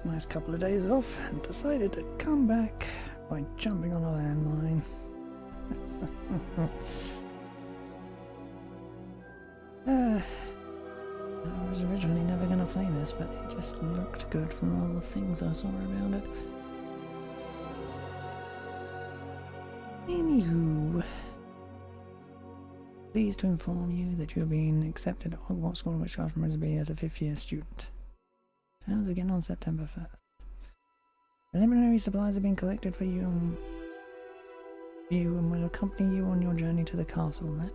Nice couple of days off and decided to come back by jumping on a landmine. I was originally never going to play this, but it just looked good from all the things I saw about it. Anywho, pleased to inform you that you have been accepted at Hogwarts School of Witchcraft from Risby as a 5th-year student. Terms begin on September 1st. Preliminary supplies have been collected for you and will accompany you on your journey to the castle then.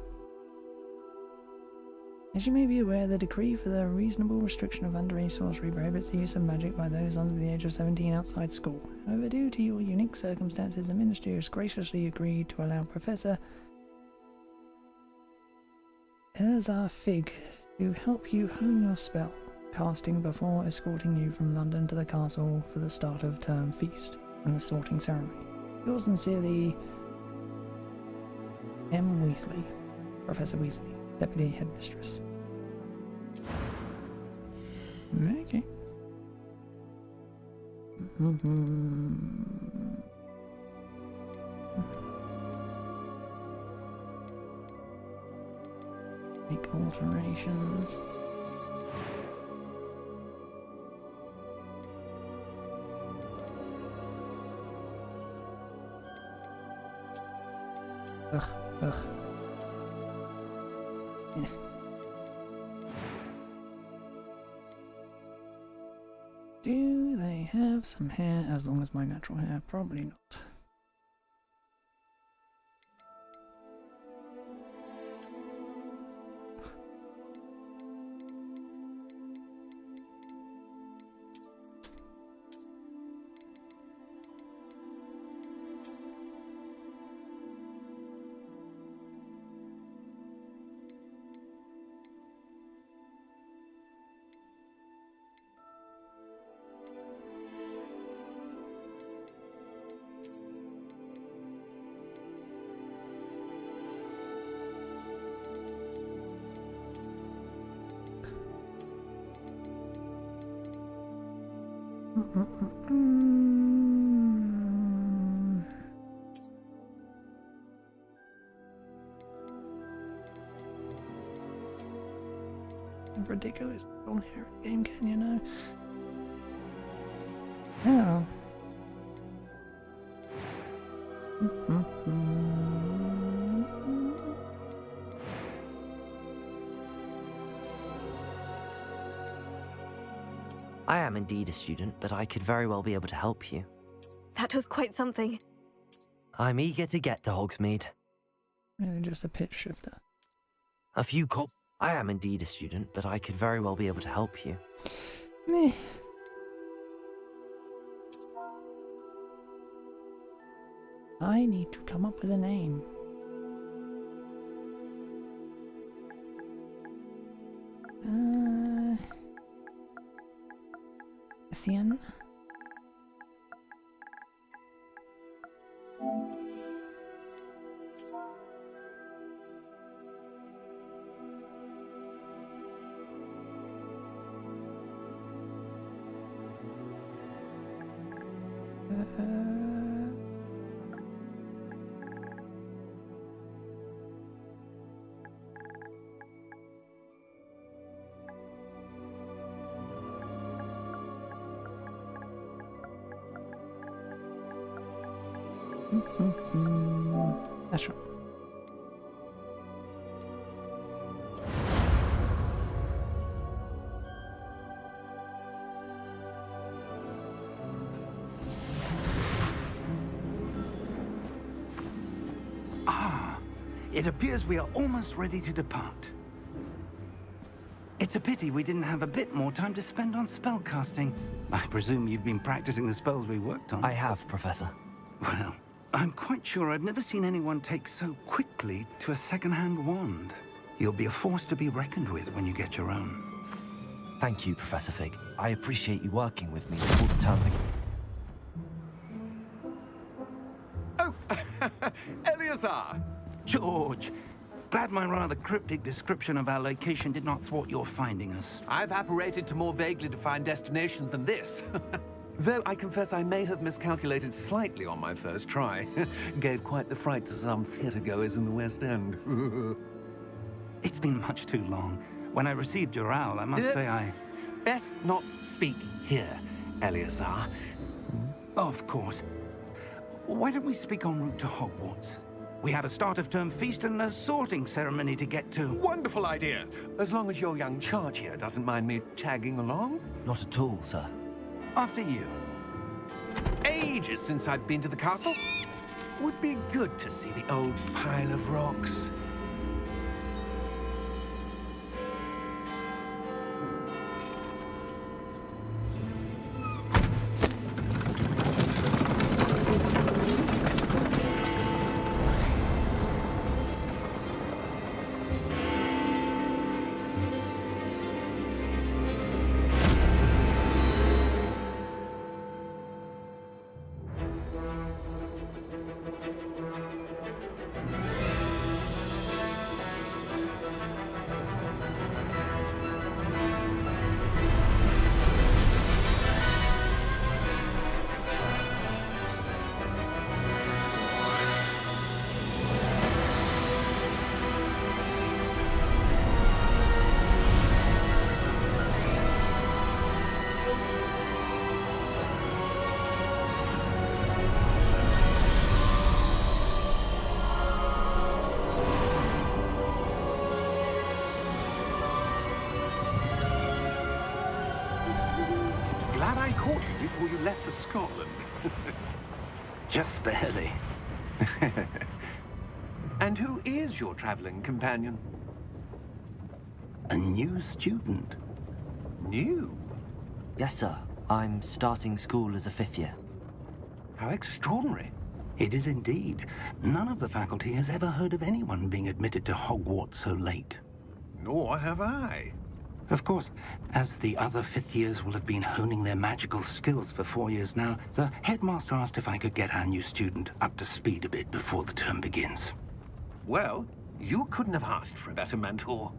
As you may be aware, the decree for the reasonable restriction of underage sorcery prohibits the use of magic by those under the age of 17 outside school. However, due to your unique circumstances, the Ministry has graciously agreed to allow Professor Elazar Fig to help you hone your spell casting before escorting you from London to the castle for the start of term feast and the sorting ceremony. Yours sincerely, M. Weasley, Professor Weasley, Deputy Headmistress. Okay. Make alterations. Ugh. Yeah. Do they have some hair as long as my natural hair? Probably not. Ridiculous long hair game, can you know? Oh. I am indeed a student, but I could very well be able to help you. That was quite something. I'm eager to get to Hogsmeade. Really just a pitch shifter. A few I am indeed a student, but I could very well be able to help you. Meh. I need to come up with a name. Ethian? That's right. It appears we are almost ready to depart. It's a pity we didn't have a bit more time to spend on spellcasting. I presume you've been practicing the spells we worked on. I have, Professor. Well, I'm quite sure I've never seen anyone take so quickly to a second-hand wand. You'll be a force to be reckoned with when you get your own. Thank you, Professor Fig. I appreciate you working with me before the term Oh, Eleazar! George, Glad my rather cryptic description of our location did not thwart your finding us. I've apparated to more vaguely defined destinations than this. Though I confess I may have miscalculated slightly on my first try. Gave quite the fright to some theatre-goers in the West End. It's been much too long. When I received your owl, I must say I... Best not speak here, Eleazar. Of course. Why don't we speak en route to Hogwarts? We have a start-of-term feast and a sorting ceremony to get to. Wonderful idea! As long as your young charge here doesn't mind me tagging along. Not at all, sir. After you. Ages since I've been to the castle. Would be good to see the old pile of rocks. Glad I caught you before you left for Scotland. Just barely. And who is your traveling companion? A new student. New? Yes, sir. I'm starting school as a 5th year. How extraordinary. It is indeed. None of the faculty has ever heard of anyone being admitted to Hogwarts so late. Nor have I. Of course, as the other 5th years will have been honing their magical skills for 4 years now, the headmaster asked if I could get our new student up to speed a bit before the term begins. Well, you couldn't have asked for a better mentor.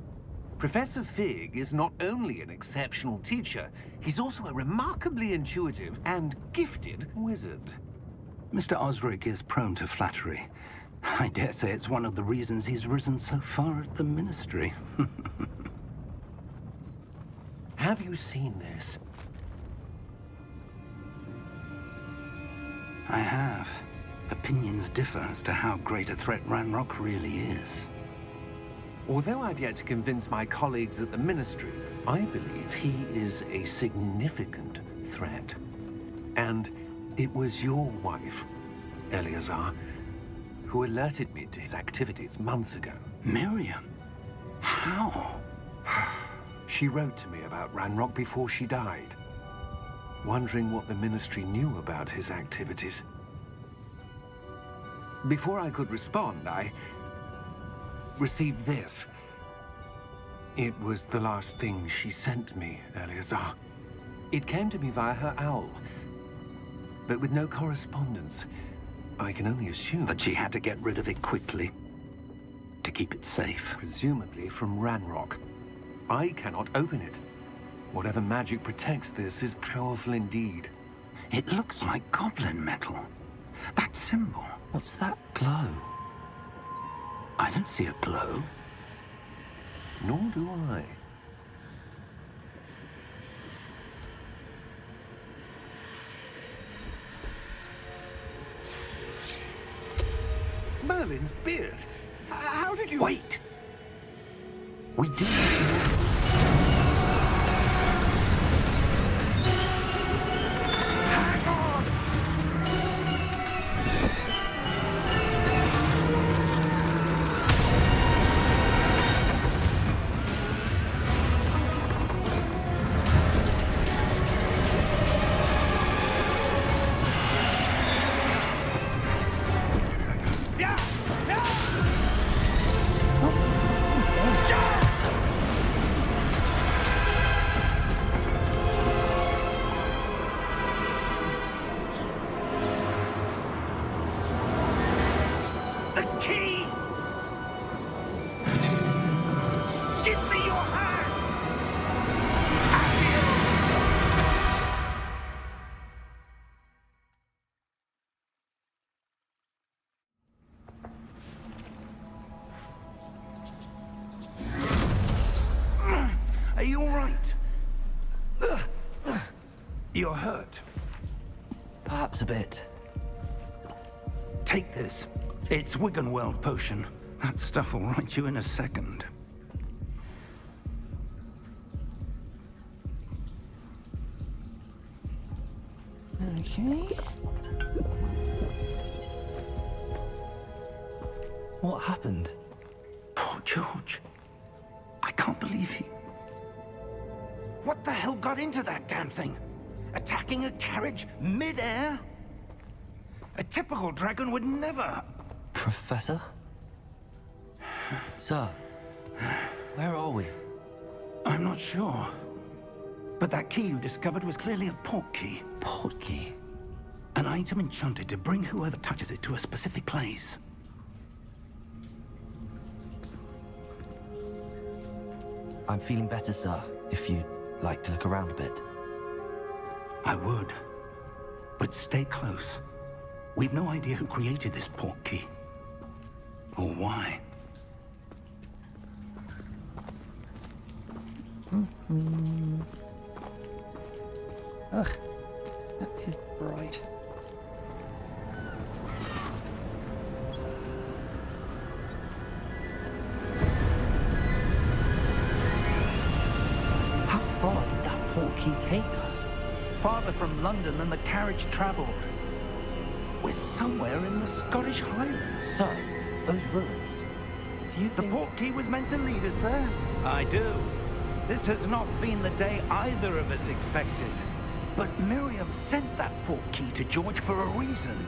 Professor Fig is not only an exceptional teacher, he's also a remarkably intuitive and gifted wizard. Mr. Osric is prone to flattery. I dare say it's one of the reasons he's risen so far at the Ministry. Have you seen this? I have. Opinions differ as to how great a threat Ranrock really is. Although I've yet to convince my colleagues at the Ministry, I believe he is a significant threat. And it was your wife, Eleazar, who alerted me to his activities months ago. Miriam? How? She wrote to me about Ranrock before she died, wondering what the Ministry knew about his activities. Before I could respond, I received this. It was the last thing she sent me, Eleazar. It came to me via her owl, but with no correspondence. I can only assume That she had to get rid of it quickly to keep it safe. presumably from Ranrock. I cannot open it. Whatever magic protects this is powerful indeed. It looks like goblin metal. That symbol. What's that glow? I don't see a glow. Nor do I. Merlin's beard? How did you... Wait! We do Hang on! Yeah! Yeah! all right? You're hurt. Perhaps a bit. Take this. It's Wiggenweld potion. That stuff will right you in a second. Okay. What happened? Poor George. I can't believe he... What the hell got into that damn thing? Attacking a carriage mid-air? A typical dragon would never... Professor? Sir, where are we? I'm not sure. But that key you discovered was clearly a port key. Port key? An item enchanted to bring whoever touches it to a specific place. I'm feeling better, sir, if you'd like to look around a bit. I would. But stay close. We've no idea who created this port key. Or why. Ugh, that is bright. How far did that port key take us? Farther from London than the carriage traveled. We're somewhere in the Scottish Highlands. Sir, those ruins. Do you The think... port key was meant to lead us there? I do. This has not been the day either of us expected. But Miriam sent that port key to George for a reason.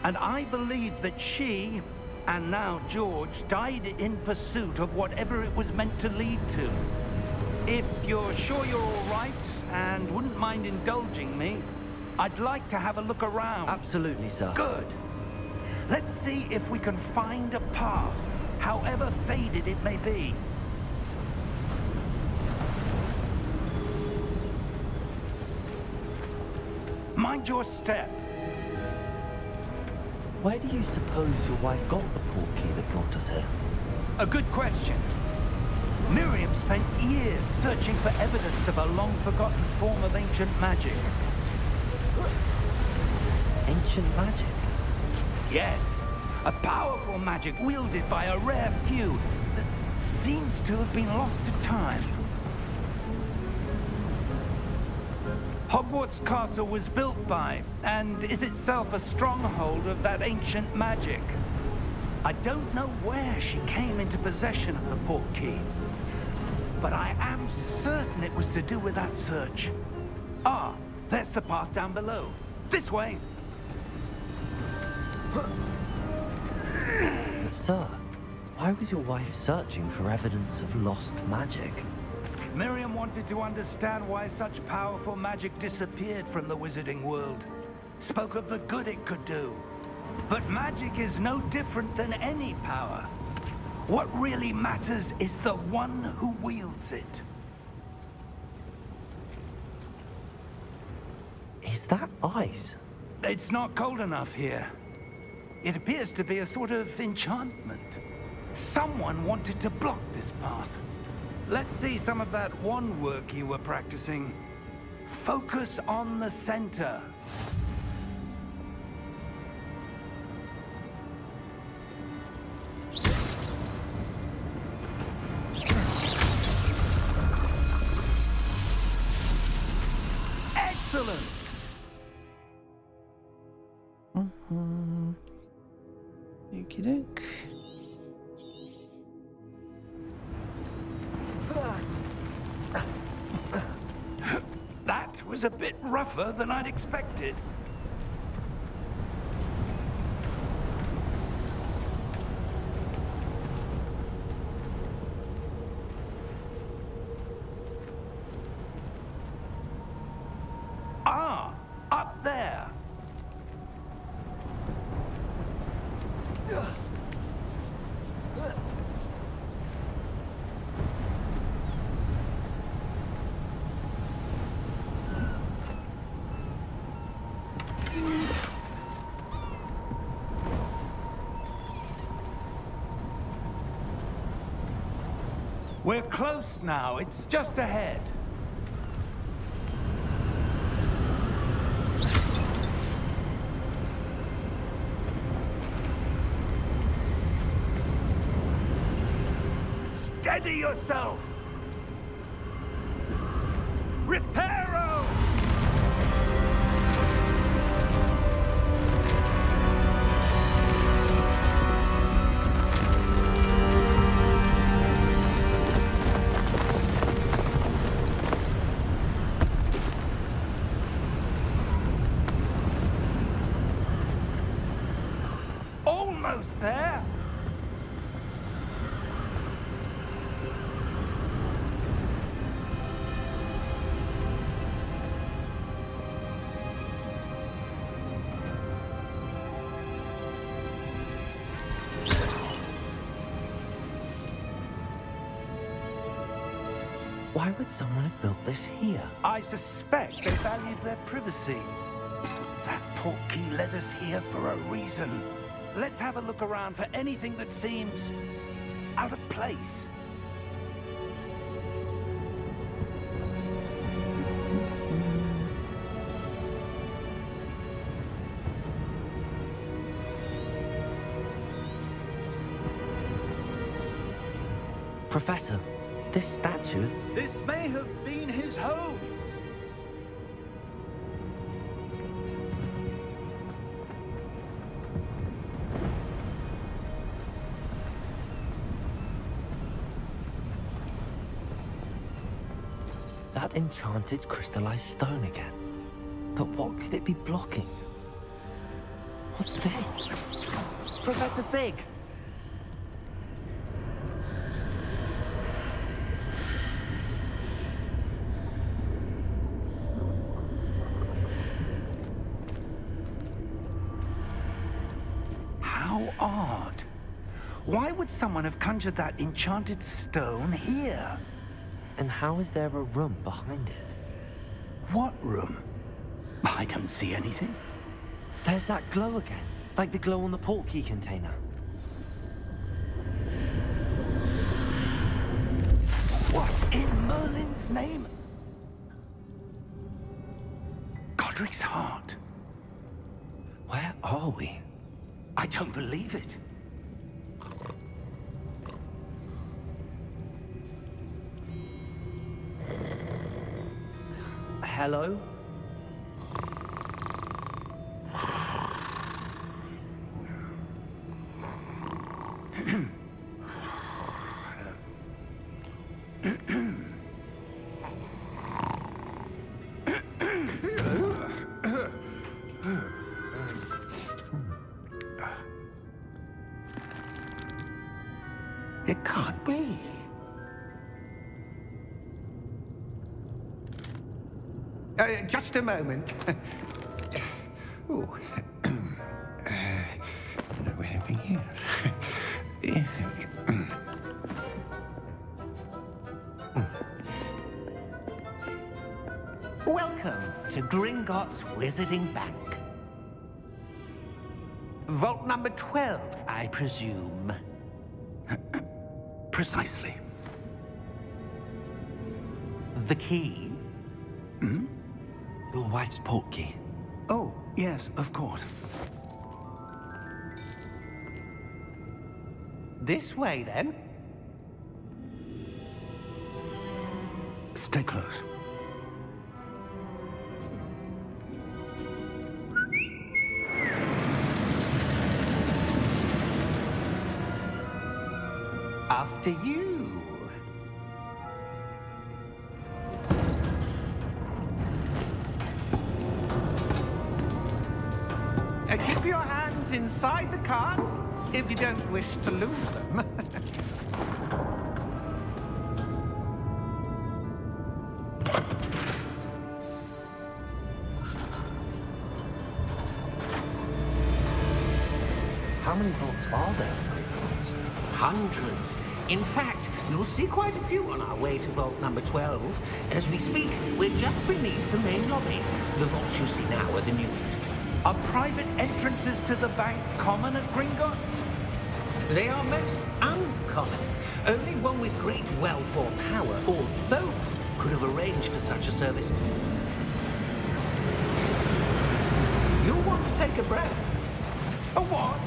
And I believe that she, and now George, died in pursuit of whatever it was meant to lead to. If you're sure you're all right, and wouldn't mind indulging me, I'd like to have a look around. Absolutely, sir. Good. Let's see if we can find a path, however faded it may be. Mind your step. Where do you suppose your wife got the port key that brought us here? A good question. Miriam spent years searching for evidence of a long-forgotten form of ancient magic. Ancient magic? Yes, a powerful magic wielded by a rare few that seems to have been lost to time. Hogwarts Castle was built by, and is itself a stronghold of that ancient magic. I don't know where she came into possession of the port key, but I am certain it was to do with that search. Ah, there's the path down below. This way. But sir, why was your wife searching for evidence of lost magic? Miriam wanted to understand why such powerful magic disappeared from the wizarding world. Spoke of the good it could do. But magic is no different than any power. What really matters is the one who wields it. Is that ice? It's not cold enough here. It appears to be a sort of enchantment. Someone wanted to block this path. Let's see some of that wand work you were practicing. Focus on the center. Excellent! Okie doke. That was a bit rougher than I'd expected. Ah, up there. We're close now. It's just ahead. Steady yourself! Reparo! Almost there! Why would someone have built this here? I suspect they valued their privacy. That portkey led us here for a reason. Let's have a look around for anything that seems out of place. Professor, this statue... This may have been his home. That enchanted crystallized stone again. But what could it be blocking? What's this? Professor Fig! How odd. Why would someone have conjured that enchanted stone here? And how is there a room behind it? What room? I don't see anything. There's that glow again, like the glow on the portkey container. What in Merlin's name? Godric's heart. Where are we? I don't believe it. Hello? It can't be. Just a moment. Ooh. Where have we here? Welcome to Gringotts Wizarding Bank. Vault number 12, I presume. Precisely. The key? Your wife's portkey. Oh, yes, of course. This way, then. Stay close. After you. Keep your hands inside the cart if you don't wish to lose them. How many vaults are there in Gringotts? Hundreds. In fact, you'll see quite a few on our way to vault number 12. As we speak, we're just beneath the main lobby. The vaults you see now are the newest. Are private entrances to the bank common at Gringotts? They are most uncommon. Only one with great wealth or power, or both, could have arranged for such a service. You'll want to take a breath. A what?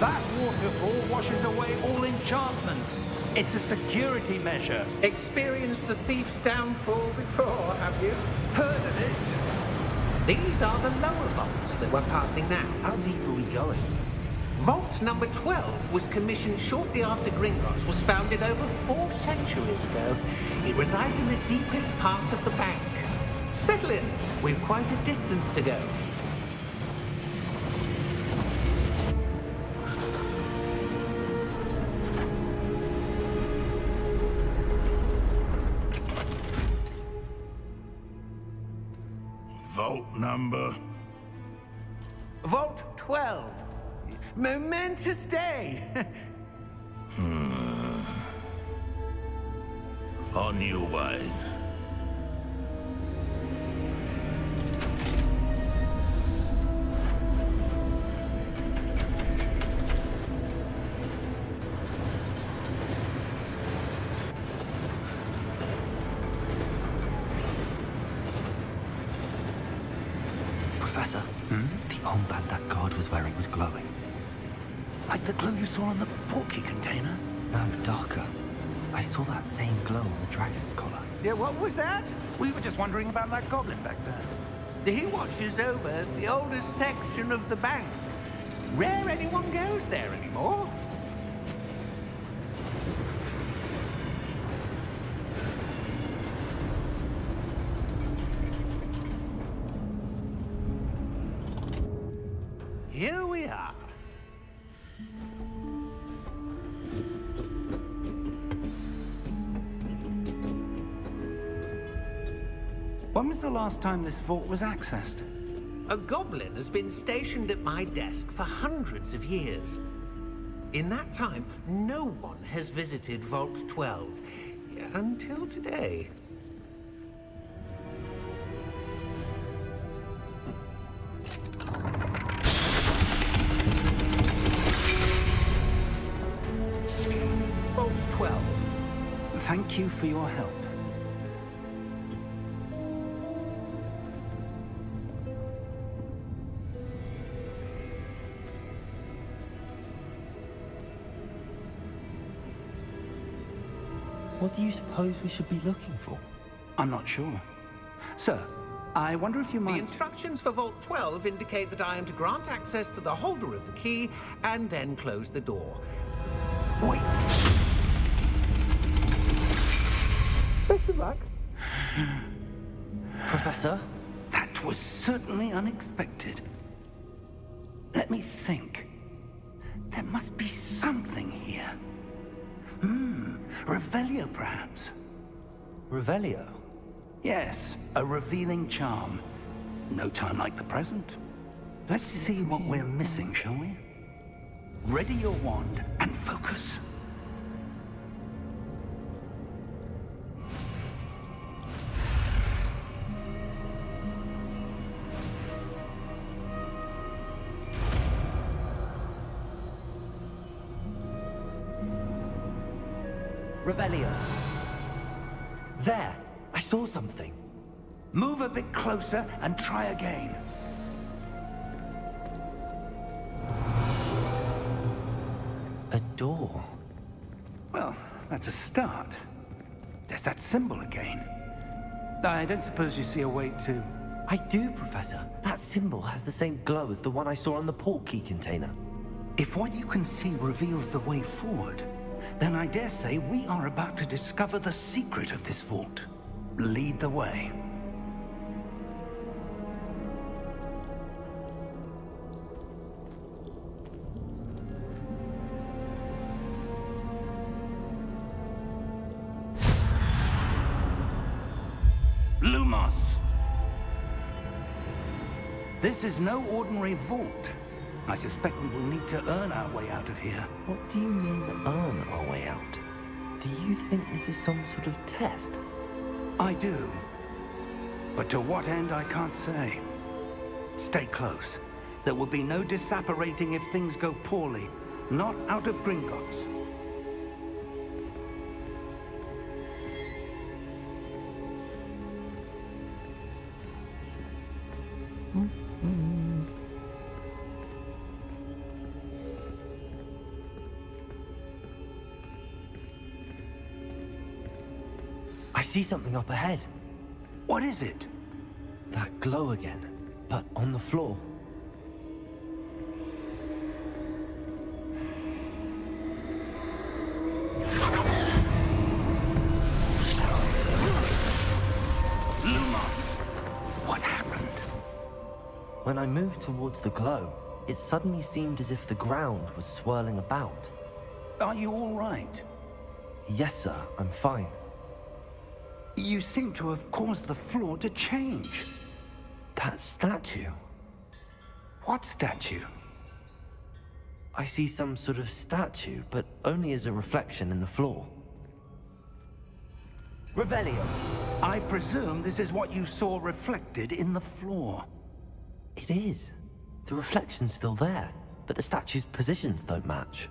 That waterfall washes away all enchantments. It's a security measure. Experienced the thief's downfall before, have you? Heard of it? These are the lower vaults that we're passing now. How deep are we going? Vault number 12 was commissioned shortly after Gringotts was founded over 4 centuries ago. It resides in the deepest part of the bank. Settle in. We've quite a distance to go. Vault number? Vault 12. Momentous day. On your way. Professor, the armband that guard was wearing was glowing. Like the glow you saw on the portkey container? No, darker. I saw that same glow on the dragon's collar. Yeah, what was that? We were just wondering about that goblin back there. He watches over the oldest section of the bank. Rare anyone goes there anymore. Here we are. When was the last time this vault was accessed? A goblin has been stationed at my desk for hundreds of years. In that time, no one has visited Vault 12 until today. Vault 12. Thank you for your help. What do you suppose we should be looking for? I'm not sure. Sir, I wonder if you The might... instructions for Vault 12 indicate that I am to grant access to the holder of the key and then close the door. Wait! Best of luck. Professor? That was certainly unexpected. Let me think. There must be something here. Revelio, perhaps? Revelio? Yes, a revealing charm. No time like the present. Let's see what we're missing, shall we? Ready your wand and focus. Revelio. There! I saw something. Move a bit closer and try again. A door. Well, that's a start. There's that symbol again. I don't suppose you see a way to... I do, Professor. That symbol has the same glow as the one I saw on the portkey container. If what you can see reveals the way forward, then I dare say we are about to discover the secret of this vault. Lead the way. Lumos! This is no ordinary vault. I suspect we will need to earn our way out of here. What do you mean, earn our way out? Do you think this is some sort of test? I do. But to what end, I can't say. Stay close. There will be no disapparating if things go poorly. Not out of Gringotts. I see something up ahead. What is it? That glow again, but on the floor. Lumos! What happened? When I moved towards the glow, it suddenly seemed as if the ground was swirling about. Are you all right? Yes, sir, I'm fine. You seem to have caused the floor to change. That statue. What statue? I see some sort of statue, but only as a reflection in the floor. Revelio. I presume this is what you saw reflected in the floor. It is. The reflection's still there, but the statue's positions don't match.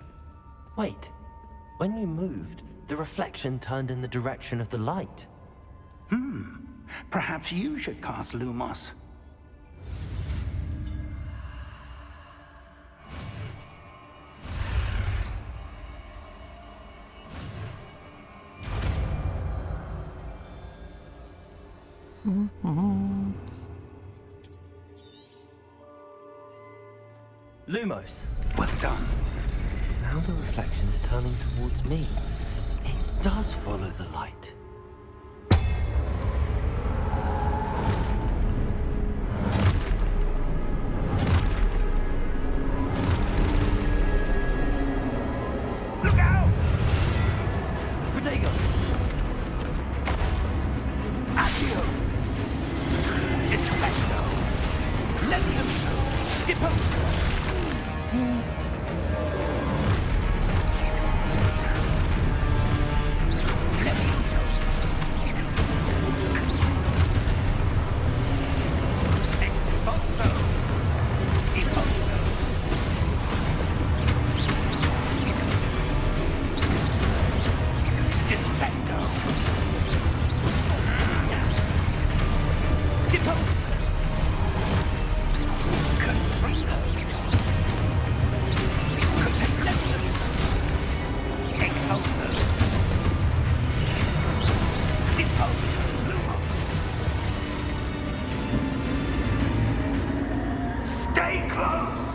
Wait. When you moved, the reflection turned in the direction of the light. Perhaps you should cast Lumos. Lumos. Well done. Now the reflection's turning towards me. It does follow the light. Look out! Protego! Accio! Defendo! Levioso! Deposo! Levioso! Expulso! Deposo! Defendo! Deposo! Confringo! Contemplativo! Expulso! Deposo! Lumos! Stay close!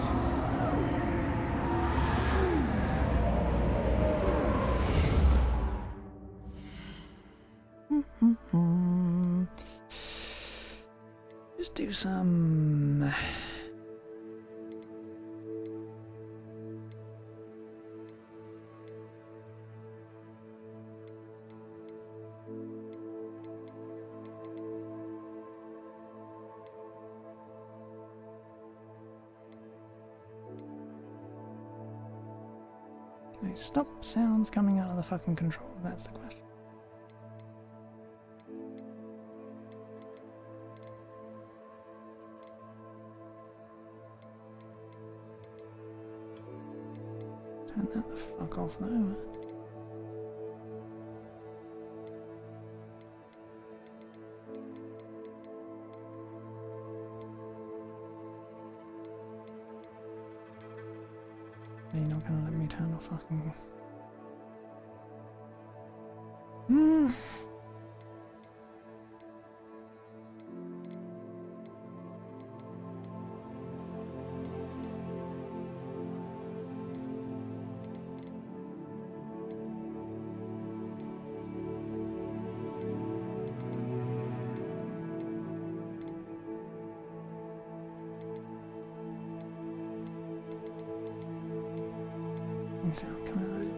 Just do some... Can I stop sounds coming out of the fucking controller? That's the question. Turn that the fuck off though. You're not gonna let me turn off fucking... Sound coming out.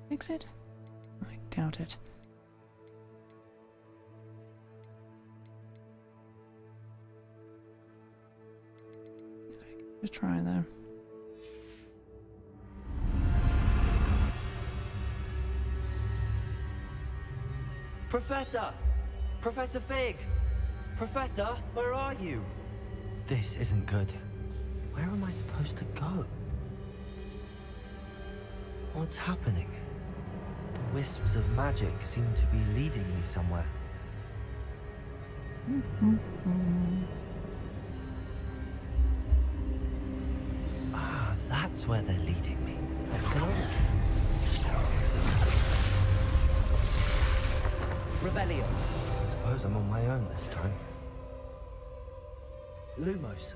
Fix it? I doubt it. Just try though. Professor! Professor Fig! Professor, where are you? This isn't good. Where am I supposed to go? What's happening? The wisps of magic seem to be leading me somewhere. Ah, that's where they're leading me. A glow. Revelio. I suppose I'm on my own this time. Lumos.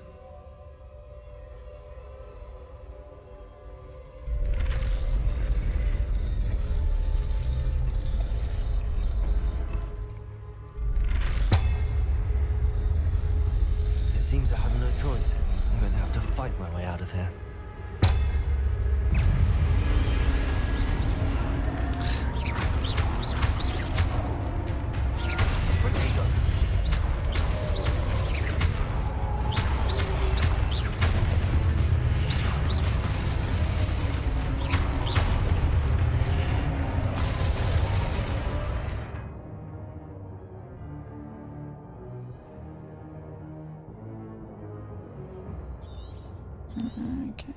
It seems I have no choice. I'm going to have to fight my way out of here. Okay.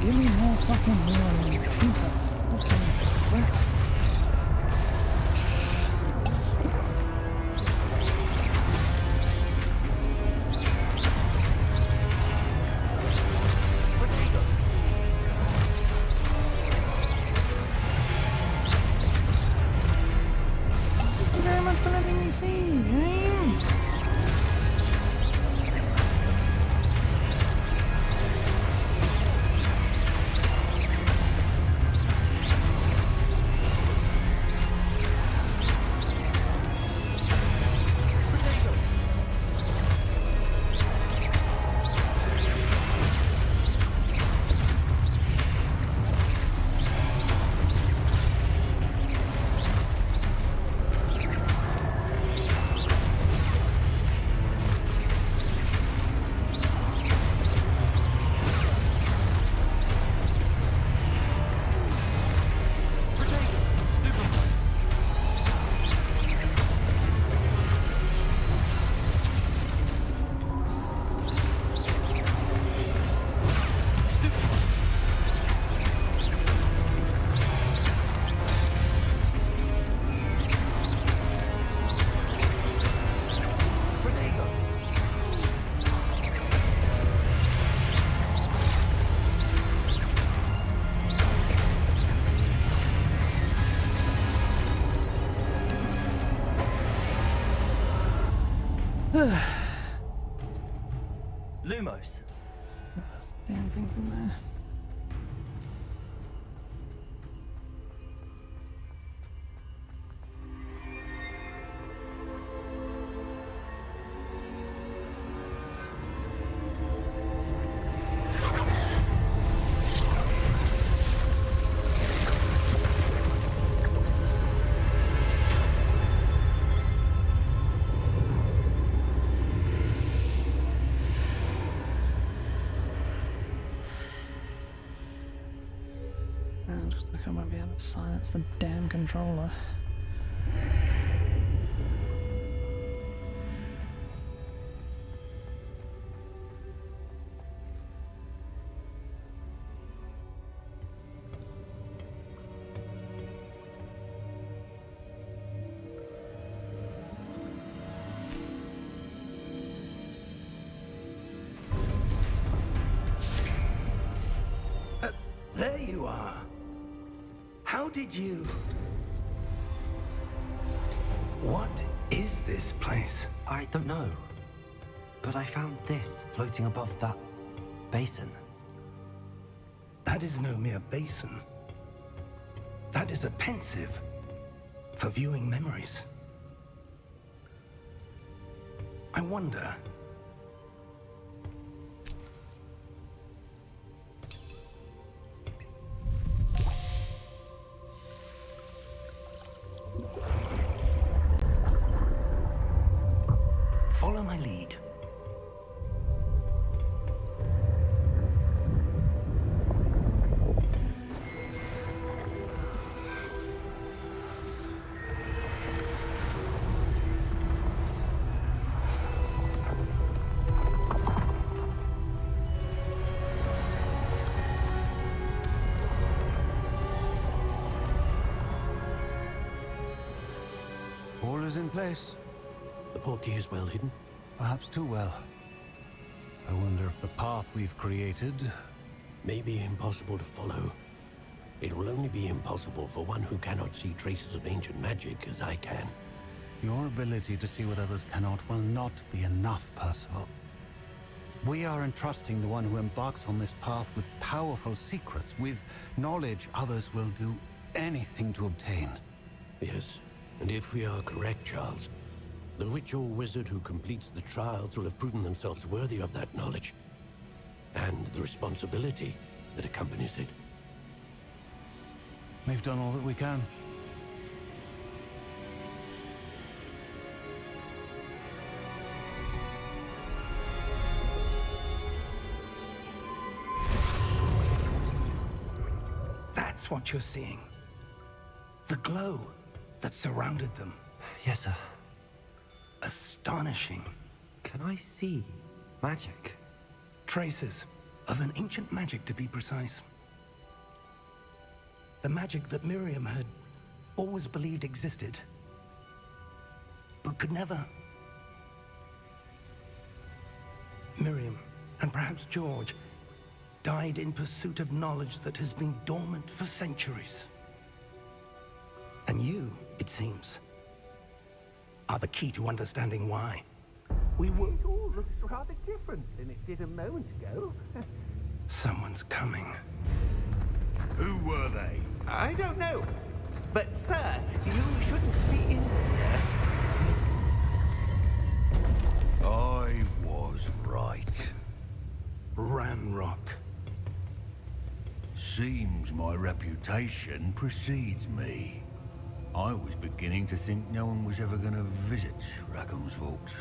Give me more fucking warning. Piece of fucking crap. Thank you very much for letting me see, game. Lumos. Damn thing from there. Looks like I might be able to silence the damn controller. There you are. How did you... What is this place? I don't know. But I found this floating above that basin. That is no mere basin. That is a pensive for viewing memories. I wonder... Follow my lead. All is in place. The portkey is well hidden. Perhaps too well. I wonder if the path we've created... May be impossible to follow. It will only be impossible for one who cannot see traces of ancient magic as I can. Your ability to see what others cannot will not be enough, Percival. We are entrusting the one who embarks on this path with powerful secrets, with knowledge others will do anything to obtain. Yes, and if we are correct, Charles, the witch or wizard who completes the trials will have proven themselves worthy of that knowledge, and the responsibility that accompanies it. We've done all that we can. That's what you're seeing. The glow that surrounded them. Yes, sir. Astonishing. Can I see magic? Traces of an ancient magic, to be precise. The magic that Miriam had always believed existed, but could never. Miriam, and perhaps George, died in pursuit of knowledge that has been dormant for centuries. And you, it seems, are the key to understanding why. It all looks rather different than it did a moment ago. Someone's coming. Who were they? I don't know. But, sir, you shouldn't be in here. I was right. Ramrock. Seems my reputation precedes me. I was beginning to think no one was ever going to visit Rackham's vault.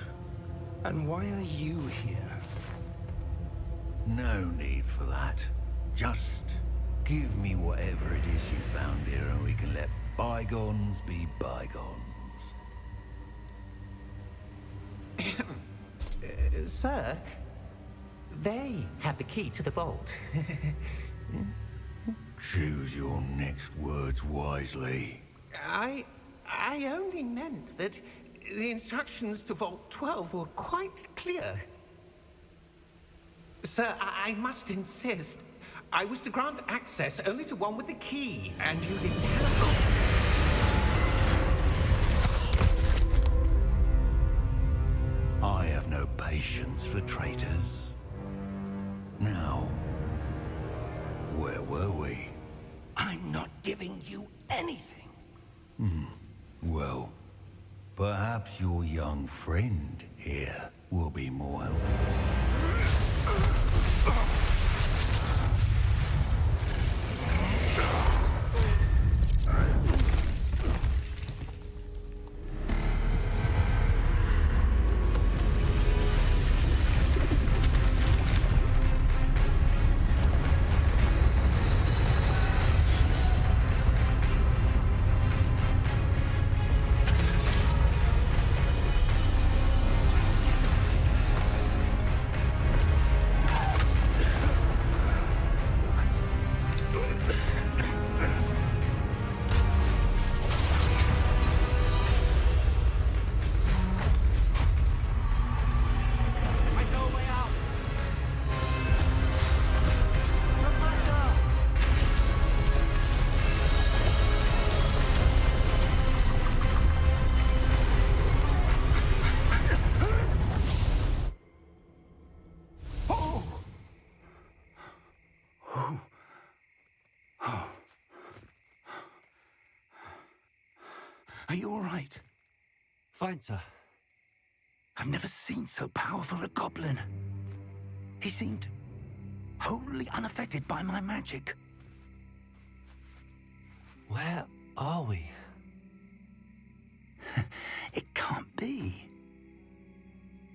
And why are you here? No need for that. Just give me whatever it is you found here and we can let bygones be bygones. Sir, they have the key to the vault. Choose your next words wisely. I only meant that the instructions to Vault 12 were quite clear. Sir, I must insist. I was to grant access only to one with the key, and you didn't have... I have no patience for traitors. Now, where were we? I'm not giving you anything. Well, perhaps your young friend here will be more helpful. Are you all right? Fine, sir. I've never seen so powerful a goblin. He seemed wholly unaffected by my magic. Where are we? It can't be.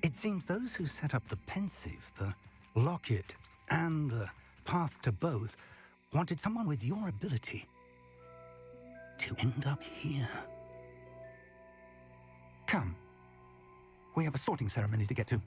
It seems those who set up the pensive, the locket, and the path to both wanted someone with your ability to end up here. Come. We have a sorting ceremony to get to.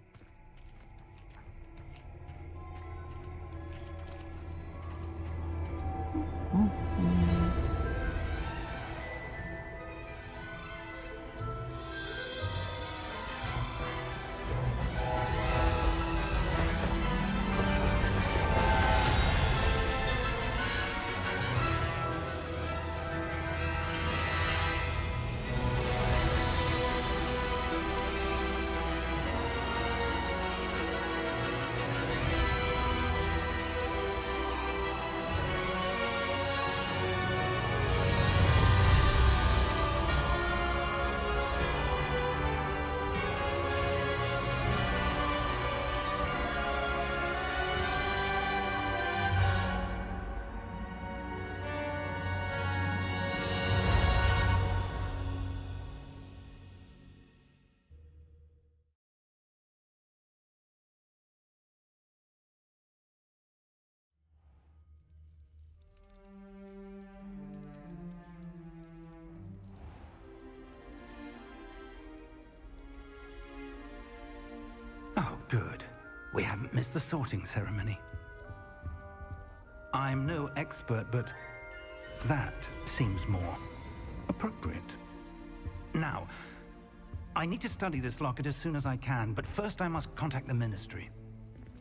Oh, good. We haven't missed the sorting ceremony. I'm no expert, but that seems more appropriate. Now, I need to study this locket as soon as I can, but first I must contact the Ministry.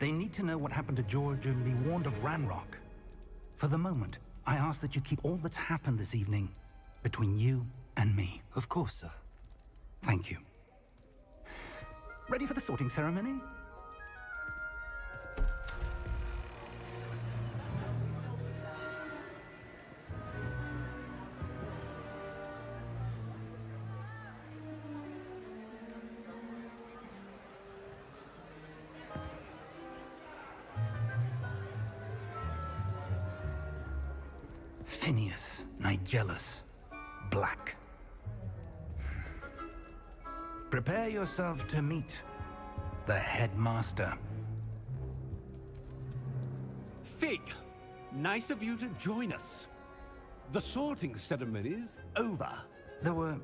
They need to know what happened to George and be warned of Ranrock. For the moment, I ask that you keep all that's happened this evening between you and me. Of course, sir. Thank you. Ready for the sorting ceremony? Phineas, Nigellus, Black. Prepare yourself to meet the headmaster. Fig, nice of you to join us. The sorting ceremony's over. There were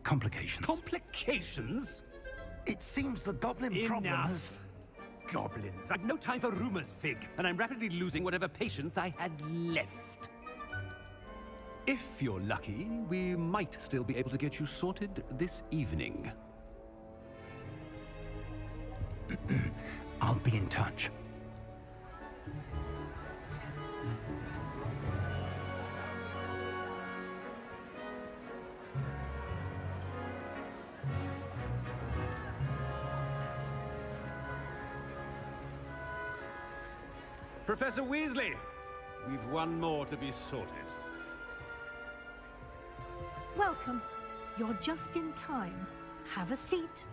complications. Complications? It seems the goblin problem has... Enough. Goblins. I've no time for rumors, Fig, and I'm rapidly losing whatever patience I had left. If you're lucky, we might still be able to get you sorted this evening. I'll be in touch. Professor Weasley, we've one more to be sorted. Welcome. You're just in time. Have a seat.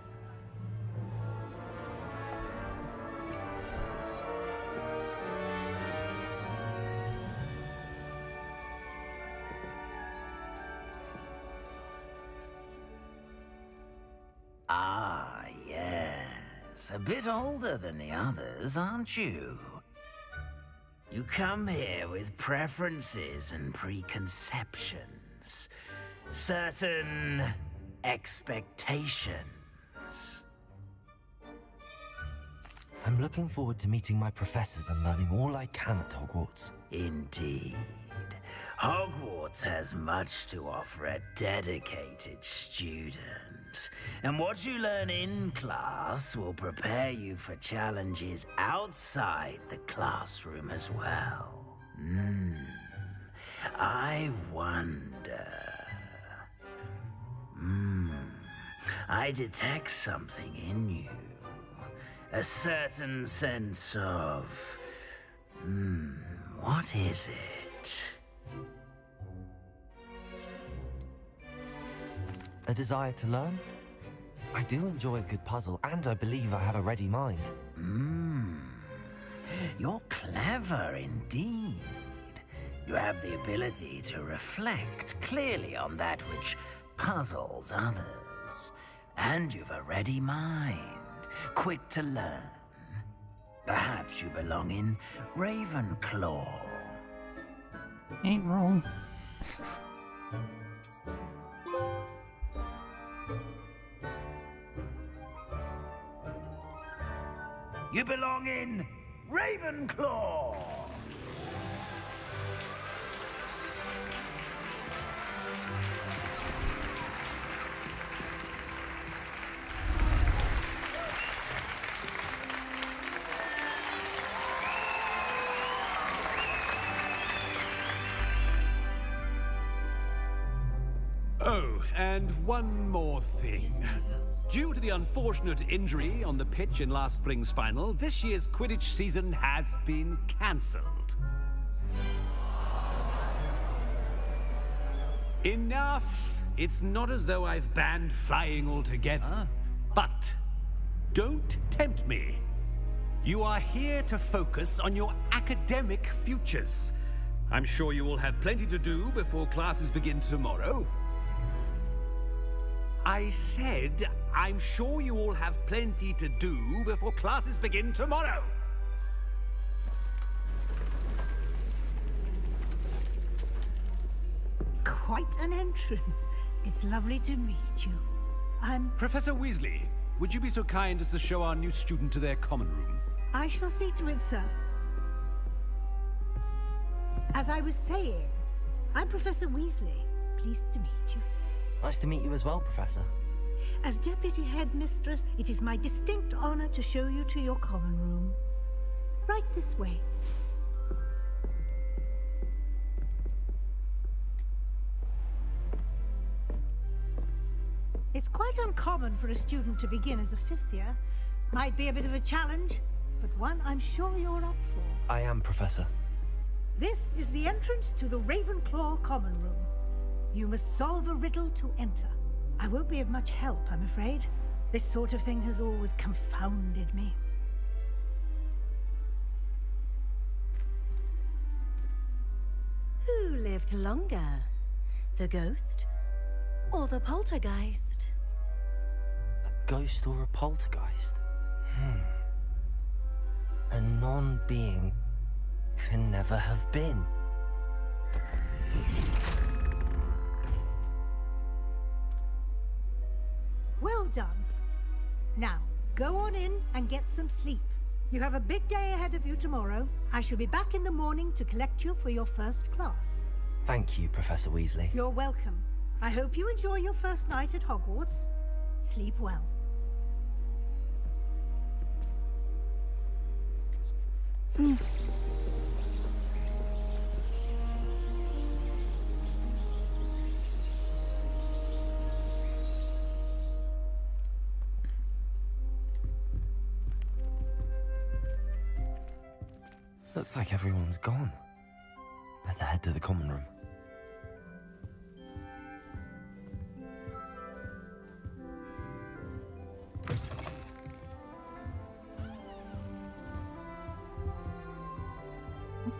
Ah, yes. A bit older than the others, aren't you? You come here with preferences and preconceptions. Certain expectations. I'm looking forward to meeting my professors and learning all I can at Hogwarts. Indeed. Hogwarts has much to offer a dedicated student. And what you learn in class will prepare you for challenges outside the classroom as well. I wonder... I detect something in you. A certain sense of... what is it? A desire to learn? I do enjoy a good puzzle, and I believe I have a ready mind. You're clever indeed. You have the ability to reflect clearly on that which puzzles others. And you've a ready mind, quick to learn. Perhaps you belong in Ravenclaw. Ain't wrong. You belong in Ravenclaw! Oh, and one more thing. Due to the unfortunate injury on the pitch in last spring's final, this year's Quidditch season has been cancelled. Enough! It's not as though I've banned flying altogether, but don't tempt me. You are here to focus on your academic futures. I'm sure you will have plenty to do before classes begin tomorrow. I said, I'm sure you all have plenty to do before classes begin tomorrow. Quite an entrance. It's lovely to meet you. I'm... Professor Weasley, would you be so kind as to show our new student to their common room? I shall see to it, sir. As I was saying, I'm Professor Weasley. Pleased to meet you. Nice to meet you as well, Professor. As Deputy Headmistress, it is my distinct honor to show you to your common room. Right this way. It's quite uncommon for a student to begin as a fifth year. Might be a bit of a challenge, but one I'm sure you're up for. I am, Professor. This is the entrance to the Ravenclaw common room. You must solve a riddle to enter. I won't be of much help, I'm afraid. This sort of thing has always confounded me. Who lived longer? The ghost or the poltergeist? A ghost or a poltergeist? A non-being can never have been. Well done. Now, go on in and get some sleep. You have a big day ahead of you tomorrow. I shall be back in the morning to collect you for your first class. Thank you, Professor Weasley. You're welcome. I hope you enjoy your first night at Hogwarts. Sleep well. Looks like everyone's gone. Better head to the common room.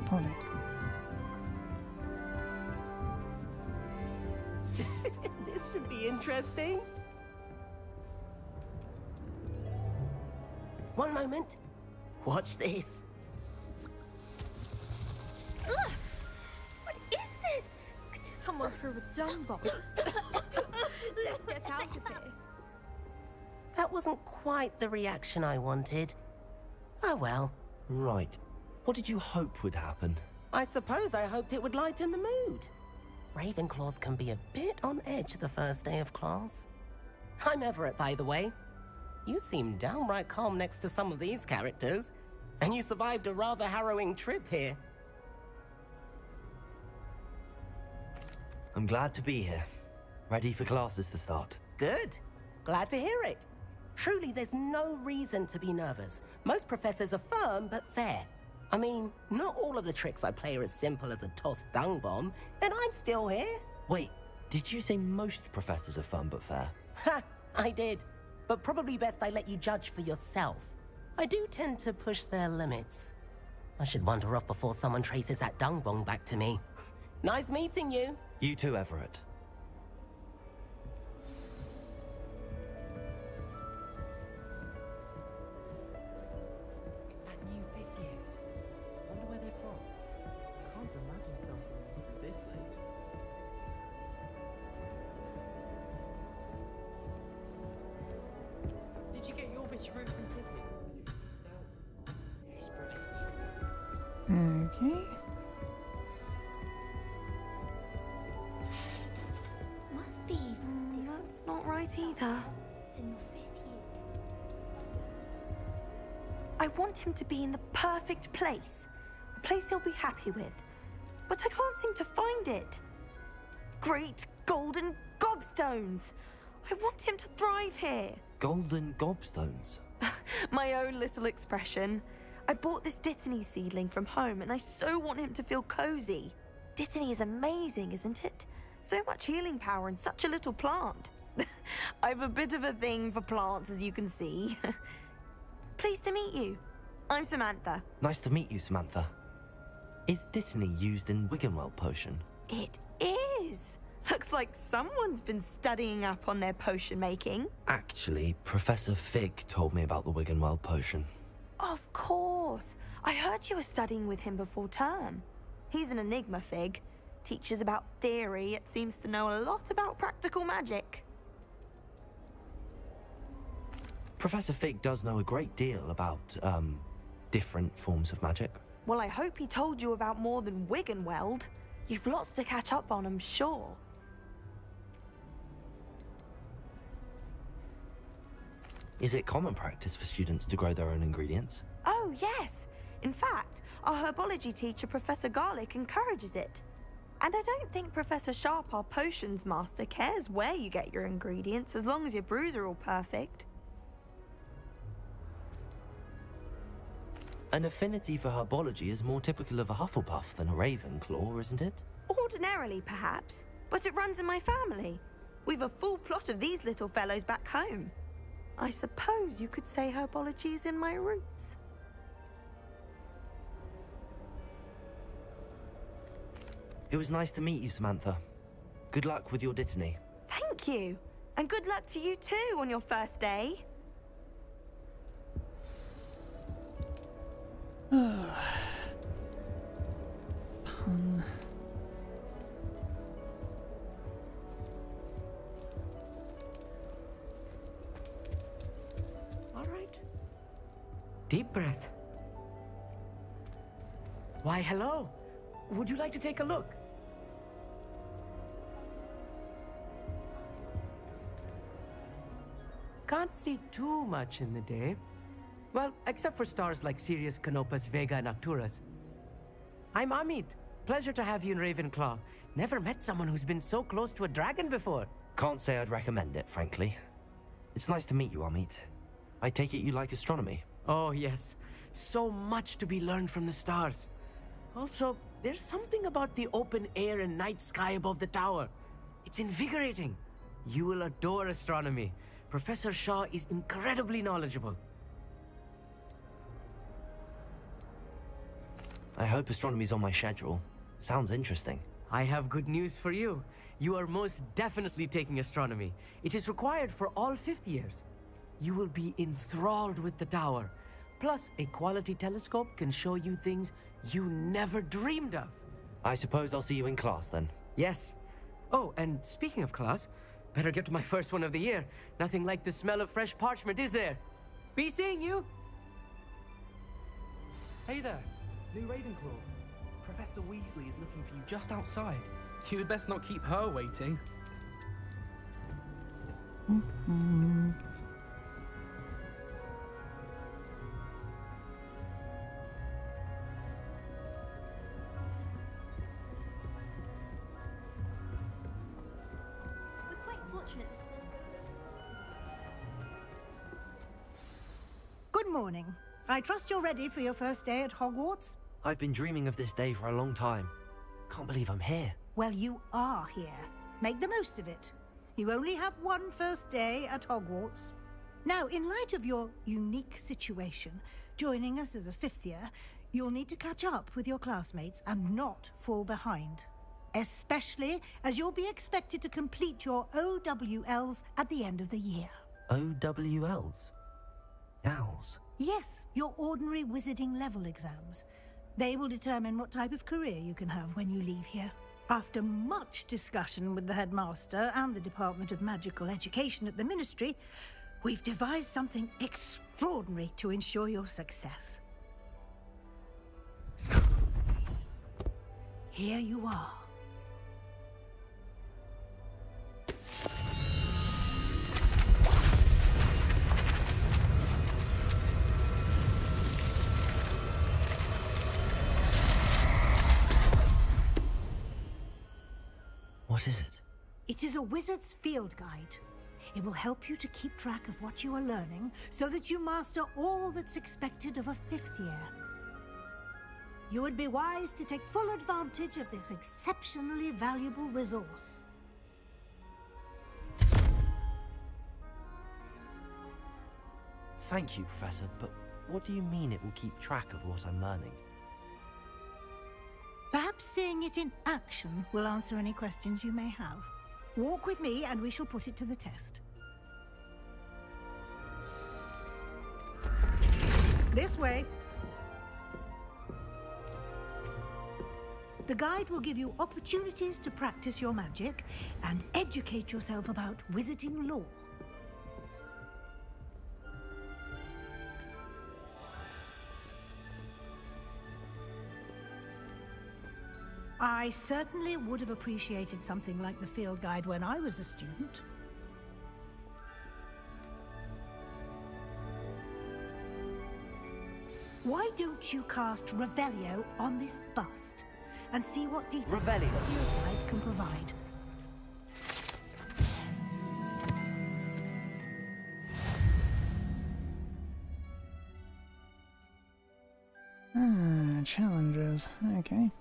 Polly. This should be interesting. One moment. Watch this. Ugh! What is this? Someone threw a dung bomb. Let's get out of here. That wasn't quite the reaction I wanted. Oh well. Right. What did you hope would happen? I suppose I hoped it would lighten the mood. Ravenclaws can be a bit on edge the first day of class. I'm Everett, by the way. You seem downright calm next to some of these characters, and you survived a rather harrowing trip here. I'm glad to be here. Ready for classes to start. Good. Glad to hear it. Truly, there's no reason to be nervous. Most professors are firm but fair. I mean, not all of the tricks I play are as simple as a tossed dung bomb, and I'm still here. Wait, Did you say most professors are fun but fair? Ha! I did. But probably best I let you judge for yourself. I do tend to push their limits. I should wander off before someone traces that dung bong back to me. Nice meeting you. You too, Everett. It's that new fifth year. Wonder where they're from. Can't imagine something this late. Did you get your best room from tickets? Yes, brilliant. Okay. Must be. That's not right either. It's in your 5th year. I want him to be in the perfect place. A place he'll be happy with. But I can't seem to find it. Great golden gobstones! I want him to thrive here. Golden gobstones? My own little expression. I bought this Dittany seedling from home and I so want him to feel cozy. Dittany is amazing, isn't it? So much healing power in such a little plant. I've a bit of a thing for plants, as you can see. Pleased to meet you. I'm Samantha. Nice to meet you, Samantha. Is Dittany used in Wiggenweld potion? It is. Looks like someone's been studying up on their potion making. Actually, Professor Fig told me about the Wiggenweld potion. Of course. I heard you were studying with him before term. He's an enigma, Fig. Teaches about theory, yet seems to know a lot about practical magic. Professor Fig does know a great deal about, different forms of magic. Well, I hope he told you about more than Wiggenweld. You've lots to catch up on, I'm sure. Is it common practice for students to grow their own ingredients? Oh, yes. In fact, our herbology teacher, Professor Garlick, encourages it. And I don't think Professor Sharp, our potions master, cares where you get your ingredients, as long as your brews are all perfect. An affinity for herbology is more typical of a Hufflepuff than a Ravenclaw, isn't it? Ordinarily, perhaps, but it runs in my family. We've a full plot of these little fellows back home. I suppose you could say herbology is in my roots. It was nice to meet you, Samantha. Good luck with your Dittany. Thank you. And good luck to you too on your first day. Pun. All right. Deep breath. Why, hello. Would you like to take a look? Can't see too much in the day. Well, except for stars like Sirius, Canopus, Vega, and Arcturus. I'm Amit. Pleasure to have you in Ravenclaw. Never met someone who's been so close to a dragon before. Can't say I'd recommend it, frankly. It's nice to meet you, Amit. I take it you like astronomy? Oh, yes. So much to be learned from the stars. Also, there's something about the open air and night sky above the tower. It's invigorating. You will adore astronomy. Professor Shaw is incredibly knowledgeable. I hope astronomy's on my schedule. Sounds interesting. I have good news for you. You are most definitely taking astronomy. It is required for all 5th years. You will be enthralled with the tower. Plus, a quality telescope can show you things you never dreamed of. I suppose I'll see you in class then. Yes. Oh, and speaking of class, better get to my first one of the year. Nothing like the smell of fresh parchment, is there? Be seeing you! Hey there, new Ravenclaw. Professor Weasley is looking for you just outside. You'd best not keep her waiting. We're quite fortunate. Good morning. I trust you're ready for your first day at Hogwarts? I've been dreaming of this day for a long time. Can't believe I'm here. Well, you are here. Make the most of it. You only have one first day at Hogwarts. Now, in light of your unique situation, joining us as a fifth year, you'll need to catch up with your classmates and not fall behind. Especially as you'll be expected to complete your OWLs at the end of the year. OWLs? Owls? Yes, your ordinary wizarding level exams. They will determine what type of career you can have when you leave here. After much discussion with the headmaster and the Department of Magical Education at the Ministry, we've devised something extraordinary to ensure your success. Here you are. What is it? It is a wizard's field guide. It will help you to keep track of what you are learning so that you master all that's expected of a fifth year. You would be wise to take full advantage of this exceptionally valuable resource. Thank you, Professor, but what do you mean it will keep track of what I'm learning? Perhaps seeing it in action will answer any questions you may have. Walk with me and we shall put it to the test. This way. The guide will give you opportunities to practice your magic and educate yourself about wizarding lore. I certainly would have appreciated something like the field guide when I was a student. Why don't you cast Revelio on this bust and see what details the Revelio. field guide can provide? Challenges. Okay.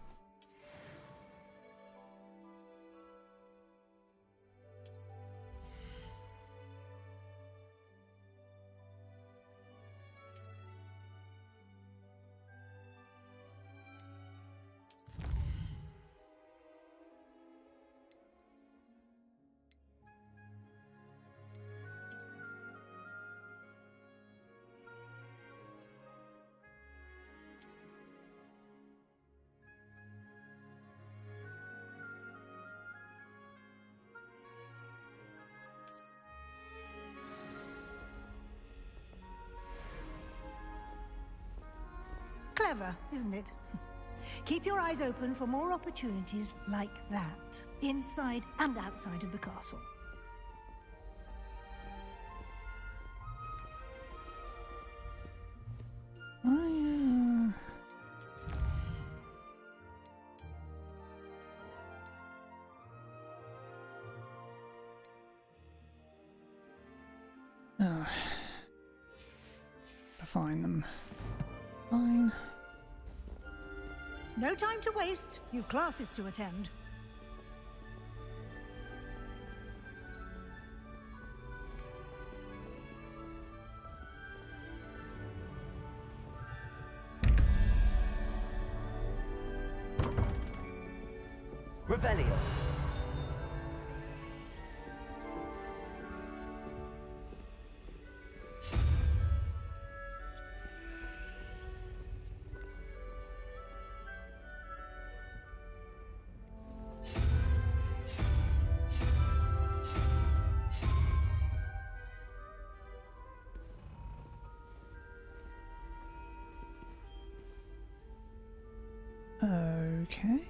Clever, isn't it? Keep your eyes open for more opportunities like that, inside and outside of the castle. Find them. Fine. No time to waste. You've classes to attend. Revelio. Okay.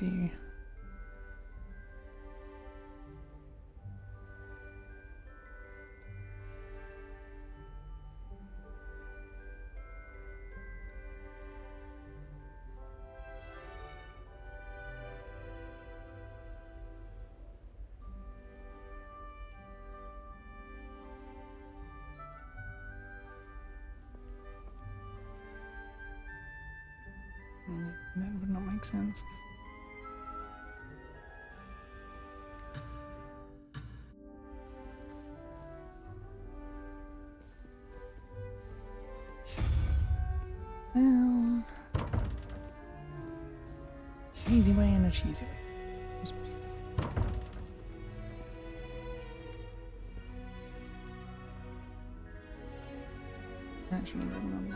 Be makes sense. Well, easy way and a cheesy way. Actually, there's another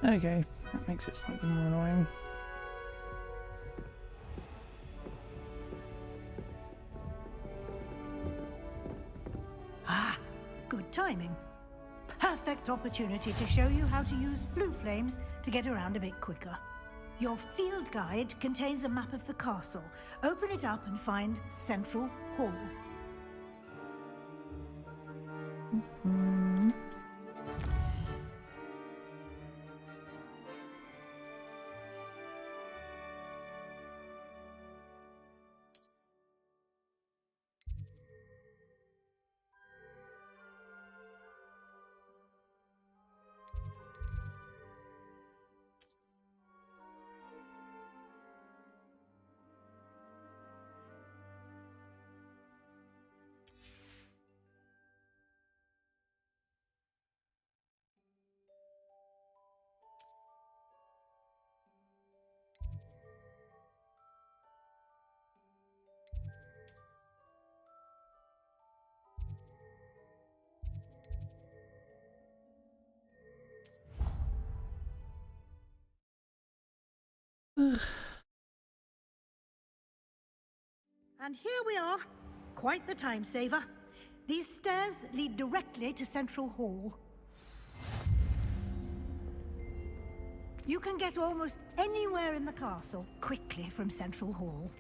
one. Okay, that makes it slightly more annoying. Ah, good timing. Perfect opportunity to show you how to use flue flames to get around a bit quicker. Your field guide contains a map of the castle. Open it up and find Central Hall. And here we are. Quite the time saver. These stairs lead directly to Central Hall. You can get almost anywhere in the castle quickly from Central Hall.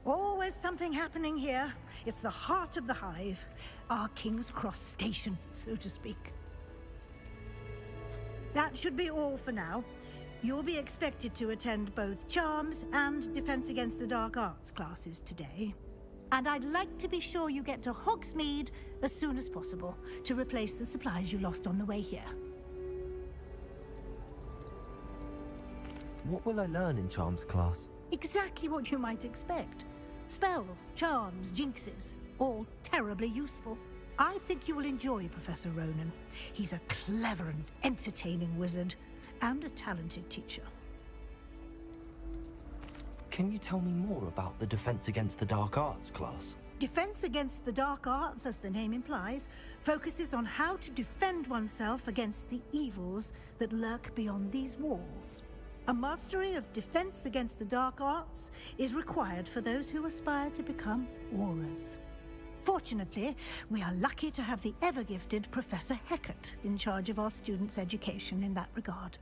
Always something happening here. It's the heart of the hive. Our King's Cross station, so to speak. That should be all for now. You'll be expected to attend both Charms and Defense Against the Dark Arts classes today. And I'd like to be sure you get to Hogsmeade as soon as possible to replace the supplies you lost on the way here. What will I learn in Charms class? Exactly what you might expect. Spells, charms, jinxes, all terribly useful. I think you will enjoy Professor Ronan. He's a clever and entertaining wizard, and a talented teacher. Can you tell me more about the Defense Against the Dark Arts class? Defense Against the Dark Arts, as the name implies, focuses on how to defend oneself against the evils that lurk beyond these walls. A mastery of Defense Against the Dark Arts is required for those who aspire to become Aurors. Fortunately, we are lucky to have the ever-gifted Professor Hecat in charge of our students' education in that regard.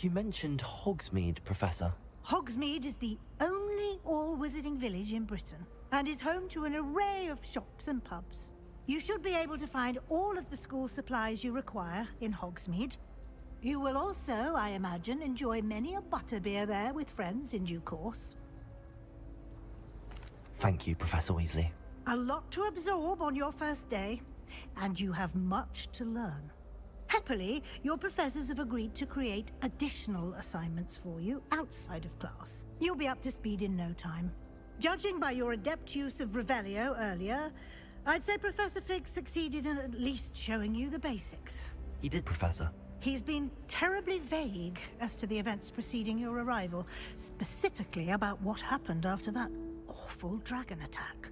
You mentioned Hogsmeade, Professor. Hogsmeade is the only all-wizarding village in Britain, and is home to an array of shops and pubs. You should be able to find all of the school supplies you require in Hogsmeade. You will also, I imagine, enjoy many a butterbeer there with friends in due course. Thank you, Professor Weasley. A lot to absorb on your first day, and you have much to learn. Happily, your professors have agreed to create additional assignments for you outside of class. You'll be up to speed in no time. Judging by your adept use of Revelio earlier, I'd say Professor Fig succeeded in at least showing you the basics. He did, Professor. He's been terribly vague as to the events preceding your arrival, specifically about what happened after that awful dragon attack.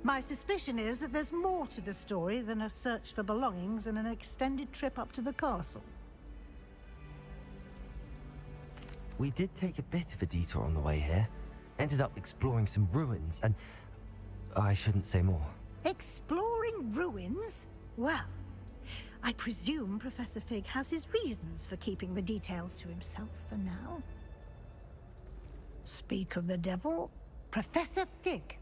My suspicion is that there's more to the story than a search for belongings and an extended trip up to the castle. We did take a bit of a detour on the way here. Ended up exploring some ruins and... I shouldn't say more. Exploring ruins? Well, I presume Professor Fig has his reasons for keeping the details to himself for now. Speak of the devil, Professor Fig.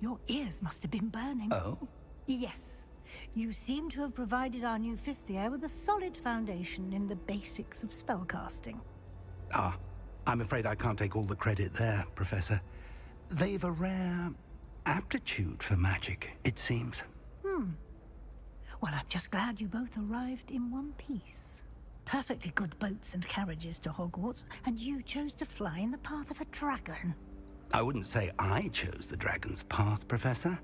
Your ears must have been burning. Oh? Yes. You seem to have provided our new fifth year with a solid foundation in the basics of spellcasting. Ah, I'm afraid I can't take all the credit there, Professor. They've a rare aptitude for magic, it seems. Well, I'm just glad you both arrived in one piece. perfectly good boats and carriages to Hogwarts, and you chose to fly in the path of a dragon. I wouldn't say I chose the dragon's path, Professor.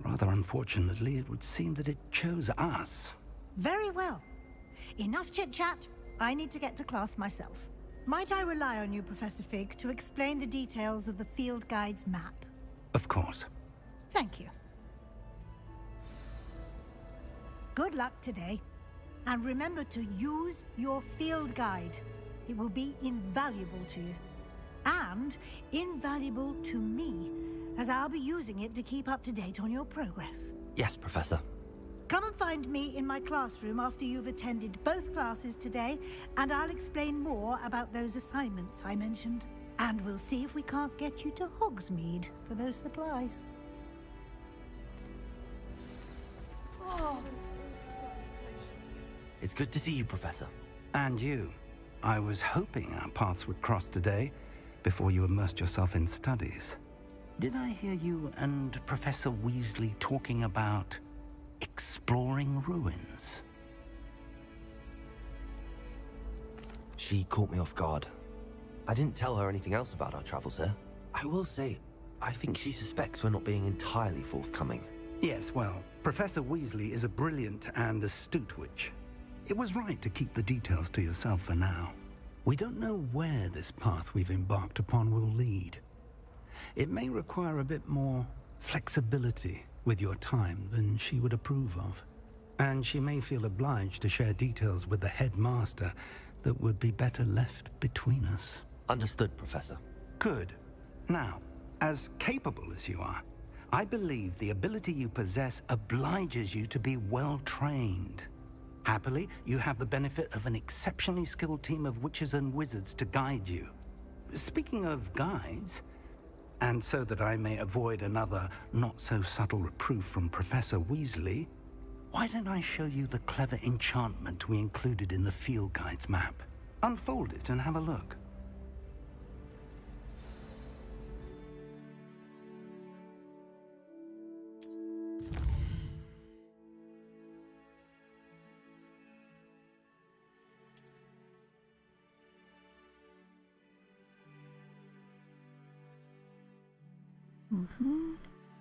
Rather unfortunately, it would seem that it chose us. Very well. Enough chit-chat. I need to get to class myself. Might I rely on you, Professor Fig, to explain the details of the field guide's map? Of course. Thank you. Good luck today. And remember to use your field guide. It will be invaluable to you. And invaluable to me, as I'll be using it to keep up to date on your progress. Yes, Professor. Come and find me in my classroom after you've attended both classes today, and I'll explain more about those assignments I mentioned. And we'll see if we can't get you to Hogsmeade for those supplies. Oh. It's good to see you, Professor. And you. I was hoping our paths would cross today, before you immersed yourself in studies. Did I hear you and Professor Weasley talking about exploring ruins? She caught me off guard. I didn't tell her anything else about our travels here. I will say, I think she suspects we're not being entirely forthcoming. Yes, well, Professor Weasley is a brilliant and astute witch. It was right to keep the details to yourself for now. We don't know where this path we've embarked upon will lead. It may require a bit more flexibility with your time than she would approve of. And she may feel obliged to share details with the headmaster that would be better left between us. Understood, Professor. Good. Now, as capable as you are, I believe the ability you possess obliges you to be well trained. Happily, you have the benefit of an exceptionally skilled team of witches and wizards to guide you. Speaking of guides, and so that I may avoid another not-so-subtle reproof from Professor Weasley, why don't I show you the clever enchantment we included in the field guide's map? Unfold it and have a look.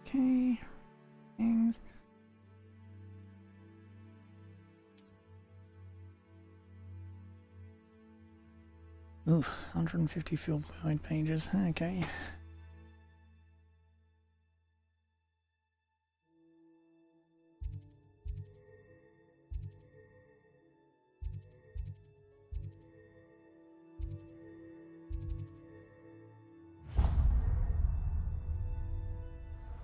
Okay. Things. Ooh, 150 field guide pages. Okay.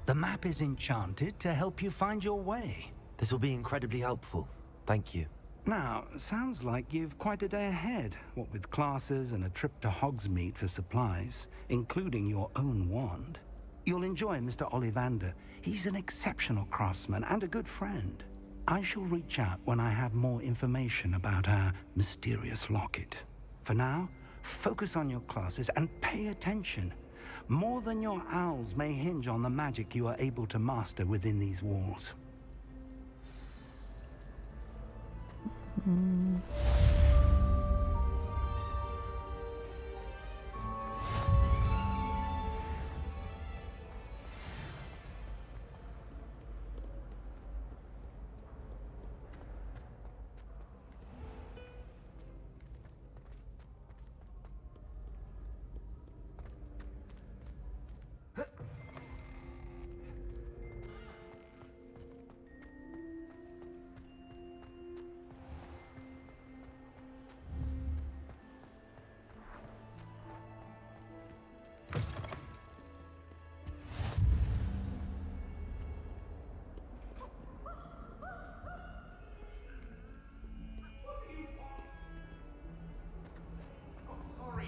The map is enchanted to help you find your way. This will be incredibly helpful. Thank you. Now, sounds like you've quite a day ahead, what with classes and a trip to Hogsmeade for supplies, including your own wand. You'll enjoy Mr. Ollivander. He's an exceptional craftsman and a good friend. I shall reach out when I have more information about our mysterious locket. For now, focus on your classes and pay attention. More than your owls may hinge on the magic you are able to master within these walls.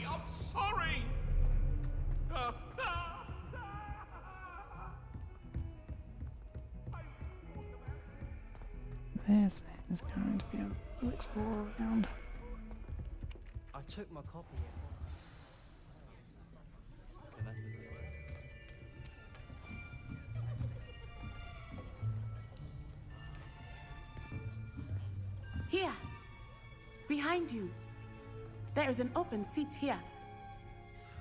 I'm sorry! This is going to be a little explorer round. I took my copy. Here! Behind behind you. There is an open seat here.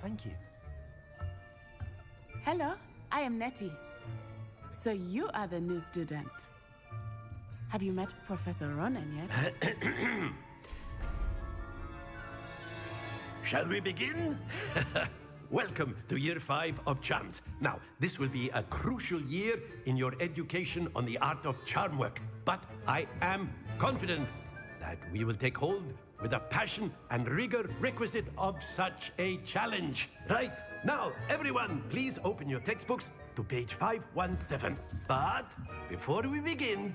Thank you. Hello, I am Nettie. So you are the new student. Have you met Professor Ronan yet? Shall we begin? Welcome to Year 5 of Charms. Now, this will be a crucial year in your education on the art of charm work. But I am confident that we will take hold with the passion and rigor requisite of such a challenge. Right, now, everyone, please open your textbooks to page 517. But before we begin,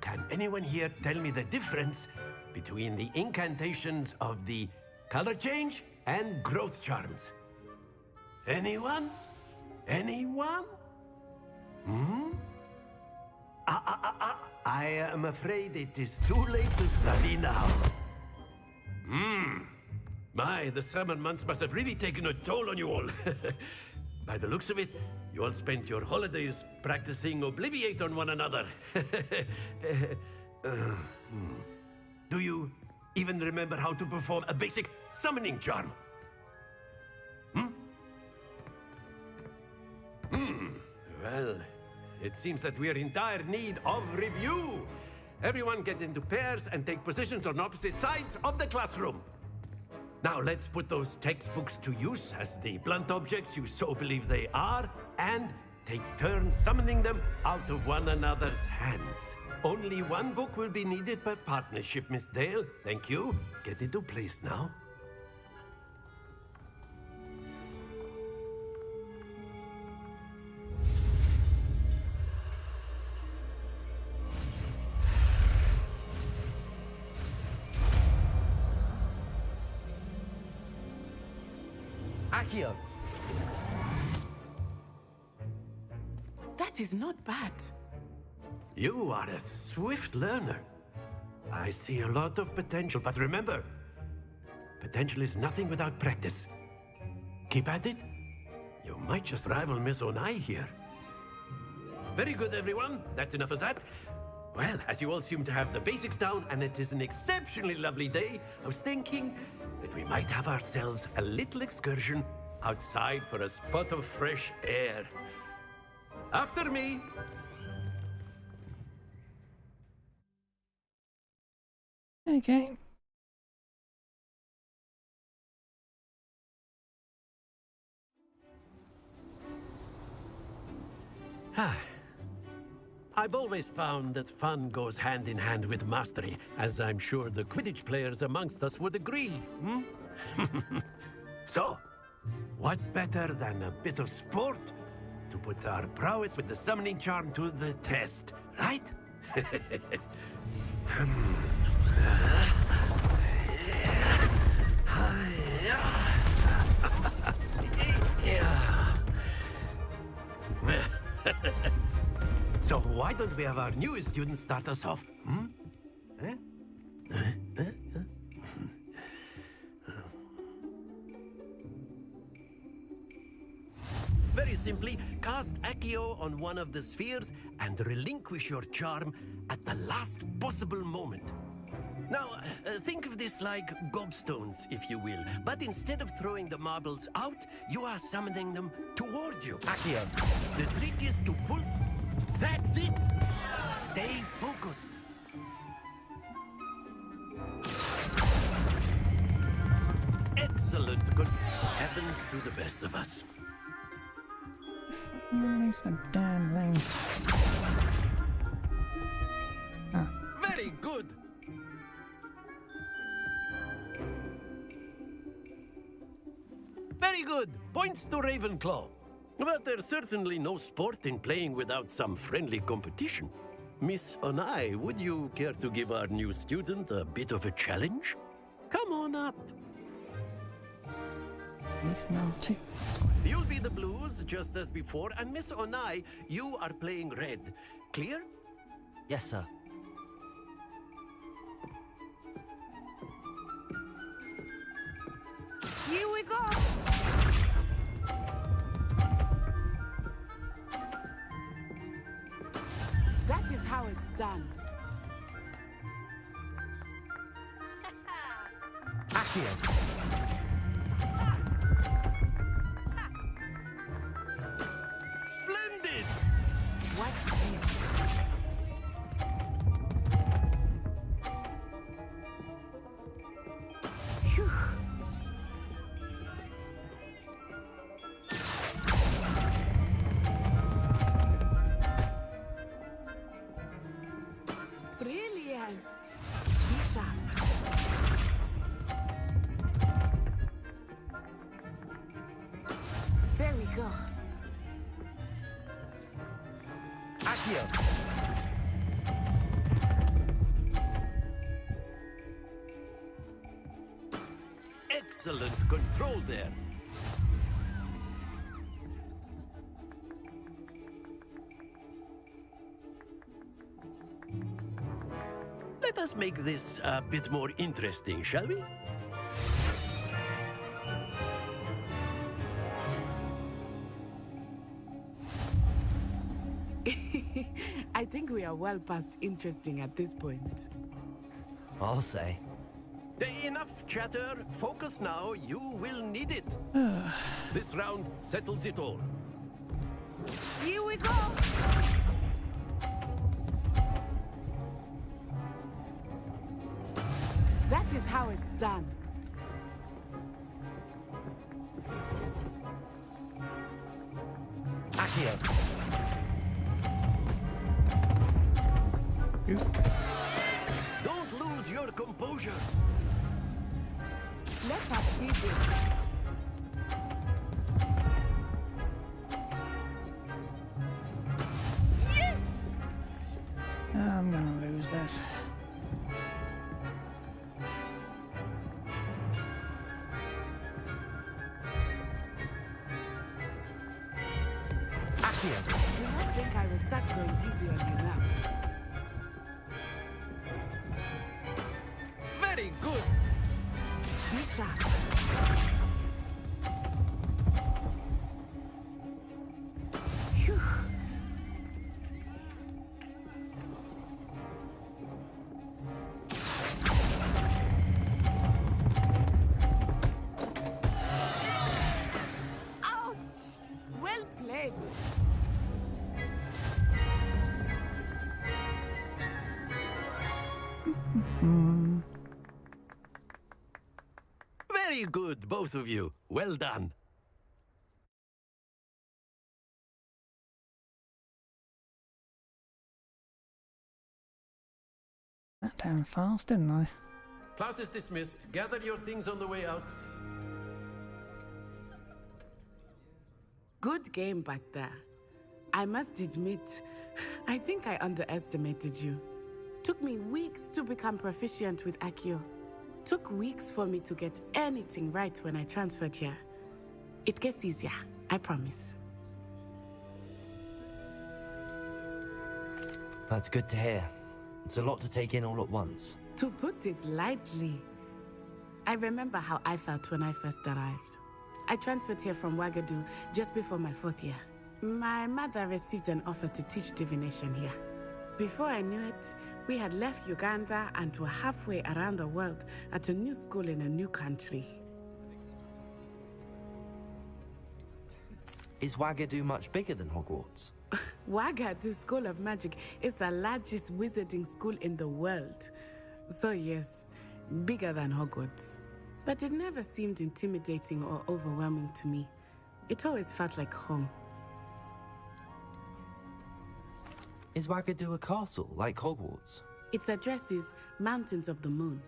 can anyone here tell me the difference between the incantations of the color change and growth charms? Anyone? Anyone? I am afraid it is too late to study now. My, the summer months must have really taken a toll on you all. By the looks of it, you all spent your holidays practicing Obliviate on one another. Do you even remember how to perform a basic summoning charm? Well, it seems that we are in dire need of review. Everyone get into pairs and take positions on opposite sides of the classroom. Now let's put those textbooks to use as the blunt objects you so believe they are, and take turns summoning them out of one another's hands. Only one book will be needed per partnership, Miss Dale. Thank you. Get into place now. Accio. That is not bad. You are a swift learner. I see a lot of potential, but remember, potential is nothing without practice. Keep at it. You might just rival Miss Onai here. Very good, everyone. That's enough of that. Well, as you all seem to have the basics down, and it is an exceptionally lovely day, I was thinking that we might have ourselves a little excursion outside for a spot of fresh air. After me. Okay. I've always found that fun goes hand in hand with mastery, as I'm sure the Quidditch players amongst us would agree. So, what better than a bit of sport to put our prowess with the summoning charm to the test, right? So why don't we have our newest student start us off? Very simply, cast Accio on one of the spheres and relinquish your charm at the last possible moment. Now, think of this like gobstones, if you will. But instead of throwing the marbles out, you are summoning them toward you. Accio. The trick is to pull... That's it! Stay focused. Excellent. Good happens to the best of us. Release the damn thing. Very good. Very good. Points to Ravenclaw. But there's certainly no sport in playing without some friendly competition. Miss Onai, would you care to give our new student a bit of a challenge? Come on up. You'll be the blues, just as before, and Miss Onai, you are playing red. Clear? Yes, sir. Here we go. That is how it's done. Accio. Splendid! What's this? Phew. Brilliant! Be sharp. There we go. Accio. Excellent control there. Let us make this a bit more interesting, shall we? I think we are well past interesting at this point. I'll say. Enough chatter. Focus now. You will need it. This round settles it all. Here we go! That is how it's done. Accio. Don't lose your composure. Let us see this. Yes! I'm gonna lose this. Accio. Do not think I will start going easy on you now. Very good. Be sharp. Phew. Ouch! Well played. Very good, both of you. Well done. That damn fast, didn't I? Class is dismissed. Gather your things on the way out. Good game back there. I must admit, I think I underestimated you. Took me weeks to become proficient with Accio. Took weeks for me to get anything right when I transferred here. It gets easier, I promise. That's good to hear. It's a lot to take in all at once. To put it lightly, I remember how I felt when I first arrived. I transferred here from Wagadu just before my 4th year. My mother received an offer to teach divination here. Before I knew it, we had left Uganda and were halfway around the world at a new school in a new country. Is Wagadu much bigger than Hogwarts? Wagadu School of Magic is the largest wizarding school in the world. So yes, bigger than Hogwarts. But it never seemed intimidating or overwhelming to me. It always felt like home. Is Wagadu a castle, like Hogwarts? Its address is Mountains of the Moon.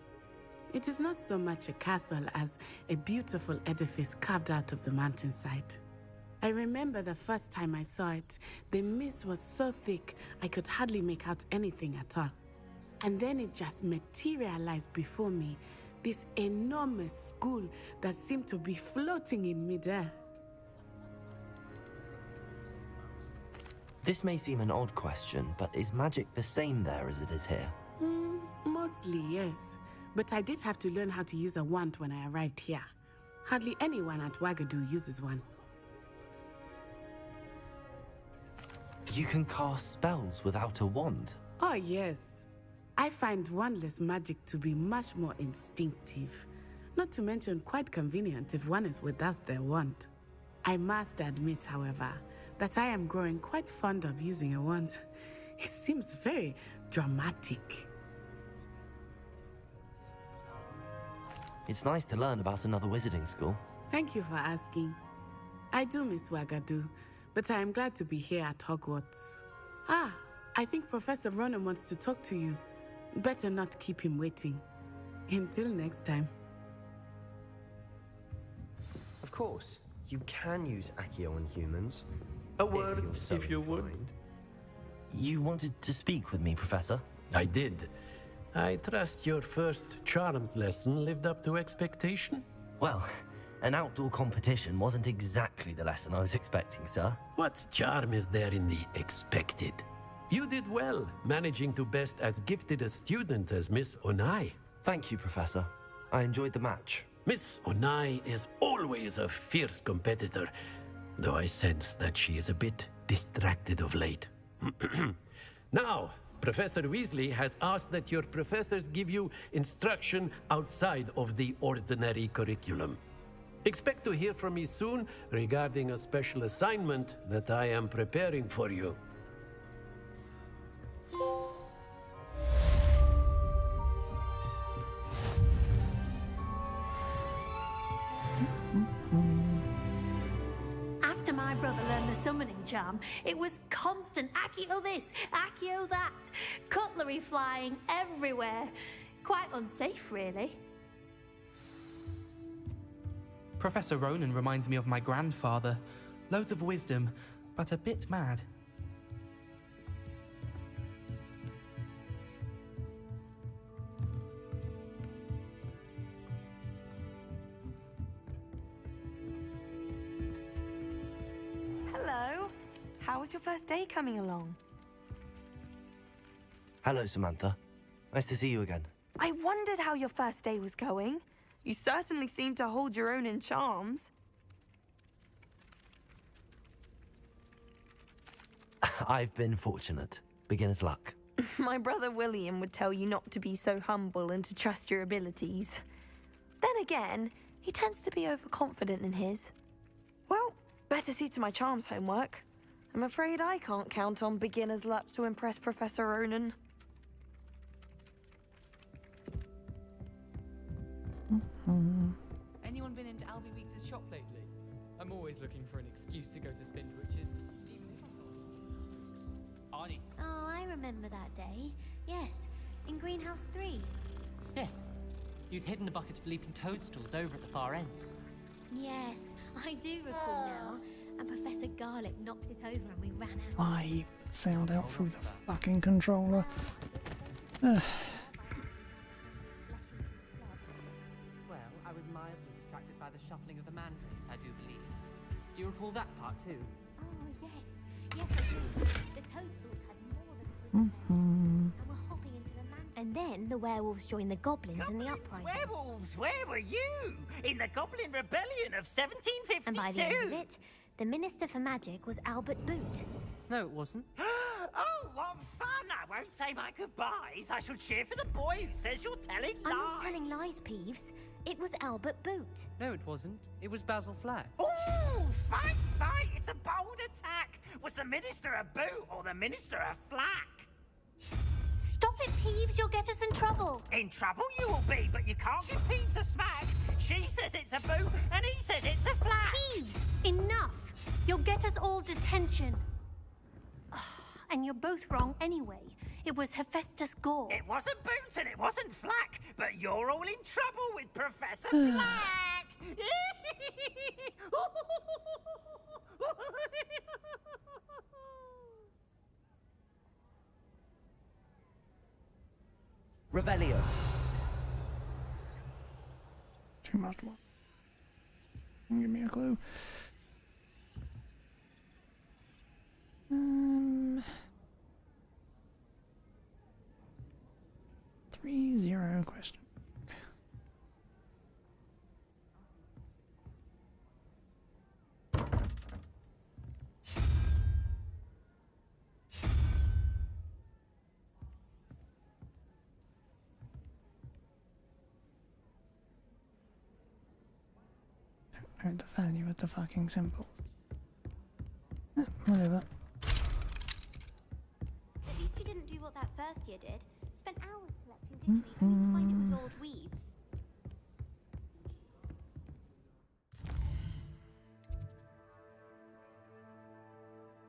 It is not so much a castle as a beautiful edifice carved out of the mountainside. I remember the first time I saw it, the mist was so thick I could hardly make out anything at all. And then it just materialized before me, this enormous school that seemed to be floating in midair. This may seem an odd question, but is magic the same there as it is here? Mostly, yes. But I did have to learn how to use a wand when I arrived here. Hardly anyone at Wagadu uses one. You can cast spells without a wand? Oh, yes. I find wandless magic to be much more instinctive. Not to mention quite convenient if one is without their wand. I must admit, however, that I am growing quite fond of using a wand. It seems very dramatic. It's nice to learn about another wizarding school. Thank you for asking. I do miss Wagadu, but I am glad to be here at Hogwarts. Ah, I think Professor Ronan wants to talk to you. Better not keep him waiting. Until next time. Of course, you can use Accio on humans. A word, if you would. You wanted to speak with me, Professor? I did. I trust your first charms lesson lived up to expectation? Well, an outdoor competition wasn't exactly the lesson I was expecting, sir. What charm is there in the expected? You did well, managing to best as gifted a student as Miss Onai. Thank you, Professor. I enjoyed the match. Miss Onai is always a fierce competitor, though I sense that she is a bit distracted of late. Now, Professor Weasley has asked that your professors give you instruction outside of the ordinary curriculum. Expect to hear from me soon regarding a special assignment that I am preparing for you. After my brother learned the summoning charm, it was constant Accio this, Accio that, cutlery flying everywhere. Quite unsafe, really. Professor Ronan reminds me of my grandfather. Loads of wisdom, but a bit mad. Hello. How was your first day coming along? Hello, Samantha. Nice to see you again. I wondered how your first day was going. You certainly seem to hold your own in charms. I've been fortunate. Beginner's luck. My brother William would tell you not to be so humble and to trust your abilities. Then again, he tends to be overconfident in his. Well, better see to my charms homework. I'm afraid I can't count on beginner's luck to impress Professor Ronan. Anyone been into Albie Weeks' shop lately? I'm always looking for an excuse to go to Spindwitch's, even if I'm not. Arnie. Oh, I remember that day. Yes, in Greenhouse 3. Yes. You'd hidden a bucket of leaping toadstools over at the far end. Yes, I do recall now. And Professor Garlic knocked it over and we ran out. I sound out through the fucking controller. Ugh. Well, I was mildly distracted by the shuffling of the mandrakes, I do believe. Do you recall that part too? Oh, yes. Yes, I do. The toadstools had more than and were hopping into the man. And then the werewolves joined the goblins in the uprising. Werewolves, where were you? In the Goblin Rebellion of 1752? And by the end of it, the Minister for Magic was Albert Boot. No, it wasn't. Oh, what fun! I won't say my goodbyes. I shall cheer for the boy who says you're telling lies. I'm not telling lies, Peeves. It was Albert Boot. No, it wasn't. It was Basil Flack. Ooh, fight, fight! It's a bold attack. Was the Minister a boot or the Minister a flack? Stop it, Peeves. You'll get us in trouble. In trouble you will be, but you can't give Peeves a smack. She says it's a boot, and he says it's a flack. Peeves, enough. You'll get us all detention. And you're both wrong anyway. It was Hephaestus Gore. It wasn't boot and it wasn't flack, but you're all in trouble with Professor Flack. Revelio. Too much more. Give me a clue. 3-0 question. don't know the value of the fucking symbols. Whatever. At least you didn't do what that first year did. Spent hours collecting Dictionary only to find it was old weeds.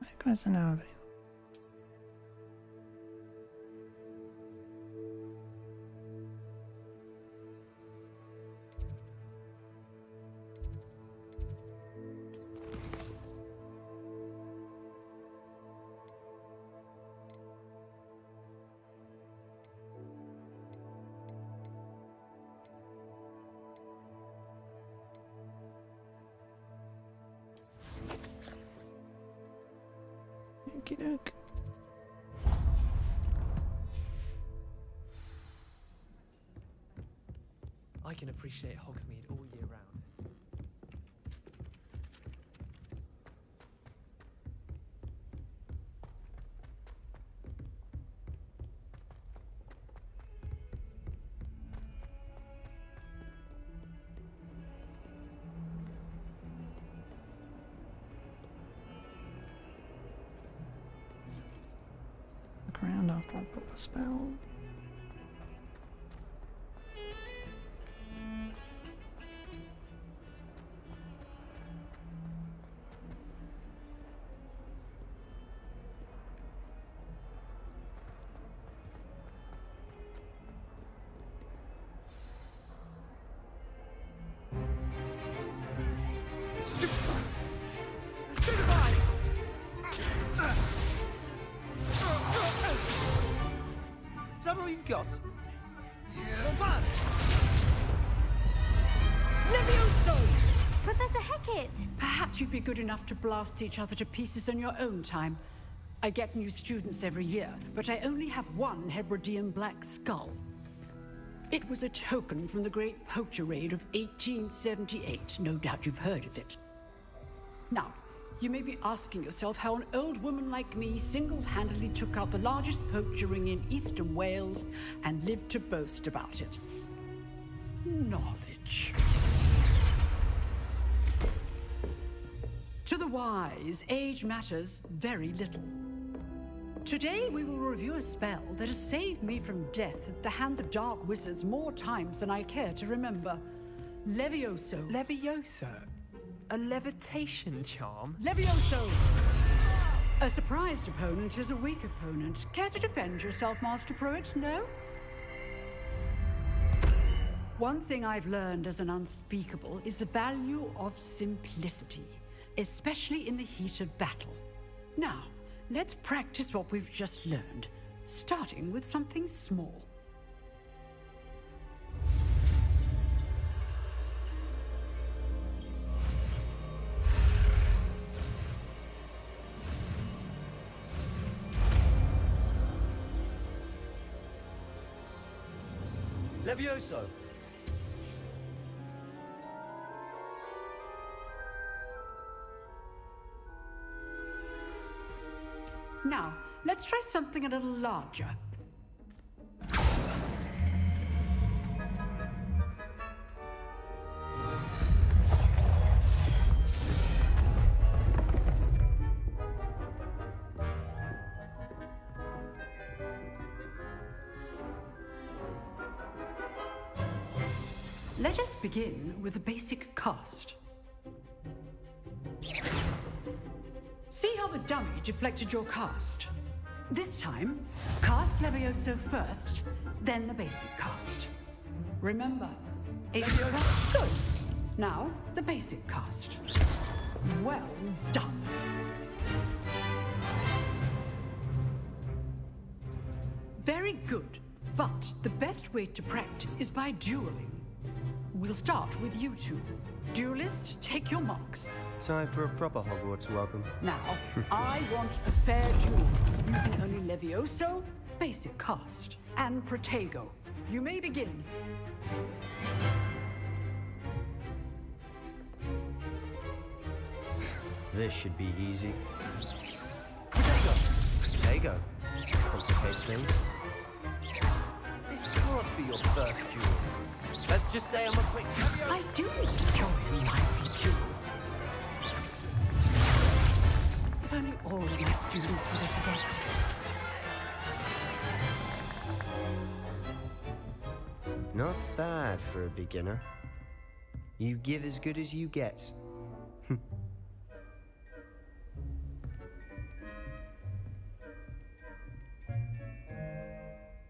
Requests are now available. Okie doke. I can appreciate Hogsmeade all year round. Look around after I put the spell. Stupefy! Is that all you've got? Yeah. Levioso! Professor Hecat! Perhaps you'd be good enough to blast each other to pieces on your own time. I get new students every year, but I only have one Hebridean black skull. It was a token from the Great Poacher Raid of 1878. No doubt you've heard of it. Now, you may be asking yourself how an old woman like me single-handedly took out the largest poacher ring in eastern Wales and lived to boast about it. Knowledge. To the wise, age matters very little. Today we will review a spell that has saved me from death at the hands of dark wizards more times than I care to remember. Levioso. Levioso? A levitation charm? Levioso! A surprised opponent is a weak opponent. Care to defend yourself, Master Pruitt? No? One thing I've learned as an unspeakable is the value of simplicity, especially in the heat of battle. Now, let's practice what we've just learned, starting with something small. Levioso! Now, let's try something a little larger. Let us begin with a basic cast. See how the dummy deflected your cast? This time, cast Levioso first, then the basic cast. Remember, Levioso. Good. Now, the basic cast. Well done. Very good, but the best way to practice is by dueling. We'll start with you two. Duelists, take your marks. Time for a proper Hogwarts welcome. Now, I want a fair duel, using only Levioso, basic cast, and Protego. You may begin. This should be easy. Protego! Complicates things. This can't be your first duel. Let's just say I'm a quick... I do enjoy a lively duel. If only all of my students were this adept. Not bad for a beginner. You give as good as you get.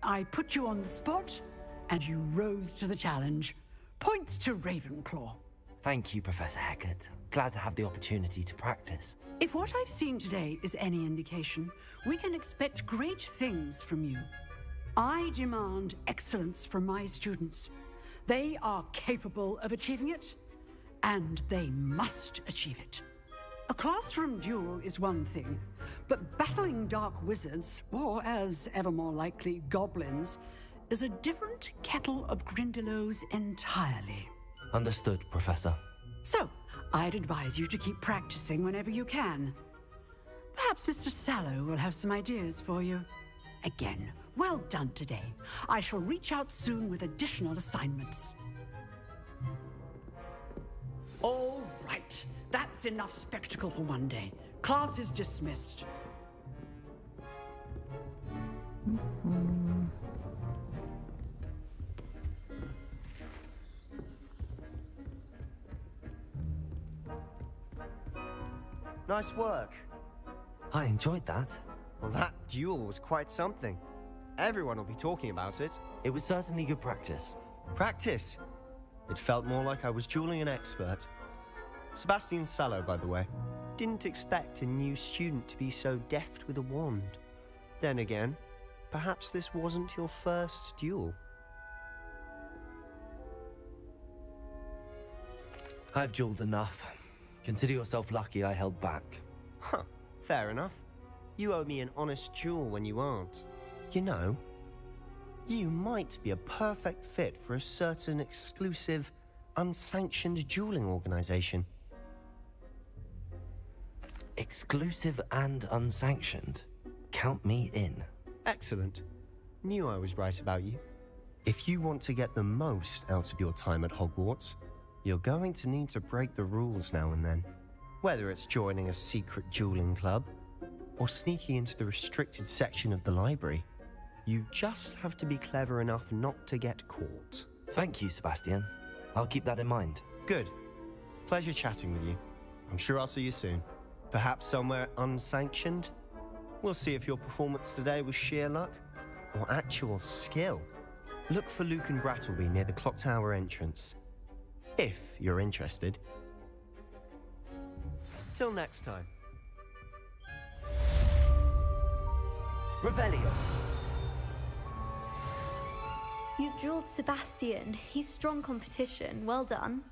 I put you on the spot, and you rose to the challenge. Points to Ravenclaw. Thank you, Professor Hecat. Glad to have the opportunity to practice. If what I've seen today is any indication, we can expect great things from you. I demand excellence from my students. They are capable of achieving it, and they must achieve it. A classroom duel is one thing, but battling dark wizards, or as ever more likely, goblins, is a different kettle of Grindylows entirely. Understood, Professor. So, I'd advise you to keep practicing whenever you can. Perhaps Mr. Sallow will have some ideas for you. Again, well done today. I shall reach out soon with additional assignments. All right. That's enough spectacle for one day. Class is dismissed. Nice work. I enjoyed that. Well, that duel was quite something. Everyone will be talking about it. It was certainly good practice. Practice? It felt more like I was dueling an expert. Sebastian Sallow, by the way. Didn't expect a new student to be so deft with a wand. Then again, perhaps this wasn't your first duel. I've dueled enough. Consider yourself lucky I held back. Huh, fair enough. You owe me an honest duel when you aren't. You know, you might be a perfect fit for a certain exclusive, unsanctioned dueling organization. Exclusive and unsanctioned? Count me in. Excellent. Knew I was right about you. If you want to get the most out of your time at Hogwarts, you're going to need to break the rules now and then. Whether it's joining a secret dueling club, or sneaking into the restricted section of the library, you just have to be clever enough not to get caught. Thank you, Sebastian. I'll keep that in mind. Good. Pleasure chatting with you. I'm sure I'll see you soon. Perhaps somewhere unsanctioned? We'll see if your performance today was sheer luck or actual skill. Look for Luke and Brattleby near the Clock Tower entrance. If you're interested. Till next time. Revelio. You dueled Sebastian. He's strong competition. Well done.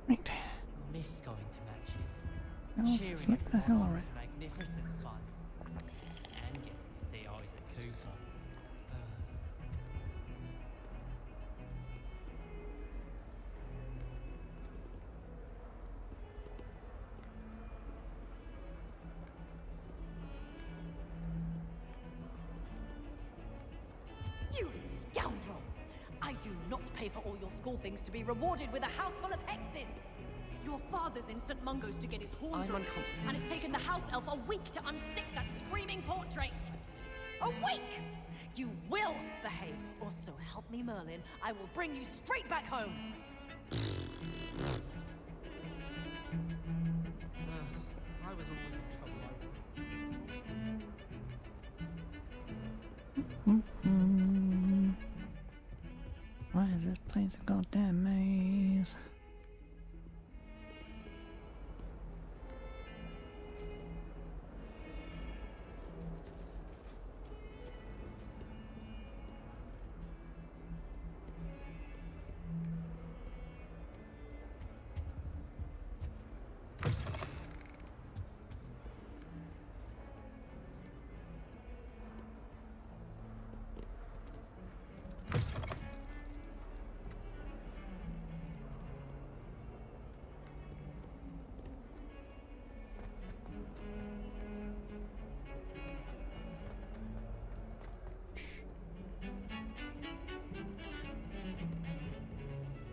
Right. Miss going to matches. Well, Cheering let's look the hell everyone on already. was magnificent fun. And getting to see Isaac Cooper. You scoundrel! I do not pay for all your school things to be rewarded with a house full of hexes! Your father's in St. Mungo's to get his horns I'm removed, uncomfortable. and it's taken the house elf a week to unstick that screaming portrait! A week! You will behave, or so help me Merlin, I will bring you straight back home! I was always in trouble Why is this place a goddamn maze?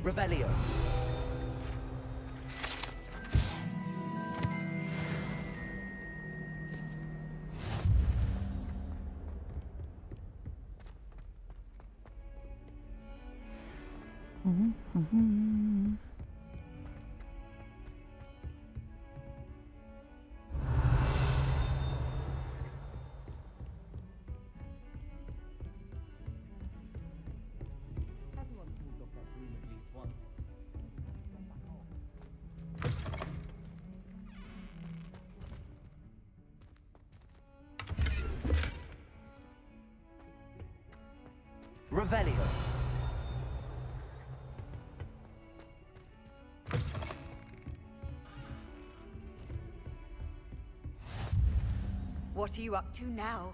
Revelio. Everyone falls off that broom at least once. Get back on. Revelio. What are you up to now?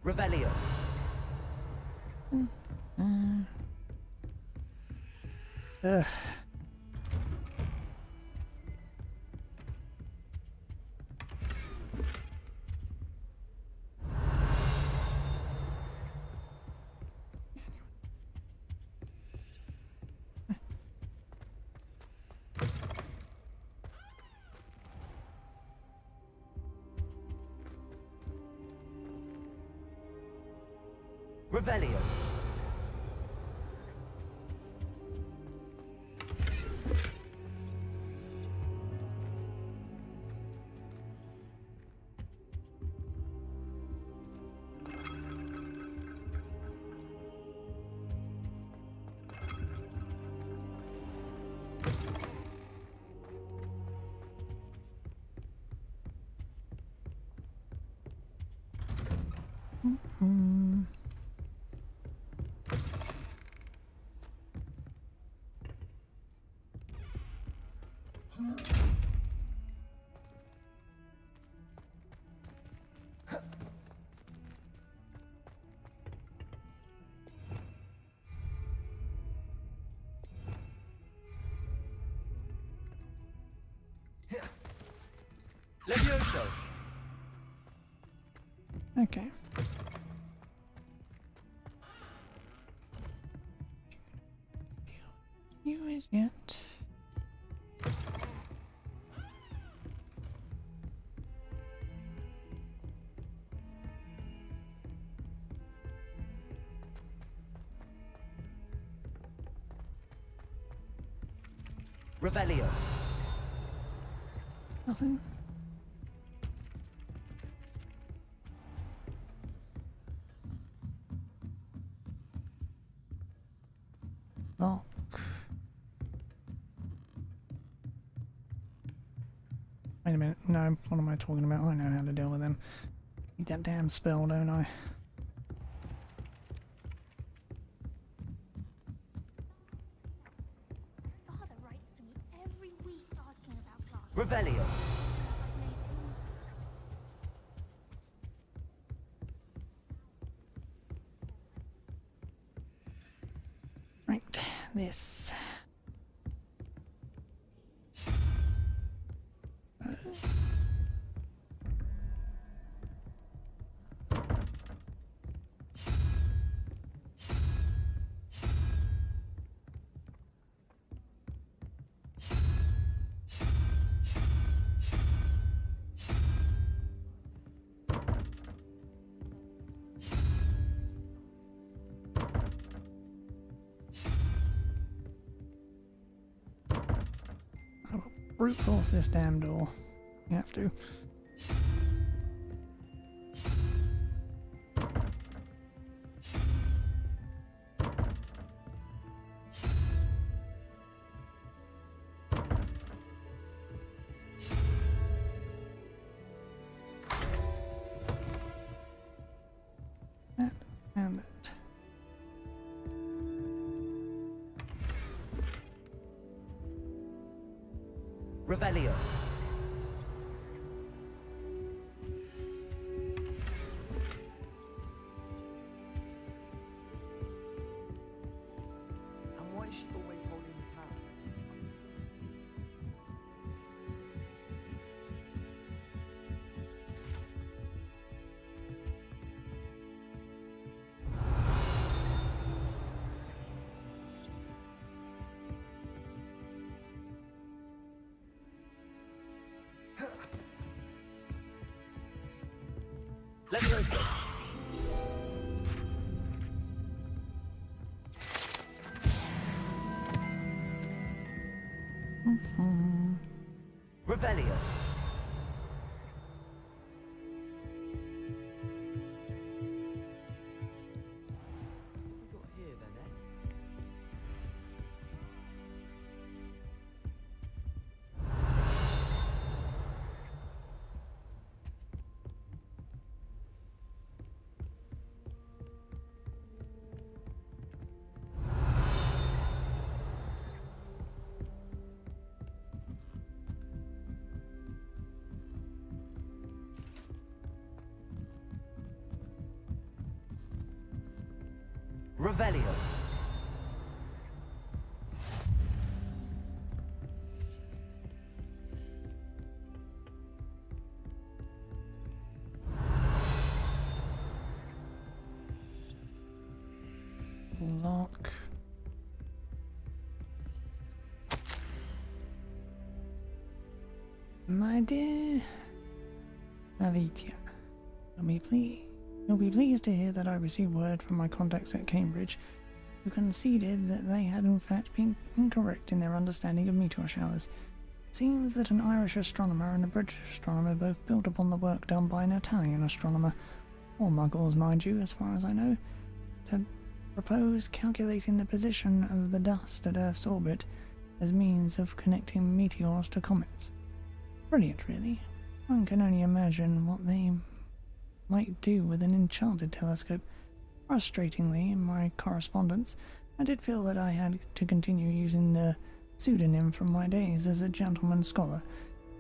Revelio. Ugh. Revelio. Levioso. Okay. You is yet. Revelio. Nothing. Lock. Wait a minute. No, what am I talking about? I know how to deal with them. Need that damn spell, don't I? Father writes to me every week asking about class. Revelio. Right, this. Brute force this damn door. You have to. That and that. Revelio. And why is she always holding his hand? Levioso. Revelio. What have we got here then, eh? Revelio. Lock. My dear Navitia, you'll be pleased to hear that I received word from my contacts at Cambridge, who conceded that they had in fact been incorrect in their understanding of meteor showers. It seems that an Irish astronomer and a British astronomer both built upon the work done by an Italian astronomer, all muggles mind you as far as I know, to propose calculating the position of the dust at Earth's orbit as means of connecting meteors to comets. Brilliant, really. One can only imagine what they might do with an enchanted telescope. Frustratingly, in my correspondence, I did feel that I had to continue using the pseudonym from my days as a gentleman scholar.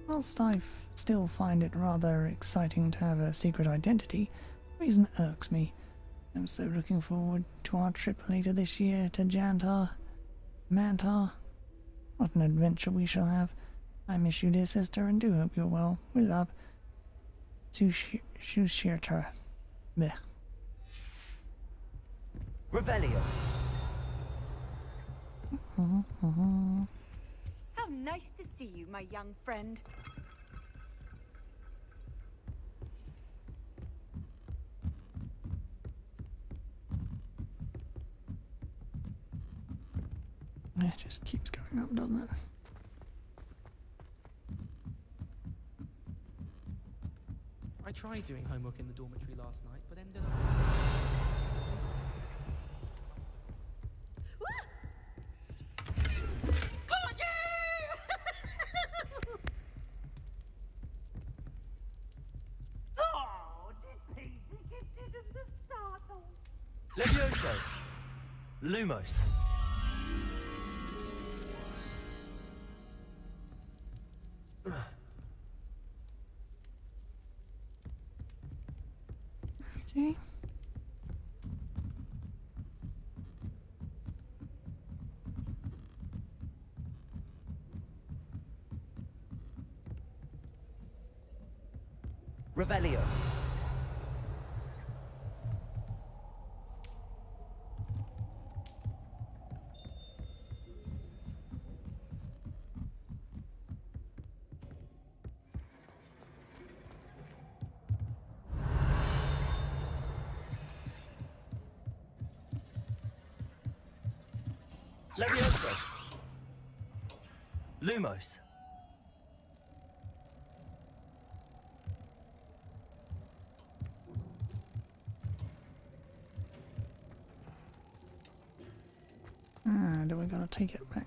Whilst I still find it rather exciting to have a secret identity, the reason irks me. I'm so looking forward to our trip later this year to Mantar. What an adventure we shall have. I miss you, dear sister, and do hope you're well. With love, Sushirta. Blech. Revelio. How nice to see you, my young friend. It just keeps going up, doesn't it? I tried doing homework in the dormitory last night, but ended up... Got you! Oh, did Paisley get it in the startle? Levioso. Lumos. Okay. Revelio. Levioso. Lumos. Do we gotta take it back?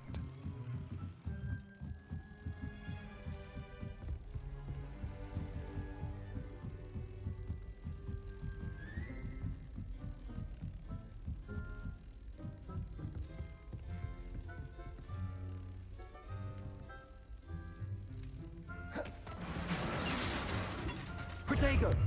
Very good.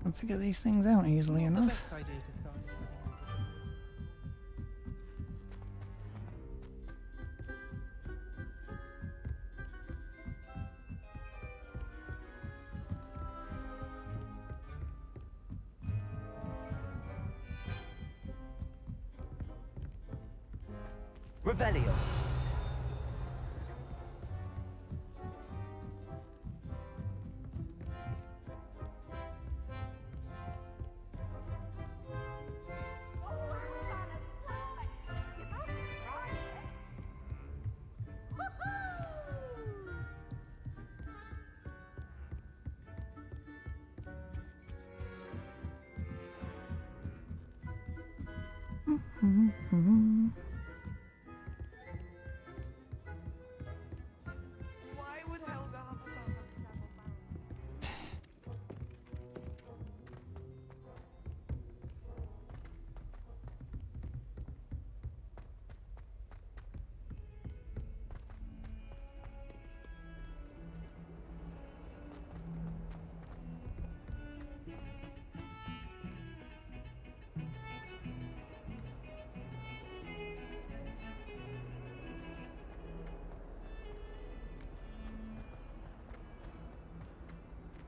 I figure these things out easily Not the enough. best idea to start. Revelio. Why would Helga have a phone?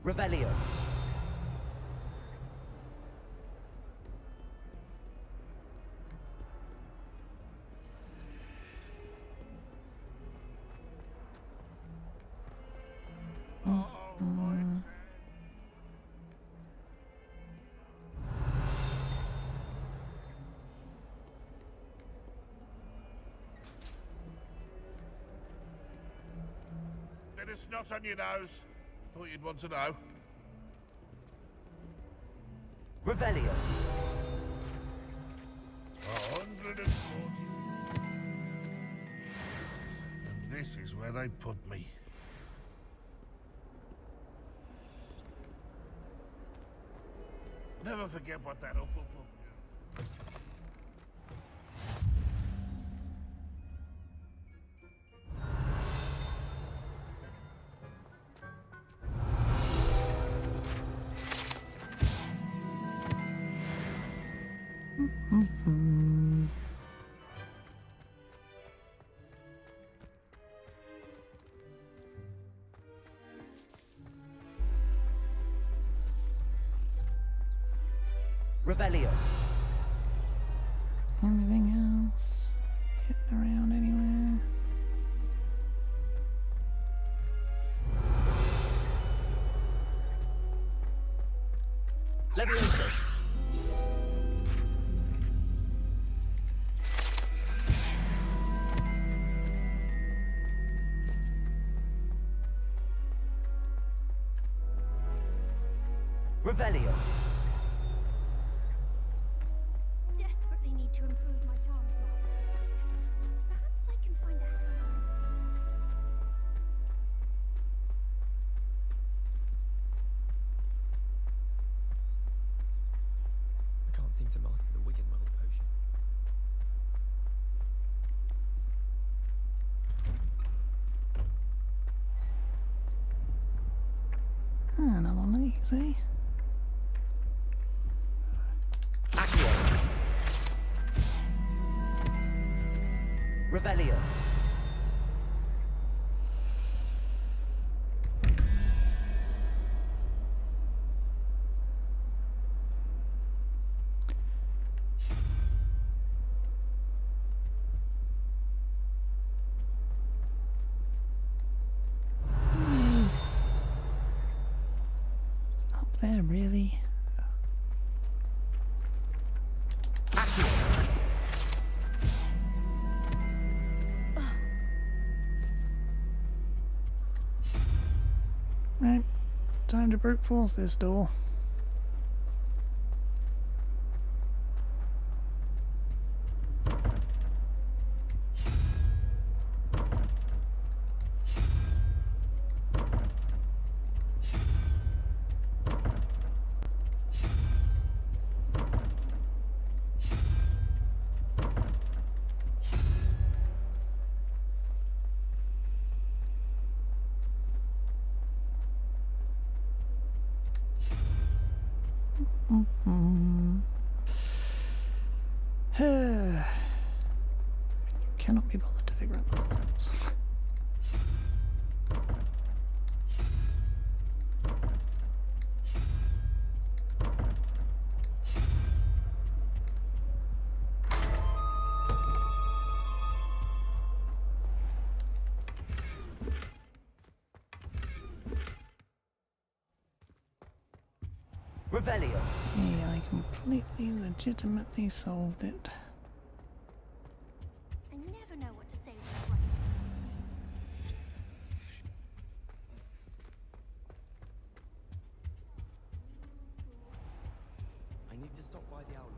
Revelio. Bit of snot on your nose. Thought you'd want to know. Revelio. 140. This is where they put me. Never forget what that awful puff did. Revelio. Anything else? Getting around anywhere? Levioso. Revelio. Desperately need to improve my charms now. Perhaps I can find a hand. I can't seem to master the Wiggenweld potion. Another one of these, eh? Revelio. It's up there, really. Right, time to brute force this door. You cannot be bothered to figure out the puzzles. Revelio. Yeah, I completely legitimately solved it. I never know what to say when I write. I need to stop by the owl.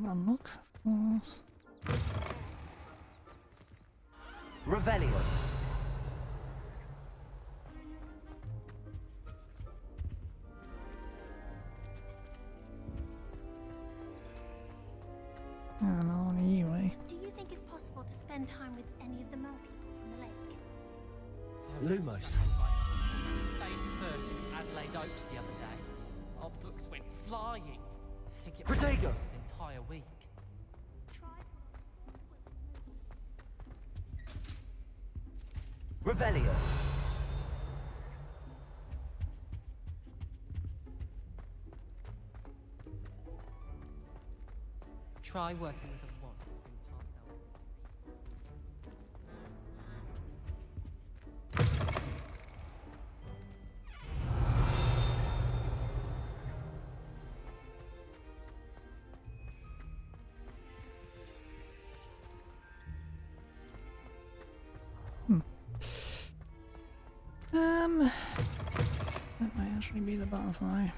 Unlock, of course. Revelio. And on you, eh? Do you think it's possible to spend time with any of the mer people from the lake? Lumos. Face first in Adelaide Oaks the other day. Our books went flying. I think it was Protego. this entire week. Revelio. Try working with a wand that's been passed down. That might actually be the butterfly.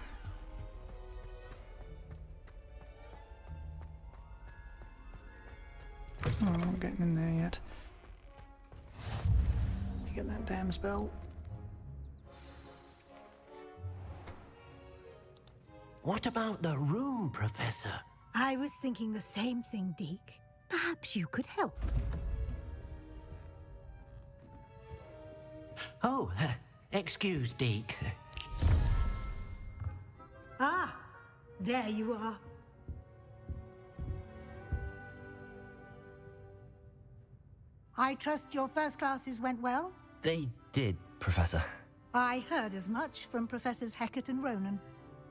Oh, I'm not getting in there yet. To get that damn spell. What about the room, Professor? I was thinking the same thing, Deke. Perhaps you could help. Oh, excuse, Deke. Ah, there you are. I trust your first classes went well? They did, Professor. I heard as much from Professors Hecat and Ronan.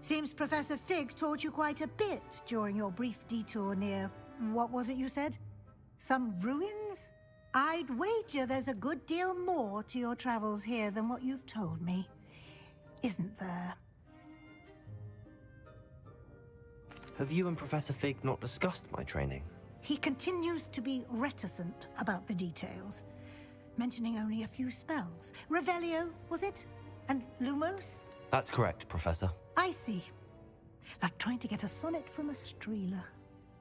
Seems Professor Fig taught you quite a bit during your brief detour near... what was it you said? Some ruins? I'd wager there's a good deal more to your travels here than what you've told me. Isn't there? Have you and Professor Fig not discussed my training? He continues to be reticent about the details, mentioning only a few spells. Revelio, was it? And Lumos? That's correct, Professor. I see. Like trying to get a sonnet from a streeler.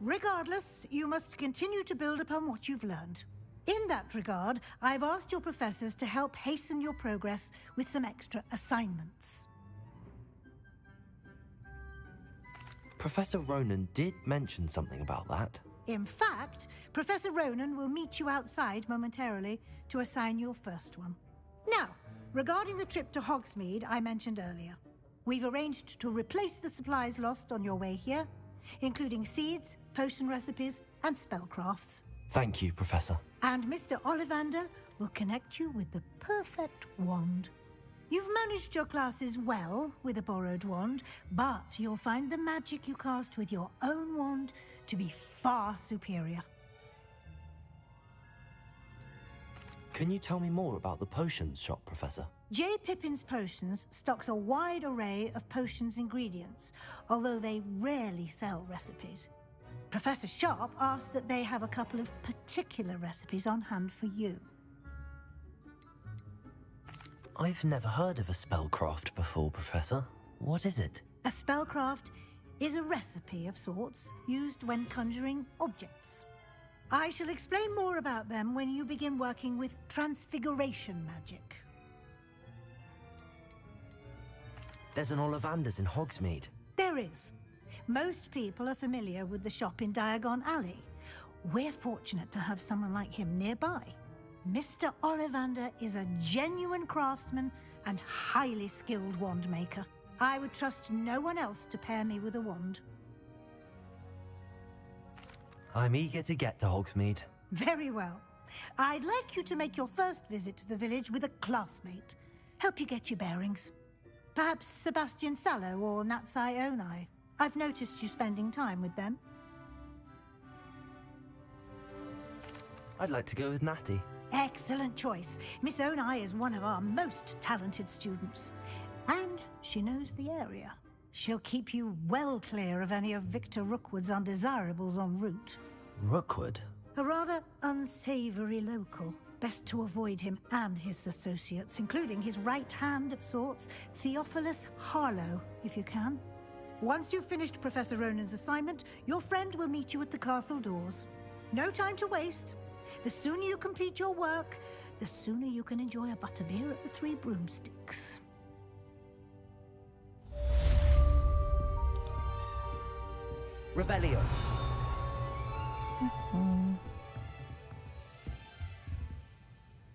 Regardless, you must continue to build upon what you've learned. In that regard, I've asked your professors to help hasten your progress with some extra assignments. Professor Ronan did mention something about that. In fact, Professor Ronan will meet you outside momentarily to assign your first one. Now, regarding the trip to Hogsmeade I mentioned earlier, we've arranged to replace the supplies lost on your way here, including seeds, potion recipes, and spellcrafts. Thank you, Professor. And Mr. Ollivander will connect you with the perfect wand. You've managed your classes well with a borrowed wand, but you'll find the magic you cast with your own wand to be far superior. Can you tell me more about the potions shop, Professor? J. Pippin's Potions stocks a wide array of potions ingredients, although they rarely sell recipes. Professor Sharp asked that they have a couple of particular recipes on hand for you. I've never heard of a spellcraft before, Professor. What is it? A spellcraft is a recipe of sorts used when conjuring objects. I shall explain more about them when you begin working with transfiguration magic. There's an Ollivander's in Hogsmeade. There is. Most people are familiar with the shop in Diagon Alley. We're fortunate to have someone like him nearby. Mr. Ollivander is a genuine craftsman and highly skilled wand maker. I would trust no one else to pair me with a wand. I'm eager to get to Hogsmeade. Very well. I'd like you to make your first visit to the village with a classmate. Help you get your bearings. Perhaps Sebastian Sallow or Natsai Onai. I've noticed you spending time with them. I'd like to go with Natty. Excellent choice. Miss Onai is one of our most talented students. And she knows the area. She'll keep you well clear of any of Victor Rookwood's undesirables en route. Rookwood? A rather unsavory local. Best to avoid him and his associates, including his right hand of sorts, Theophilus Harlow, if you can. Once you've finished Professor Ronan's assignment, your friend will meet you at the castle doors. No time to waste. The sooner you complete your work, the sooner you can enjoy a butterbeer at the Three Broomsticks. Revelio.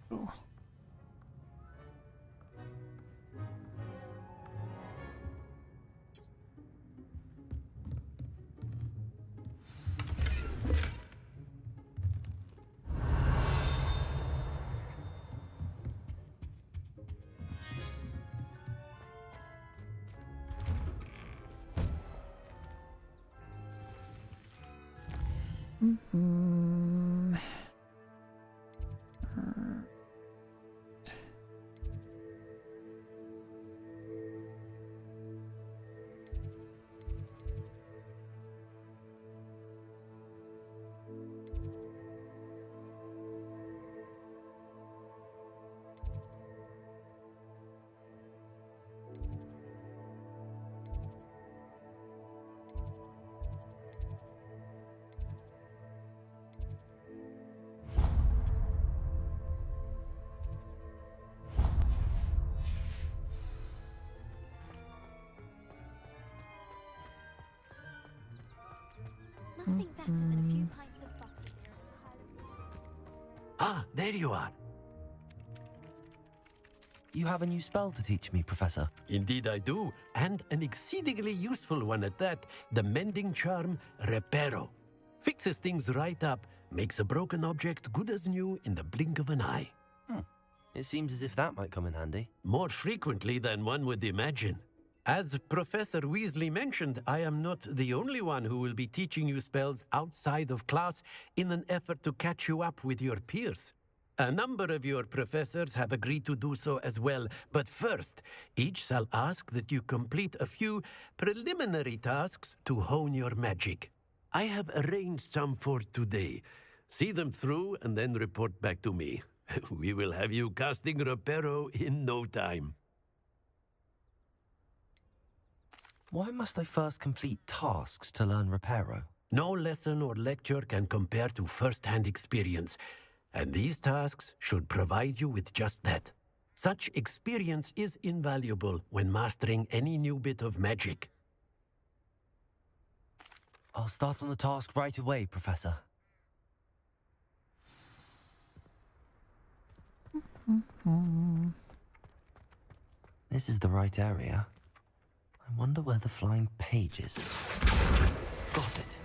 Oh. Nothing better than a few pints of butterbeer. Ah, there you are. You have a new spell to teach me, Professor. Indeed I do, and an exceedingly useful one at that. The mending charm, Reparo. Fixes things right up, makes a broken object good as new in the blink of an eye. It seems as if that might come in handy. More frequently than one would imagine. As Professor Weasley mentioned, I am not the only one who will be teaching you spells outside of class in an effort to catch you up with your peers. A number of your professors have agreed to do so as well, but first, each shall ask that you complete a few preliminary tasks to hone your magic. I have arranged some for today. See them through and then report back to me. We will have you casting Reparo in no time. Why must I first complete tasks to learn Reparo? No lesson or lecture can compare to first-hand experience, and these tasks should provide you with just that. Such experience is invaluable when mastering any new bit of magic. I'll start on the task right away, Professor. This is the right area. I wonder where the flying page is. Got it.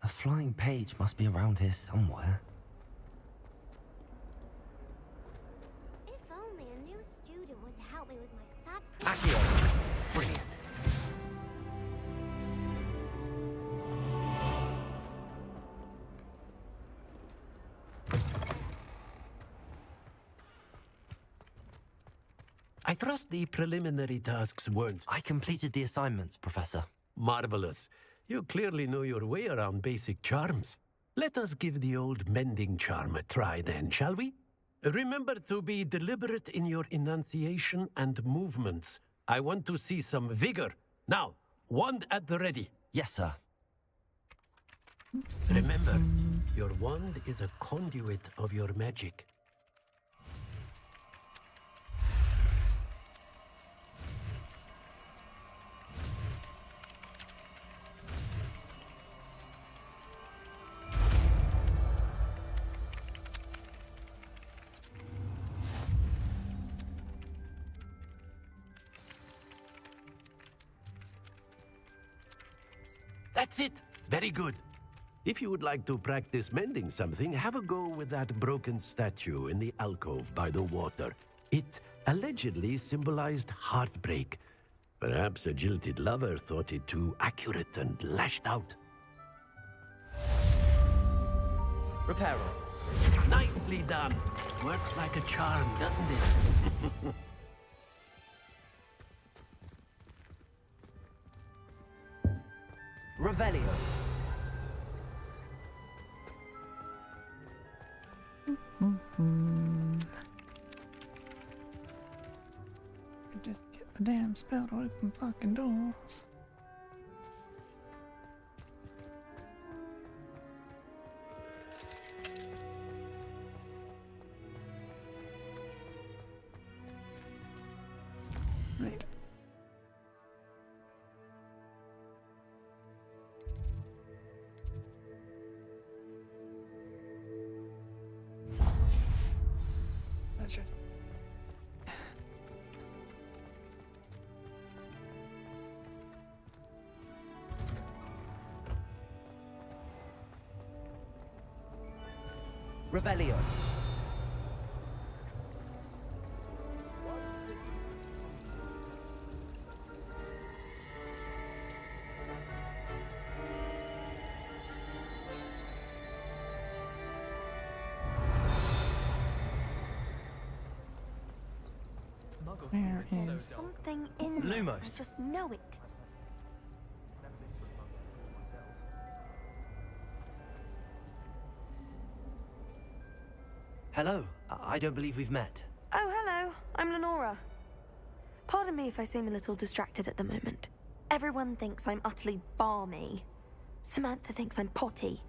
A flying page must be around here somewhere. If only a new student were to help me with my sad Accio! Brilliant. I trust the preliminary tasks weren't... I completed the assignments, Professor. Marvelous. You clearly know your way around basic charms. Let us give the old mending charm a try then, shall we? Remember to be deliberate in your enunciation and movements. I want to see some vigor. Now, wand at the ready. Yes, sir. Remember Remember, your wand is a conduit of your magic. That's it! Very good. If you would like to practice mending something, have a go with that broken statue in the alcove by the water. It allegedly symbolized heartbreak. Perhaps a jilted lover thought it too accurate and lashed out. Reparo. Nicely done. Works like a charm, doesn't it? Revelio. Just get the damn spell to open fucking doors. Right. That should. Revelio. There There's is. something in there. Lumos. I just know it. Hello. I don't believe we've met. Oh, hello. I'm Lenora. Pardon me if I seem a little distracted at the moment. Everyone thinks I'm utterly balmy. Samantha thinks I'm potty.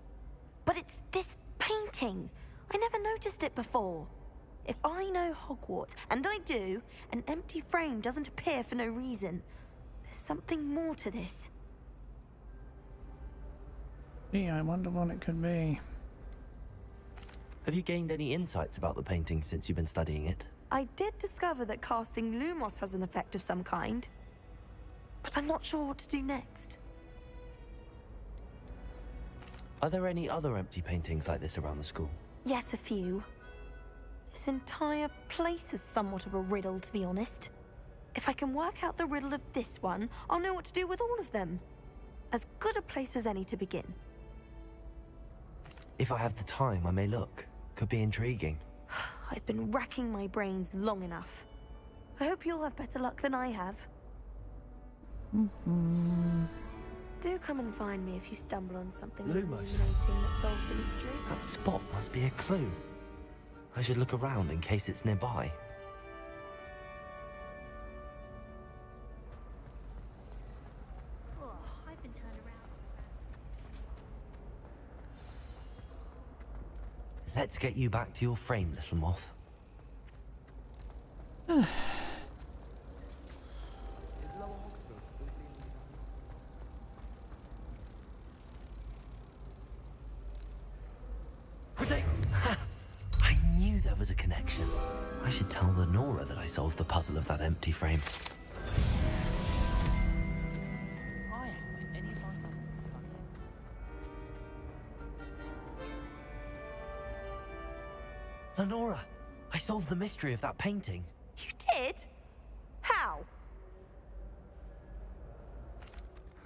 But it's this painting. I never noticed it before. If I know Hogwarts, and I do, an empty frame doesn't appear for no reason. There's something more to this. Gee, I wonder what it could be. Have you gained any insights about the painting since you've been studying it? I did discover that casting Lumos has an effect of some kind. But I'm not sure what to do next. Are there any other empty paintings like this around the school? Yes, a few. This entire place is somewhat of a riddle, to be honest. If I can work out the riddle of this one, I'll know what to do with all of them. As good a place as any to begin. If I have the time, I may look. Could be intriguing. I've been racking my brains long enough. I hope you'll have better luck than I have. Do come and find me if you stumble on something Lumos. illuminating that solves the mystery. That spot must be a clue. I should look around in case it's nearby. Oh, I've been turned around. Let's get you back to your frame, little moth. I knew there was a connection. I should tell Lenora that I solved the puzzle of that empty frame. I haven't been any of my puzzles done yet. Lenora, I solved the mystery of that painting. You did? How?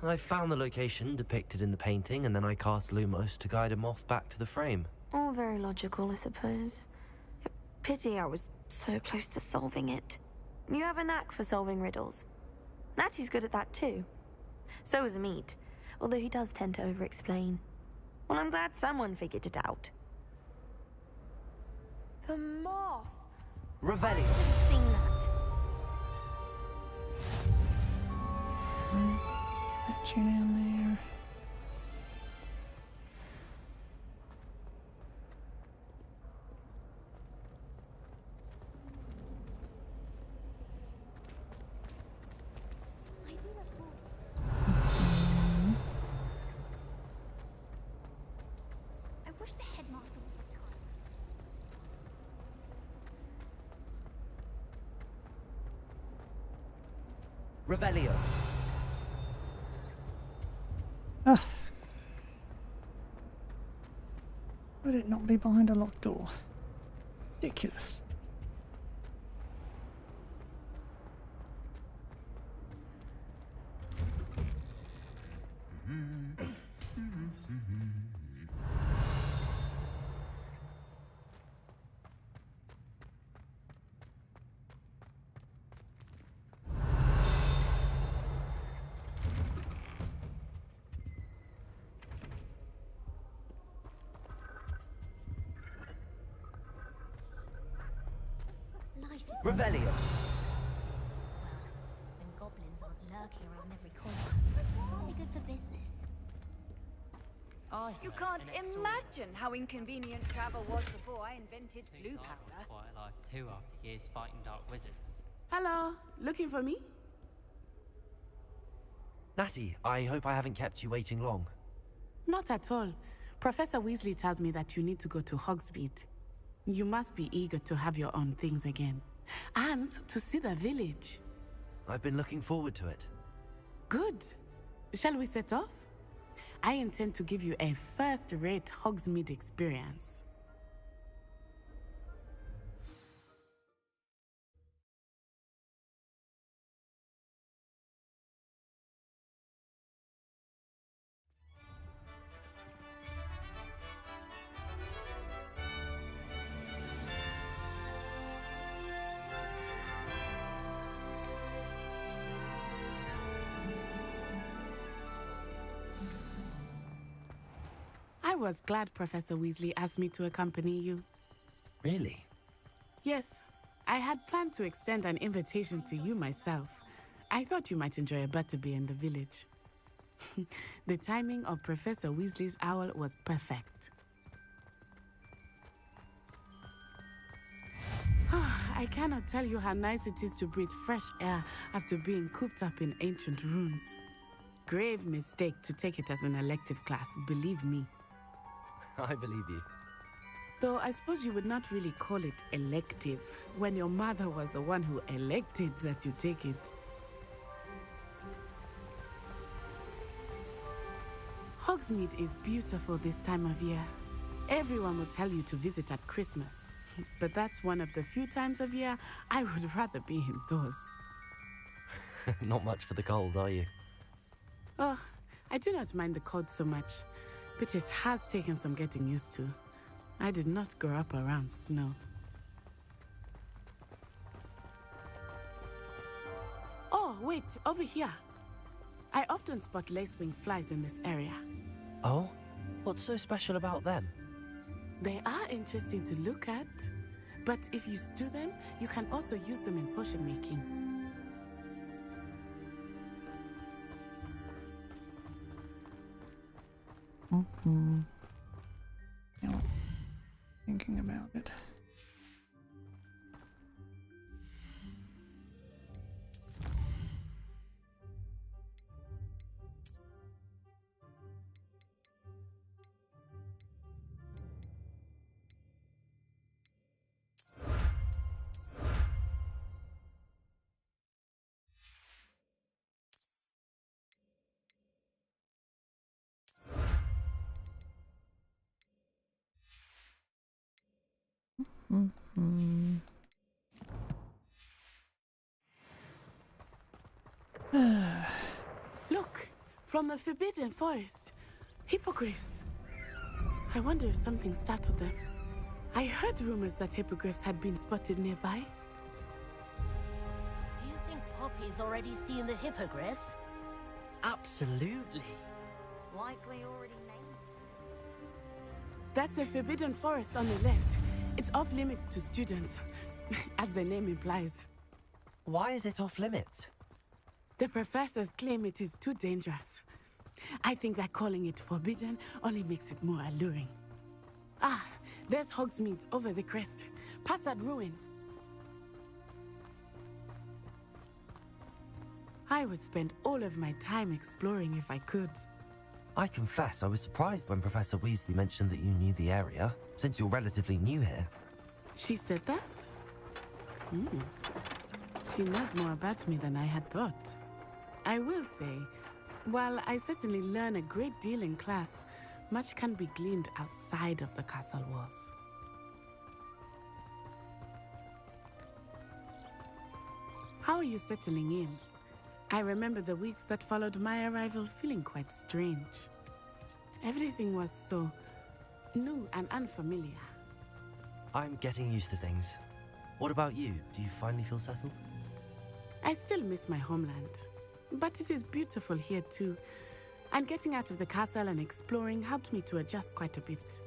I found the location depicted in the painting, and then I cast Lumos to guide a moth back to the frame. All very logical, I suppose. Pity I was so close to solving it. You have a knack for solving riddles. Natty's good at that too. So is Meat, although he does tend to over-explain. Well, I'm glad someone figured it out. The moth! Revelio. I should have seen that. Get you down there. wish the headmaster was retired. Revelio. Ugh. Would it not be behind a locked door? Ridiculous. Life is Revelio. Well, when goblins aren't lurking around every corner, probably good for business. You can't imagine how inconvenient travel was before I invented flu powder. Quite alive too after years fighting dark wizards. Hello, looking for me? Natty, I hope I haven't kept you waiting long. Not at all. Professor Weasley tells me that you need to go to Hogsmeade. You must be eager to have your own things again. And to see the village. I've been looking forward to it. Good. Shall we set off? I intend to give you a first-rate Hogsmeade experience. I was glad Professor Weasley asked me to accompany you. Really? Yes, I had planned to extend an invitation to you myself. I thought you might enjoy a butterbeer in the village. The timing of Professor Weasley's owl was perfect. I cannot tell you how nice it is to breathe fresh air after being cooped up in ancient rooms. Grave mistake to take it as an elective class, believe me. I believe you. Though I suppose you would not really call it elective when your mother was the one who elected that you take it. Hogsmeade is beautiful this time of year. Everyone will tell you to visit at Christmas, but that's one of the few times of year I would rather be indoors. Not much for the cold, are you? Oh, I do not mind the cold so much, but it has taken some getting used to. I did not grow up around snow. Oh, wait, over here. I often spot lacewing flies in this area. Oh? What's so special about them? They are interesting to look at, but if you stew them, you can also use them in potion making. Now, thinking about it. Look, from the Forbidden Forest. Hippogriffs. I wonder if something startled them. I heard rumors that hippogriffs had been spotted nearby. Do you think Poppy's already seen the hippogriffs? Absolutely. Likely already named. That's the Forbidden Forest on the left. It's off limits to students, as the name implies. Why is it off limits? The professors claim it is too dangerous. I think that calling it forbidden only makes it more alluring. Ah, there's Hogsmeade over the crest. Past that ruin. I would spend all of my time exploring if I could. I confess I was surprised when Professor Weasley mentioned that you knew the area, since you're relatively new here. She said that? Hmm. She knows more about me than I had thought. I will say, while I certainly learn a great deal in class, much can be gleaned outside of the castle walls. How are you settling in? I remember the weeks that followed my arrival feeling quite strange. Everything was so new and unfamiliar. I'm getting used to things. What about you? Do you finally feel settled? I still miss my homeland, but it is beautiful here too. And getting out of the castle and exploring helped me to adjust quite a bit.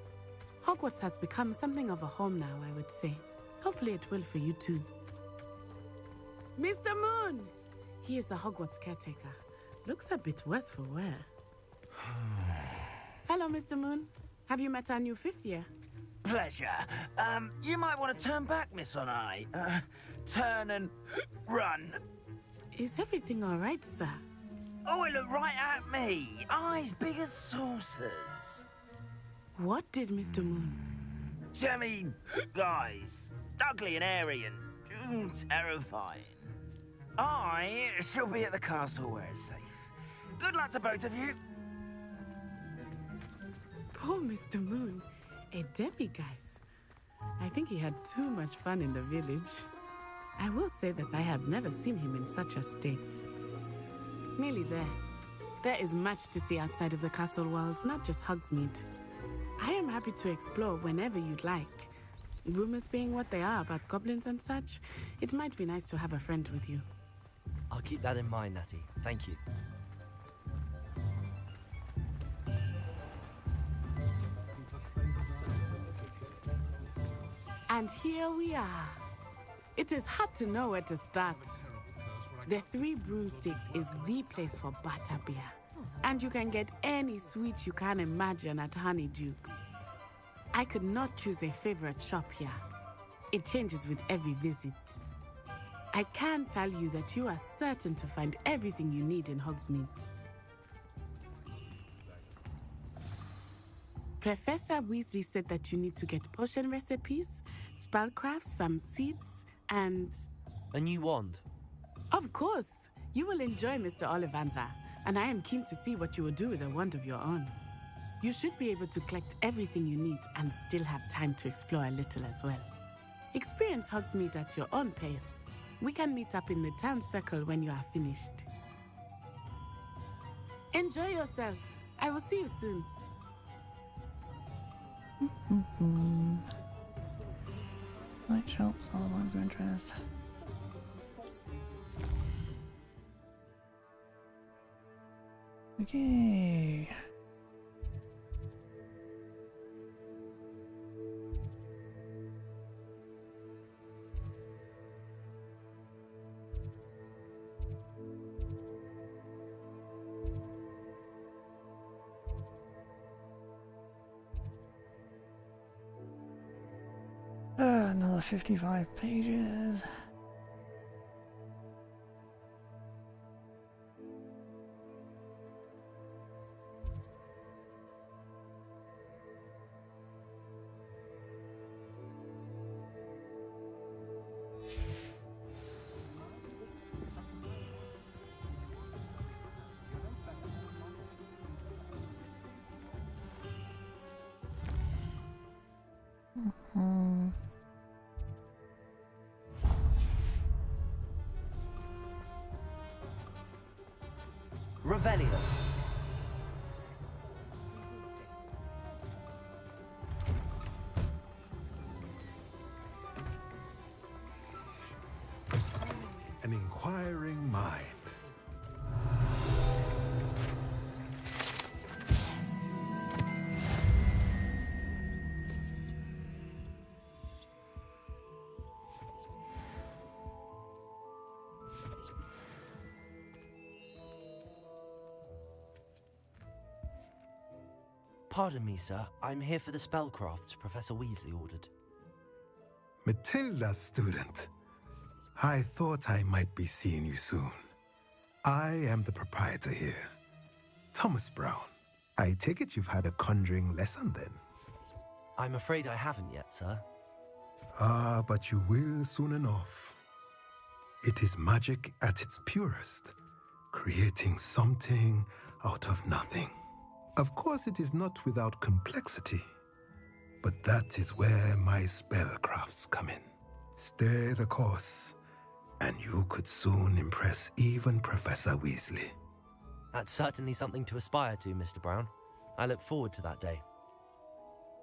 Hogwarts has become something of a home now, I would say. Hopefully it will for you too. Mr. Moon! He is the Hogwarts caretaker. Looks a bit worse for wear. Hello, Mr. Moon. Have you met our new 5th year? Pleasure. You might want to turn back, Miss On-Eye. Turn and run. Is everything all right, sir? Oh, it looked right at me. Eyes big as saucers. What did Mr. Moon? Jemmy guys. Ugly and airy and terrifying. I shall be at the castle where it's safe. Good luck to both of you. Poor Mr. Moon. A demiguise. I think he had too much fun in the village. I will say that I have never seen him in such a state. Nearly there. There is much to see outside of the castle walls, not just Hogsmeade. I am happy to explore whenever you'd like. Rumors being what they are about goblins and such, it might be nice to have a friend with you. I'll keep that in mind, Natty. Thank you. And here we are. It is hard to know where to start. The Three Broomsticks is the place for butterbeer. And you can get any sweet you can imagine at Honeydukes. I could not choose a favorite shop here. It changes with every visit. I can tell you that you are certain to find everything you need in Hogsmeade. Professor Weasley said that you need to get potion recipes, spellcrafts, some seeds, and... A new wand. Of course! You will enjoy Mr. Ollivander, and I am keen to see what you will do with a wand of your own. You should be able to collect everything you need and still have time to explore a little as well. Experience Hogsmeade at your own pace. We can meet up in the town circle when you are finished. Enjoy yourself. I will see you soon. Light shops, all the ones of interest. Okay. Another 55 pages. Revelio. An inquiring mind. Pardon me, sir. I'm here for the spellcrafts Professor Weasley ordered. Matilda, student. I thought I might be seeing you soon. I am the proprietor here, Thomas Brown. I take it you've had a conjuring lesson then? I'm afraid I haven't yet, sir. Ah, but you will soon enough. It is magic at its purest, creating something out of nothing. Of course, it is not without complexity, but that is where my spellcrafts come in. Stay the course, and you could soon impress even Professor Weasley. That's certainly something to aspire to, Mr. Brown. I look forward to that day.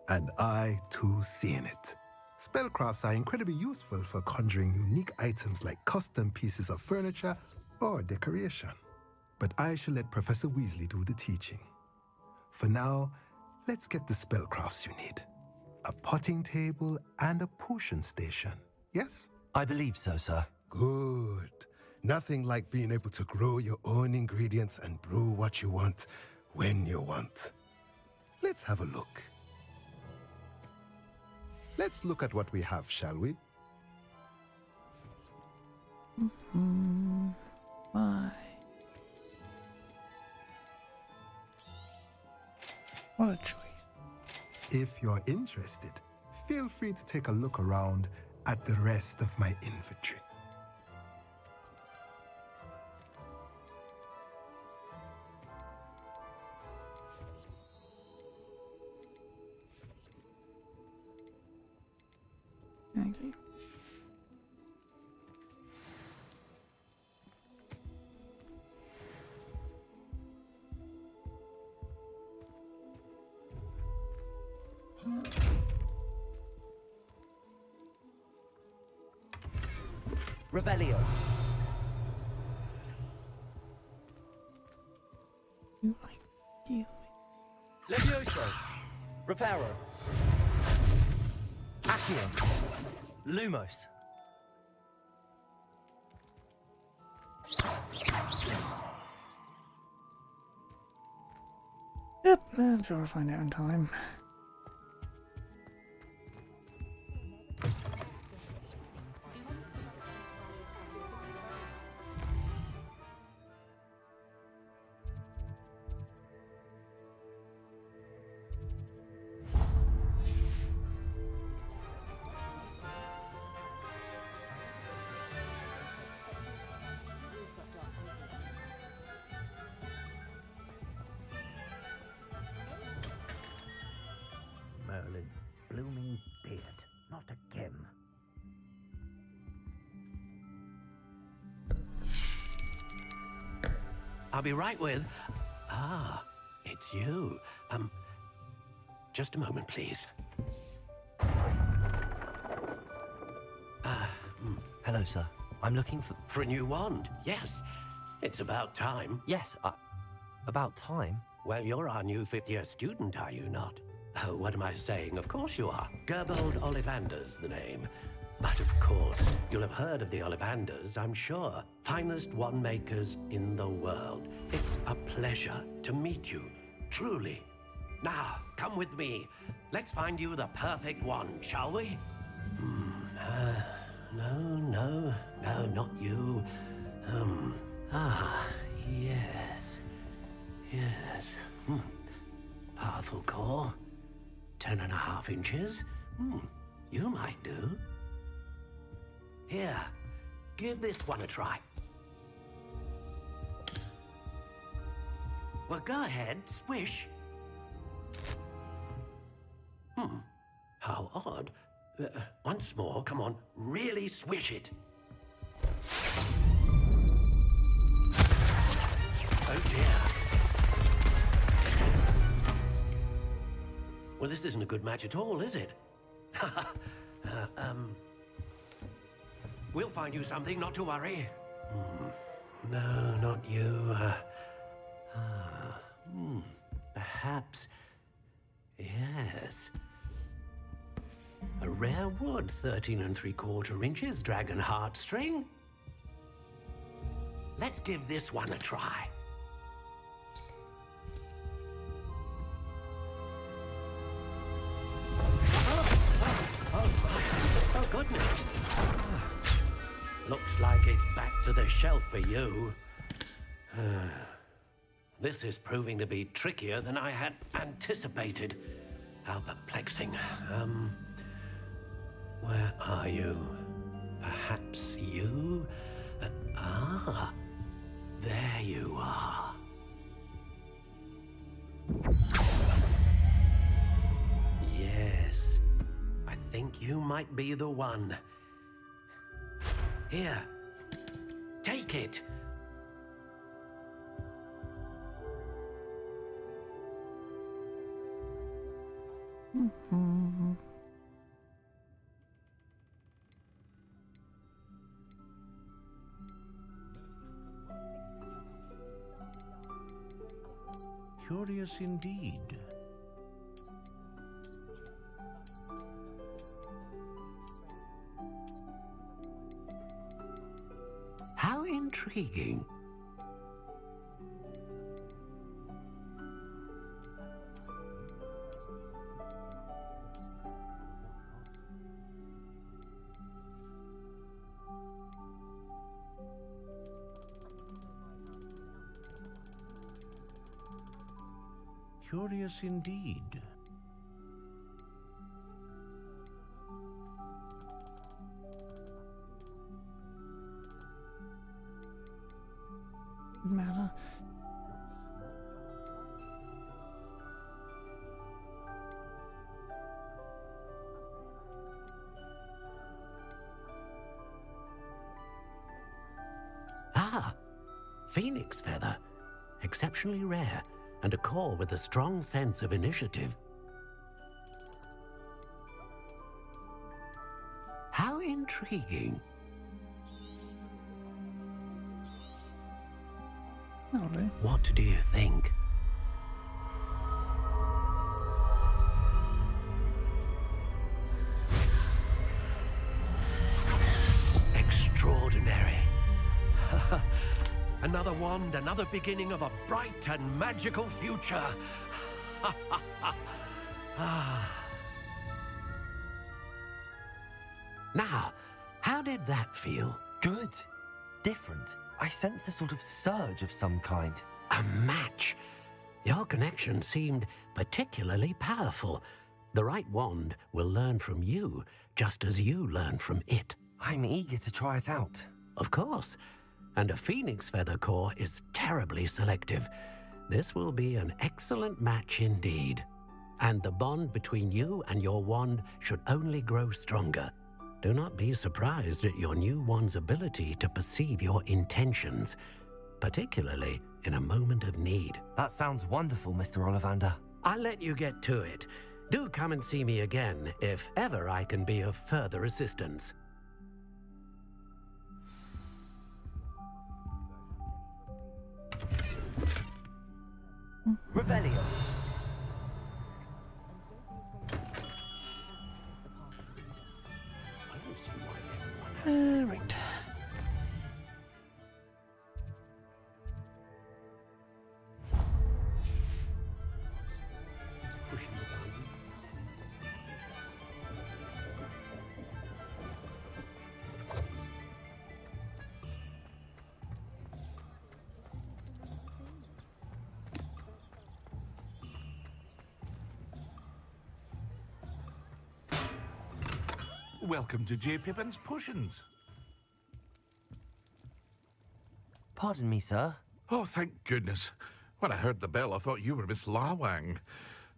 And I, too, see in it. Spellcrafts are incredibly useful for conjuring unique items like custom pieces of furniture or decoration. But I shall let Professor Weasley do the teaching. For now, let's get the spellcrafts you need. A potting table and a potion station, yes? I believe so, sir. Good. Nothing like being able to grow your own ingredients and brew what you want when you want. Let's have a look. Let's look at what we have, shall we? Why? What a choice. If you're interested, feel free to take a look around at the rest of my inventory. Thank you. Revelio. You like you. Levioso. Reparo. Accio. Lumos. Yep, I'm sure I'll find out in time. Merlin's blooming beard. Not again. I'll be right with... Ah, it's you. Just a moment, please. Hello, sir. I'm looking for... For a new wand, yes. It's about time. Yes, about time? Well, you're our new fifth-year student, are you not? Oh, what am I saying? Of course you are. Gerbold Ollivander's the name. But of course, you'll have heard of the Ollivanders, I'm sure. Finest wand makers in the world. It's a pleasure to meet you, truly. Now, come with me. Let's find you the perfect wand, shall we? No, not you. Yes. Powerful core. 10.5 inches. You might do. Here, give this one a try. Well, go ahead, swish. How odd. Once more, come on, really swish it. Oh dear. Well, this isn't a good match at all, is it? We'll find you something, not to worry. No, not you. Perhaps. Yes. A rare wood, 13 3/4 inches, dragon heartstring. Let's give this one a try. Oh, goodness. Looks like it's back to the shelf for you. This is proving to be trickier than I had anticipated. How perplexing. Where are you? Perhaps you? There you are. Yes, I think you might be the one. Here, take it. Curious indeed. How intriguing. Curious indeed. Matter. Ah, phoenix feather. Exceptionally rare, and a core with a strong sense of initiative. How intriguing. Alright. What do you think? Extraordinary. Another wand, another beginning of a bright and magical future. Now, how did that feel? Good. Different. I sensed a sort of surge of some kind. A match. Your connection seemed particularly powerful. The right wand will learn from you, just as you learn from it. I'm eager to try it out. Of course. And a phoenix feather core is terribly selective. This will be an excellent match indeed. And the bond between you and your wand should only grow stronger. Do not be surprised at your new wand's ability to perceive your intentions, particularly in a moment of need. That sounds wonderful, Mr. Ollivander. I'll let you get to it. Do come and see me again if ever I can be of further assistance. Revelio. Right. Welcome to J. Pippin's Potions. Pardon me, sir. Oh, thank goodness. When I heard the bell, I thought you were Miss Lawang.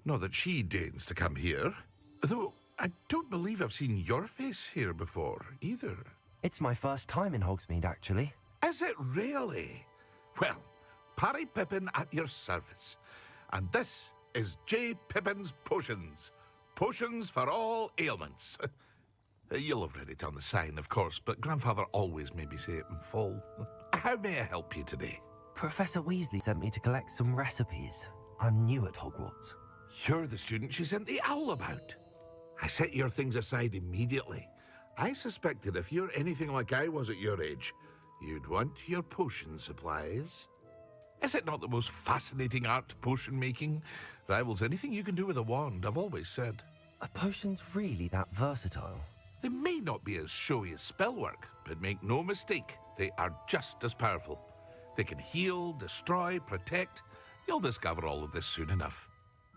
Not that she deigns to come here. Though, I don't believe I've seen your face here before, either. It's my first time in Hogsmeade, actually. Is it really? Well, Parry Pippin at your service. And this is J. Pippin's Potions. Potions for all ailments. You'll have read it on the sign, of course, but Grandfather always made me say it in full. How may I help you today? Professor Weasley sent me to collect some recipes. I'm new at Hogwarts. You're the student she sent the owl about. I set your things aside immediately. I suspected if you're anything like I was at your age, you'd want your potion supplies. Is it not the most fascinating art, potion making? Rivals anything you can do with a wand, I've always said. Are potions really that versatile? They may not be as showy as spellwork, but make no mistake, they are just as powerful. They can heal, destroy, protect, You'll discover all of this soon enough.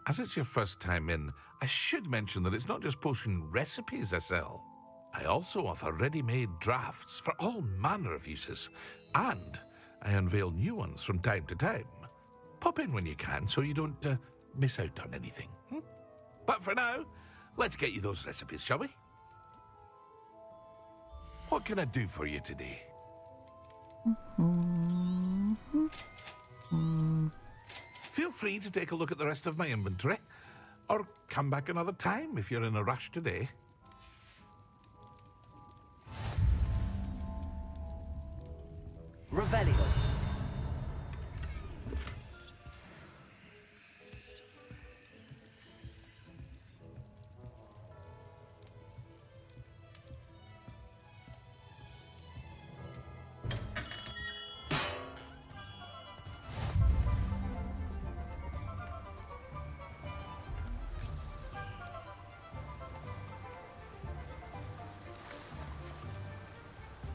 As it's your first time in, I should mention that it's not just potion recipes I sell. I also offer ready-made drafts for all manner of uses, and I unveil new ones from time to time. Pop in when you can so you don't miss out on anything. But for now, let's get you those recipes, shall we? What can I do for you today? Feel free to take a look at the rest of my inventory, or come back another time if you're in a rush today. Revelio.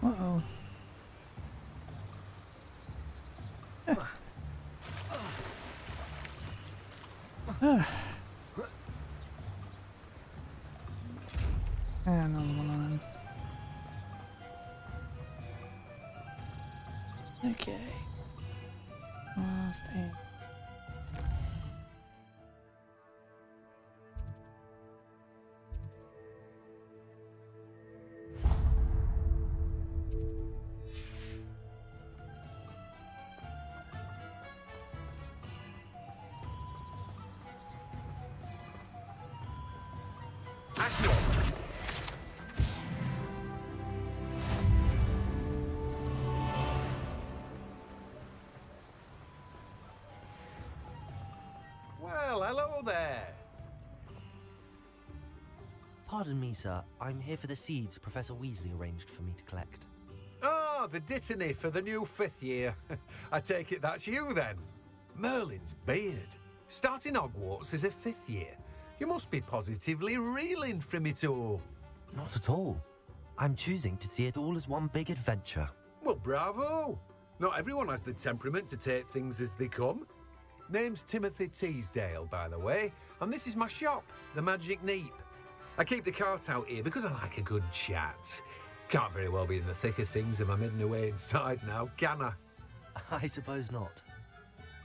Uh-oh. And another one on him. Okay. Last thing. Well, hello there. Pardon me, sir. I'm here for the seeds Professor Weasley arranged for me to collect. Ah, the dittany for the new 5th year. I take it that's you then. Merlin's beard. Starting Hogwarts as a 5th year. You must be positively reeling from it all. Not at all. I'm choosing to see it all as one big adventure. Well, bravo. Not everyone has the temperament to take things as they come. Name's Timothy Teasdale, by the way, and this is my shop, the Magic Neep. I keep the cart out here because I like a good chat. Can't very well be in the thick of things if I'm hidden away inside now, can I? I suppose not.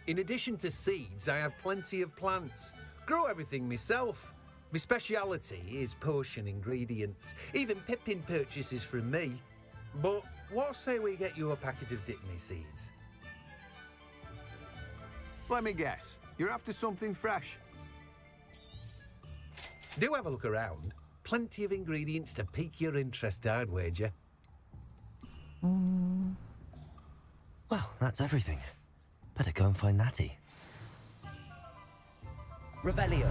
In addition to seeds, I have plenty of plants. Grow everything myself. My speciality is potion ingredients. Even Pippin purchases from me. But what say we get you a packet of Dittany seeds? Let me guess. You're after something fresh. Do have a look around. Plenty of ingredients to pique your interest, I'd wager. Well, that's everything. Better go and find Natty. Revelio.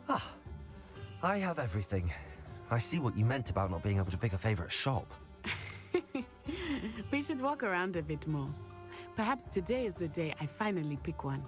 Ah, I have everything. I see what you meant about not being able to pick a favorite shop. We should walk around a bit more. Perhaps today is the day I finally pick one.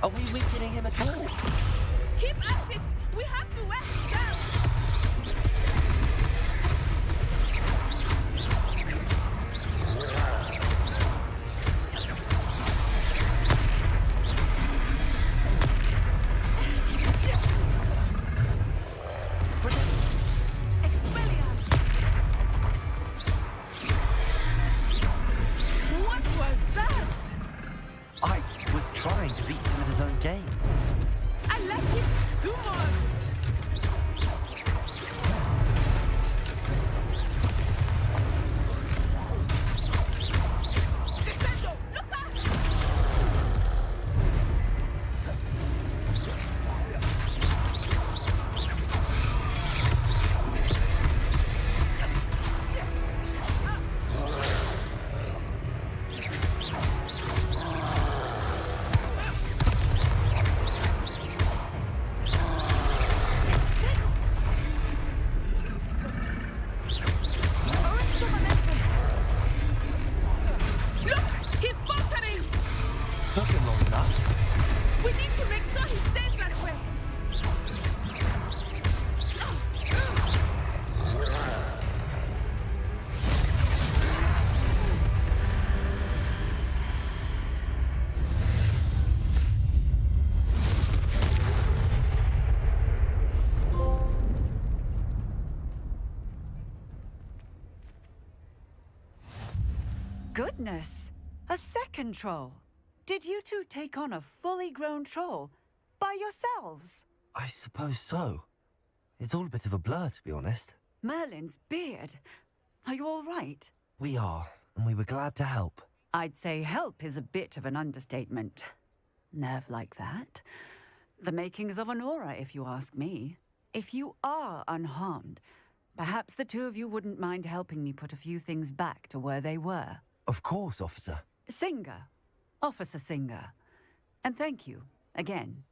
Are we weakening him at all? Keep at it! We have to wear him down! What was that? I was trying to beat him at his own game. I let it do more of it. Descendo! Look out! Look! He's faltering! Took him long enough. We need to make sure he stays that way. Goodness! A second troll! Did you two take on a fully grown troll? By yourselves? I suppose so. It's all a bit of a blur, to be honest. Merlin's beard. Are you all right? We are, and we were glad to help. I'd say help is a bit of an understatement. Nerve like that. The makings of an aura, if you ask me. If you are unharmed, perhaps the two of you wouldn't mind helping me put a few things back to where they were. Of course, officer. Singer. Officer Singer. And thank you, again.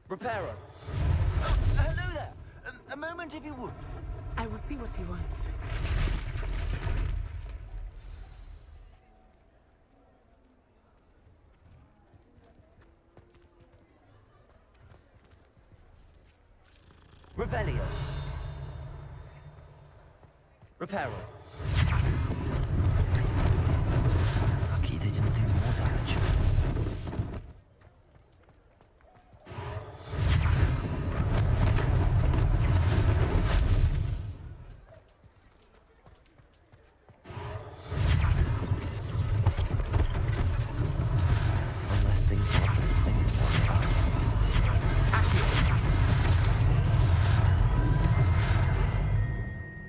Repairer. Hello there. A moment if you would. I will see what he wants. Revelio. Repairer. Lucky they didn't do more damage. Unless things are Officer Singer talking about.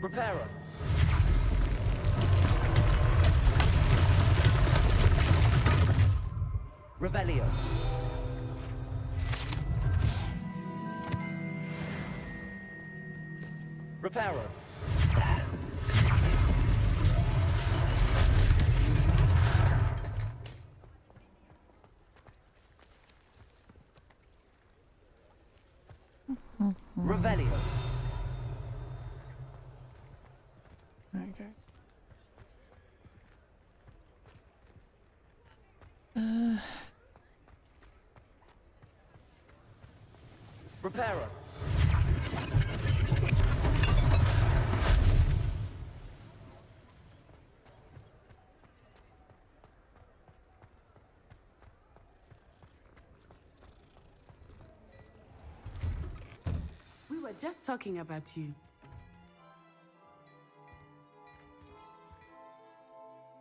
Repairer. Revelio. Repairer. Revelio. Okay. Repairer. We were just talking about you.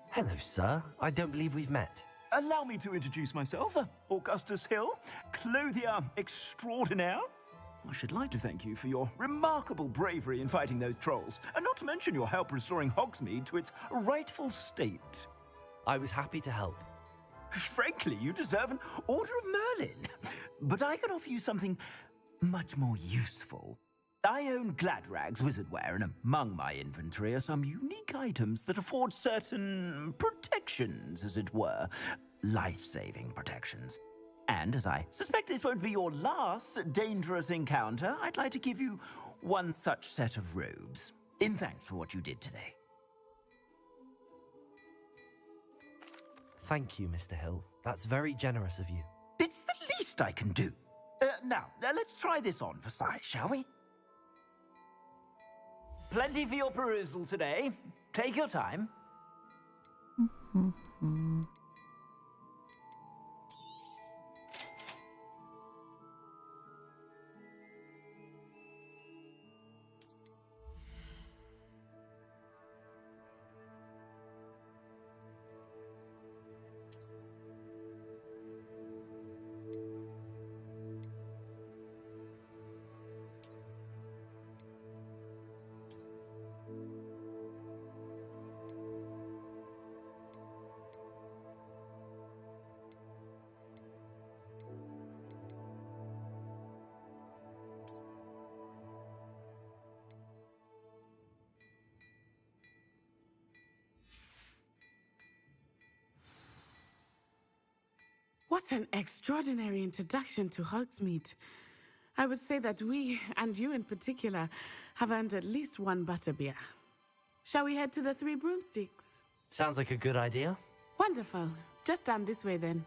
Hello, sir. I don't believe we've met. Allow me to introduce myself, Augustus Hill, clothier extraordinaire. I should like to thank you for your remarkable bravery in fighting those trolls, and not to mention your help restoring Hogsmeade to its rightful state. I was happy to help. Frankly, you deserve an Order of Merlin. But I can offer you something much more useful. I own Gladrag's wizardware, and among my inventory are some unique items that afford certain protections, as it were. Life-saving protections. And as I suspect this won't be your last dangerous encounter, I'd like to give you one such set of robes. In thanks for what you did today. Thank you, Mr. Hill. That's very generous of you. It's the least I can do. Now, let's try this on for size, shall we? Plenty for your perusal today. Take your time. What an extraordinary introduction to Hogsmeade. I would say that we, and you in particular, have earned at least one butterbeer. Shall we head to the Three Broomsticks? Sounds like a good idea. Wonderful. Just down this way then.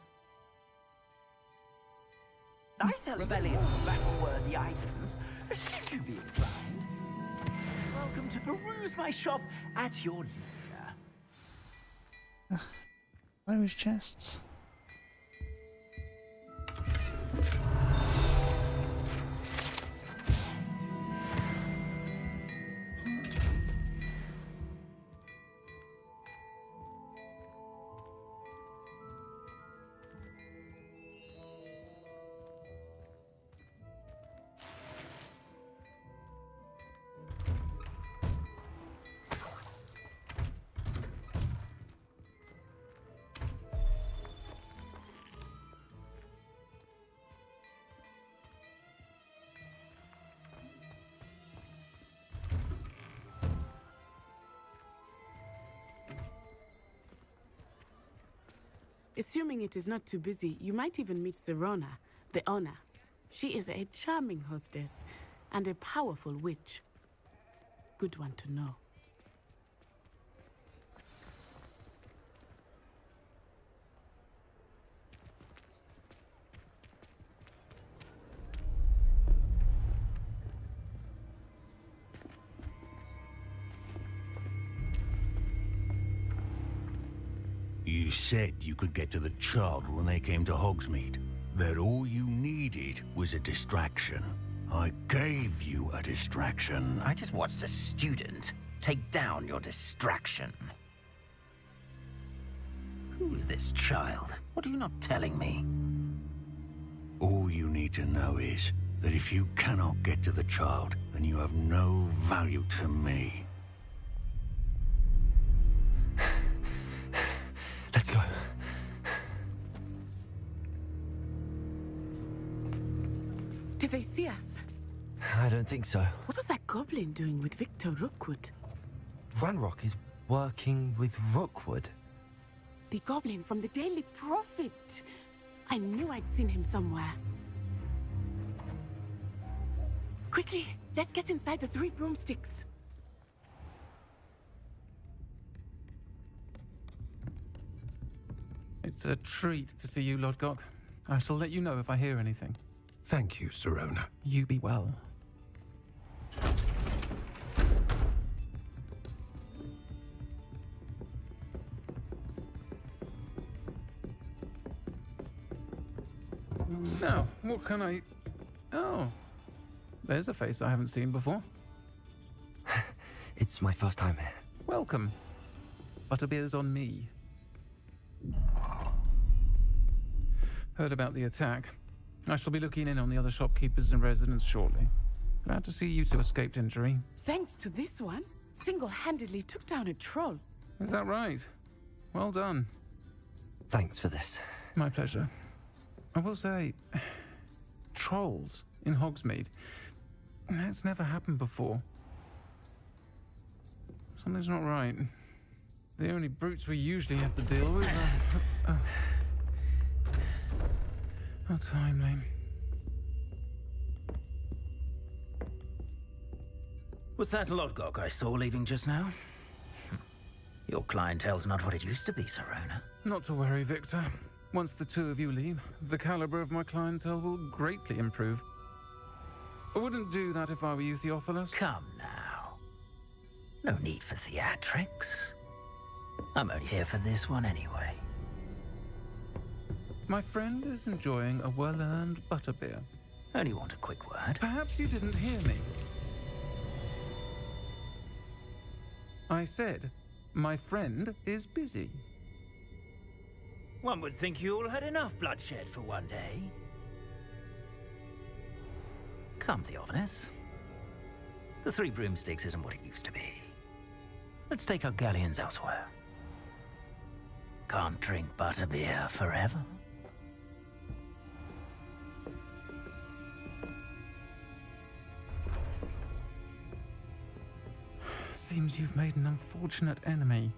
I sell valuable battle-worthy items, should you be inclined. Welcome to peruse my shop at your leisure. Those chests. Assuming it is not too busy, you might even meet Serona, the owner. She is a charming hostess and a powerful witch. Good one to know. You said you could get to the child when they came to Hogsmeade. That all you needed was a distraction. I gave you a distraction. I just watched a student take down your distraction. Who's this child? What are you not telling me? All you need to know is that if you cannot get to the child, then you have no value to me. Let's go. Did they see us? I don't think so. What was that goblin doing with Victor Rookwood? Ranrock is working with Rookwood. The goblin from the Daily Prophet. I knew I'd seen him somewhere. Quickly, let's get inside the Three Broomsticks. It's a treat to see you, Lodgok. I shall let you know if I hear anything. Thank you, Serona. You be well. Now, what can I... Oh, there's a face I haven't seen before. It's my first time here. Welcome. Butterbeer's on me. Heard about the attack. I shall be looking in on the other shopkeepers and residents shortly. Glad to see you two escaped injury. Thanks to this one, single-handedly took down a troll. Is that right? Well done. Thanks for this. My pleasure. I will say, trolls in Hogsmeade. That's never happened before. Something's not right. The only brutes we usually have to deal with are... How timely. Was that Lodgok I saw leaving just now? Your clientele's not what it used to be, Serona. Not to worry, Victor. Once the two of you leave, the caliber of my clientele will greatly improve. I wouldn't do that if I were you, Theophilus. Come now. No need for theatrics. I'm only here for this one anyway. My friend is enjoying a well-earned butterbeer. Only want a quick word. Perhaps you didn't hear me. I said, my friend is busy. One would think you all had enough bloodshed for one day. Come, Theophilus. The Three Broomsticks isn't what it used to be. Let's take our galleons elsewhere. Can't drink butterbeer forever. Seems you've made an unfortunate enemy.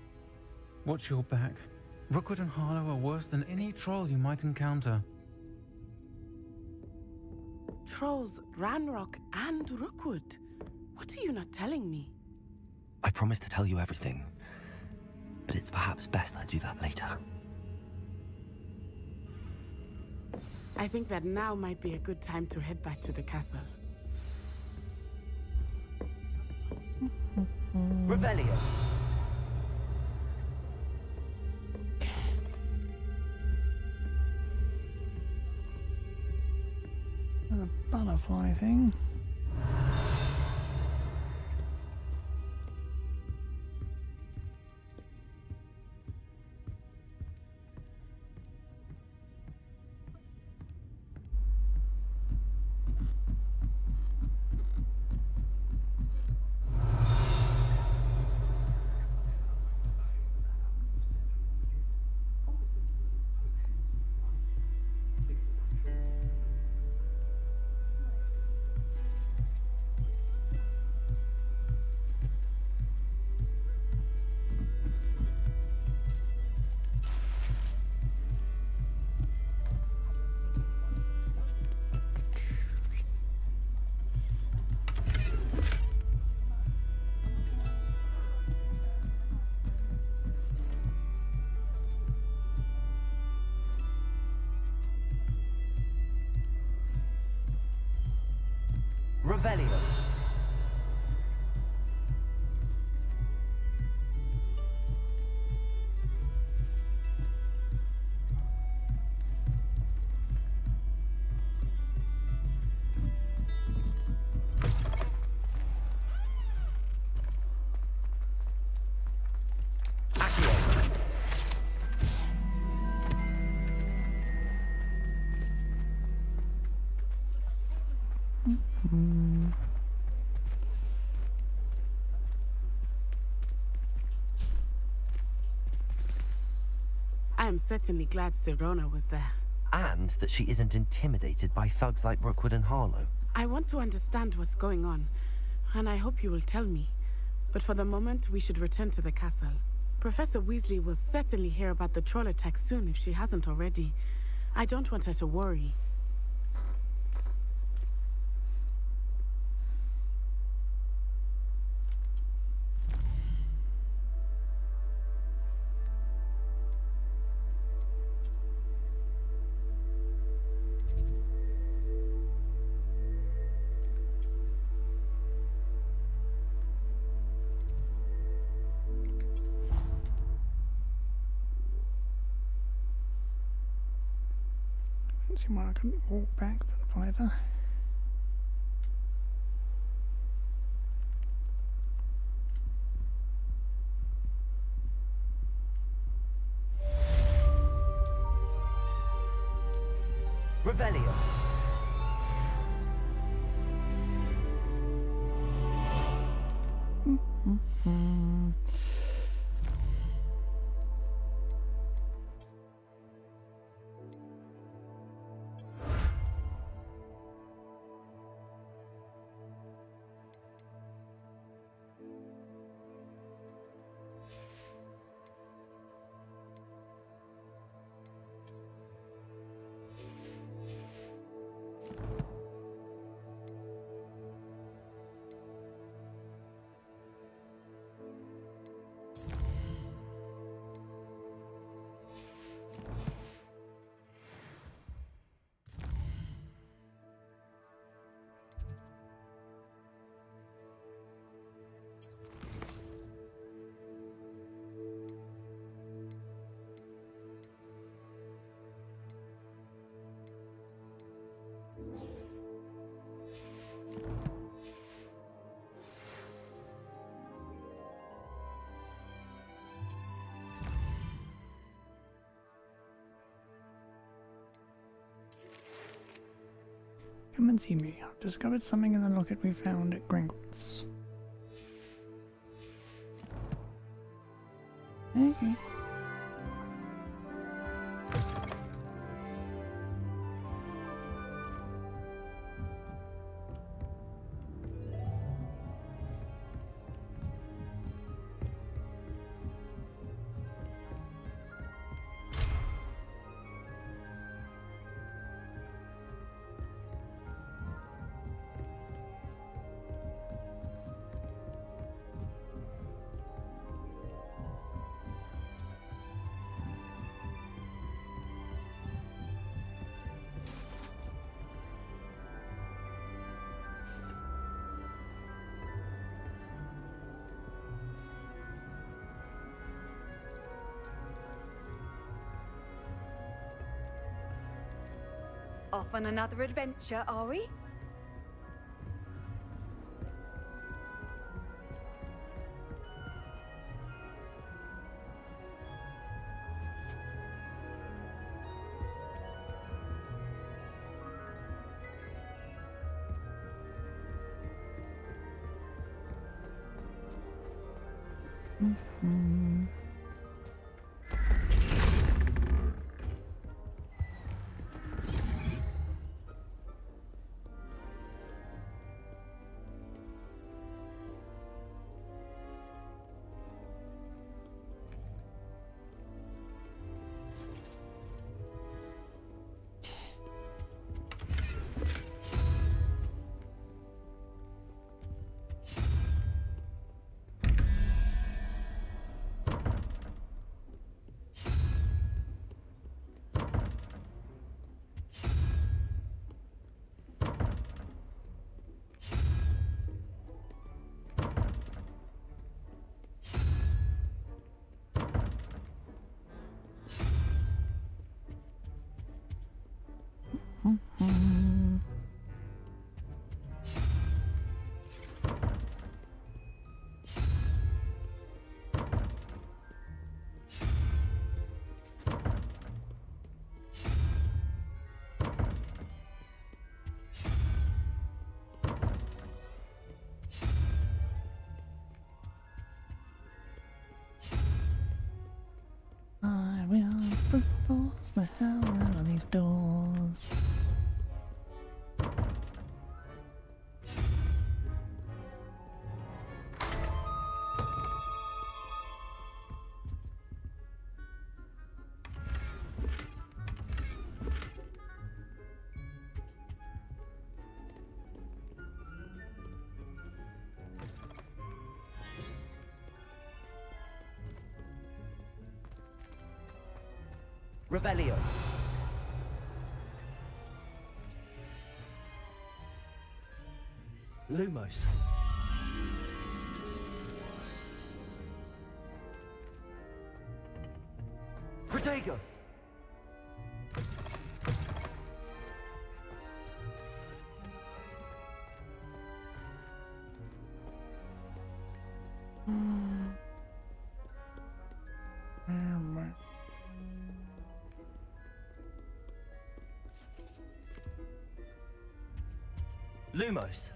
Watch your back. Rookwood and Harlow are worse than any troll you might encounter. Trolls, Ranrock, and Rookwood. What are you not telling me? I promised to tell you everything, but it's perhaps best I do that later. I think that now might be a good time to head back to the castle. Revelio. The butterfly thing. Revelio. I am certainly glad Serona was there. And that she isn't intimidated by thugs like Rookwood and Harlow. I want to understand what's going on, and I hope you will tell me. But for the moment, we should return to the castle. Professor Weasley will certainly hear about the troll attack soon if she hasn't already. I don't want her to worry. I don't see why I couldn't walk back, but whatever. Revelio. Come and see me. I've discovered something in the locket we found at Gringotts. Okay. Off on another adventure, are we? Mm-hmm. I will brute force the hell out of these doors. Revelio. Lumos. Protego. Lumos.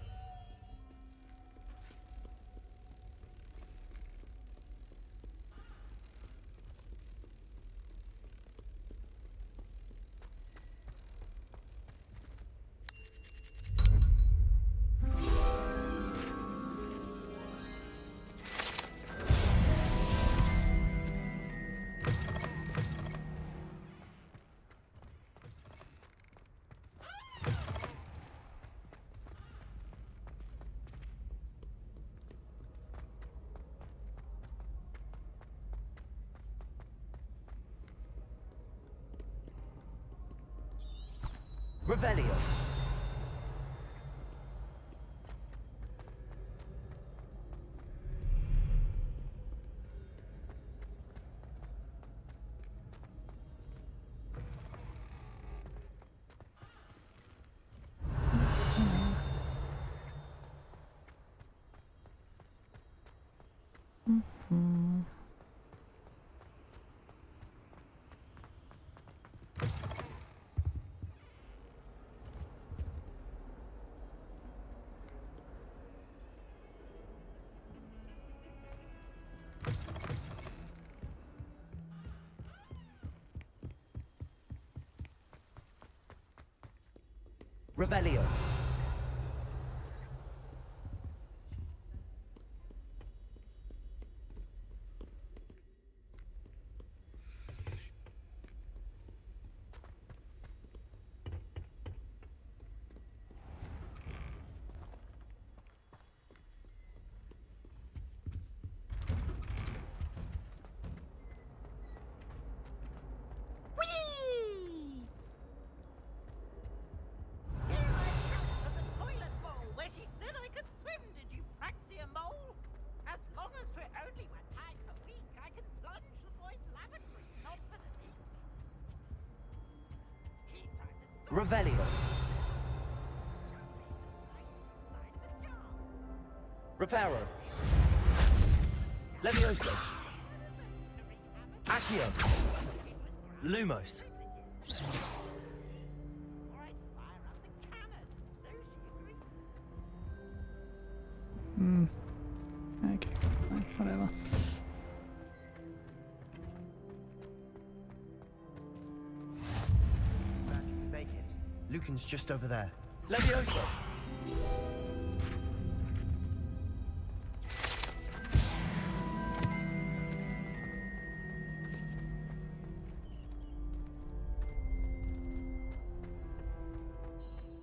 Revelio. Revelio. Revelio. Reparo. Levioso. Accio. Lumos. Okay, fine, whatever. Make it. Lucan's just over there. Levioso.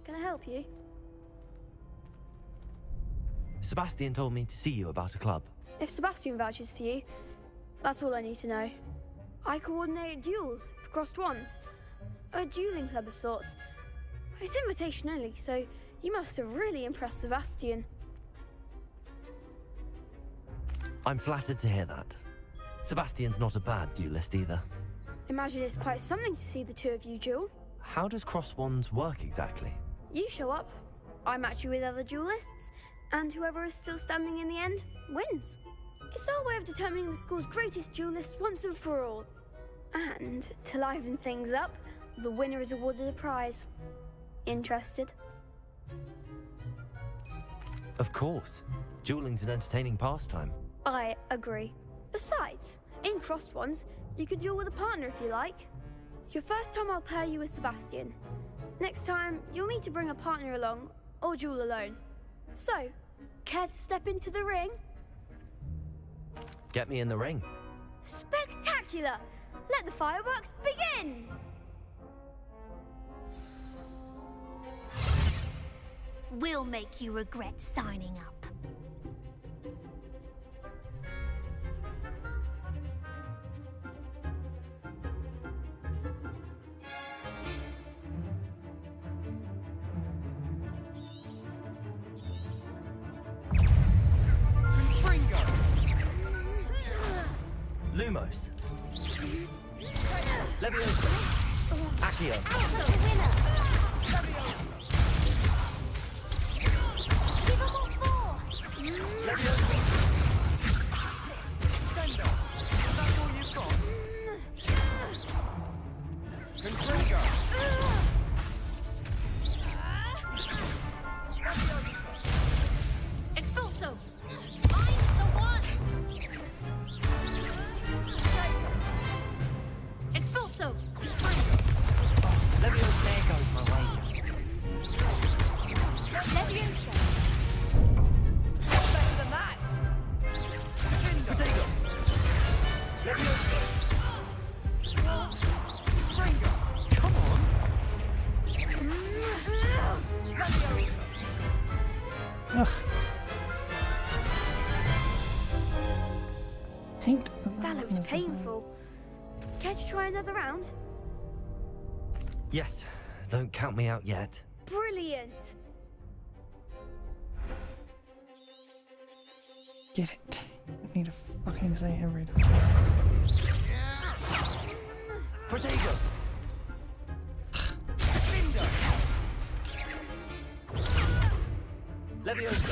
Can I help you? Sebastian told me to see you about a club. If Sebastian vouches for you, that's all I need to know. I coordinate duels for crossed ones. A dueling club of sorts. It's invitation only, so you must have really impressed Sebastian. I'm flattered to hear that. Sebastian's not a bad duelist either. Imagine it's quite something to see the two of you duel. How does cross wands work exactly? You show up, I match you with other duelists, and whoever is still standing in the end wins. It's our way of determining the school's greatest duelist once and for all. And to liven things up, the winner is awarded a prize. Interested? Of course. Dueling's an entertaining pastime. I agree. Besides, in crossed ones, you can duel with a partner if you like. Your first time I'll pair you with Sebastian. Next time, you'll need to bring a partner along, or duel alone. So, care to step into the ring? Get me in the ring. Spectacular! Let the fireworks begin! We'll make you regret signing up. Lumos. Levioso. Accio. Levioso. Sender. Is that all you've got? Confringo. Expulso! I'm the one! Expulso! Levioso. There goes my wager. Leviosa! Better than that! Potato. Levioso. Confringo. Come on! Ugh. Hate That looks painful. Care to try another round? Yes. Don't count me out yet. Brilliant! Get it. I need to fucking say every time. Potato. Levioso.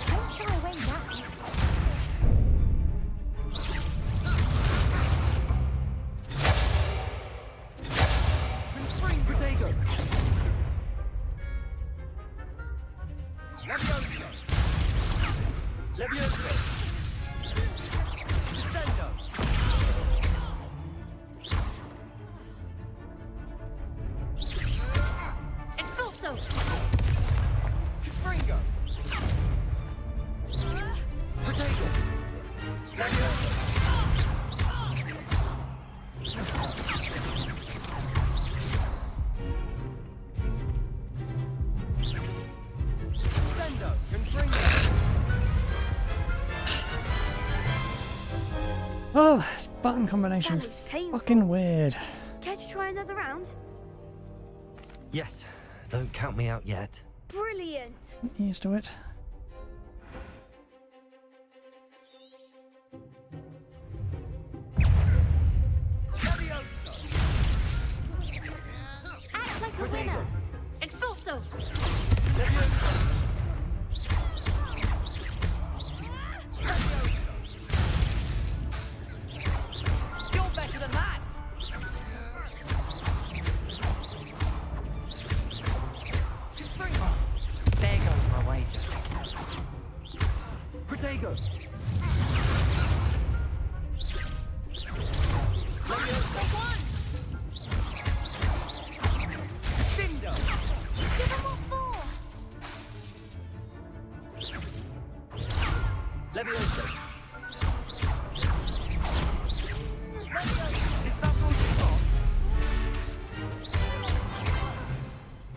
Don't shy away now. Potato. Levioso. Levioso. Descendo. Oh, this button combination's That looks painful. fucking weird. Care to try another round? Yes, don't count me out yet. Brilliant! Used to it. Act like a winner. Expulso. You're better than that! There goes my wager. Protego! Dindo! Give him what for? Levioso!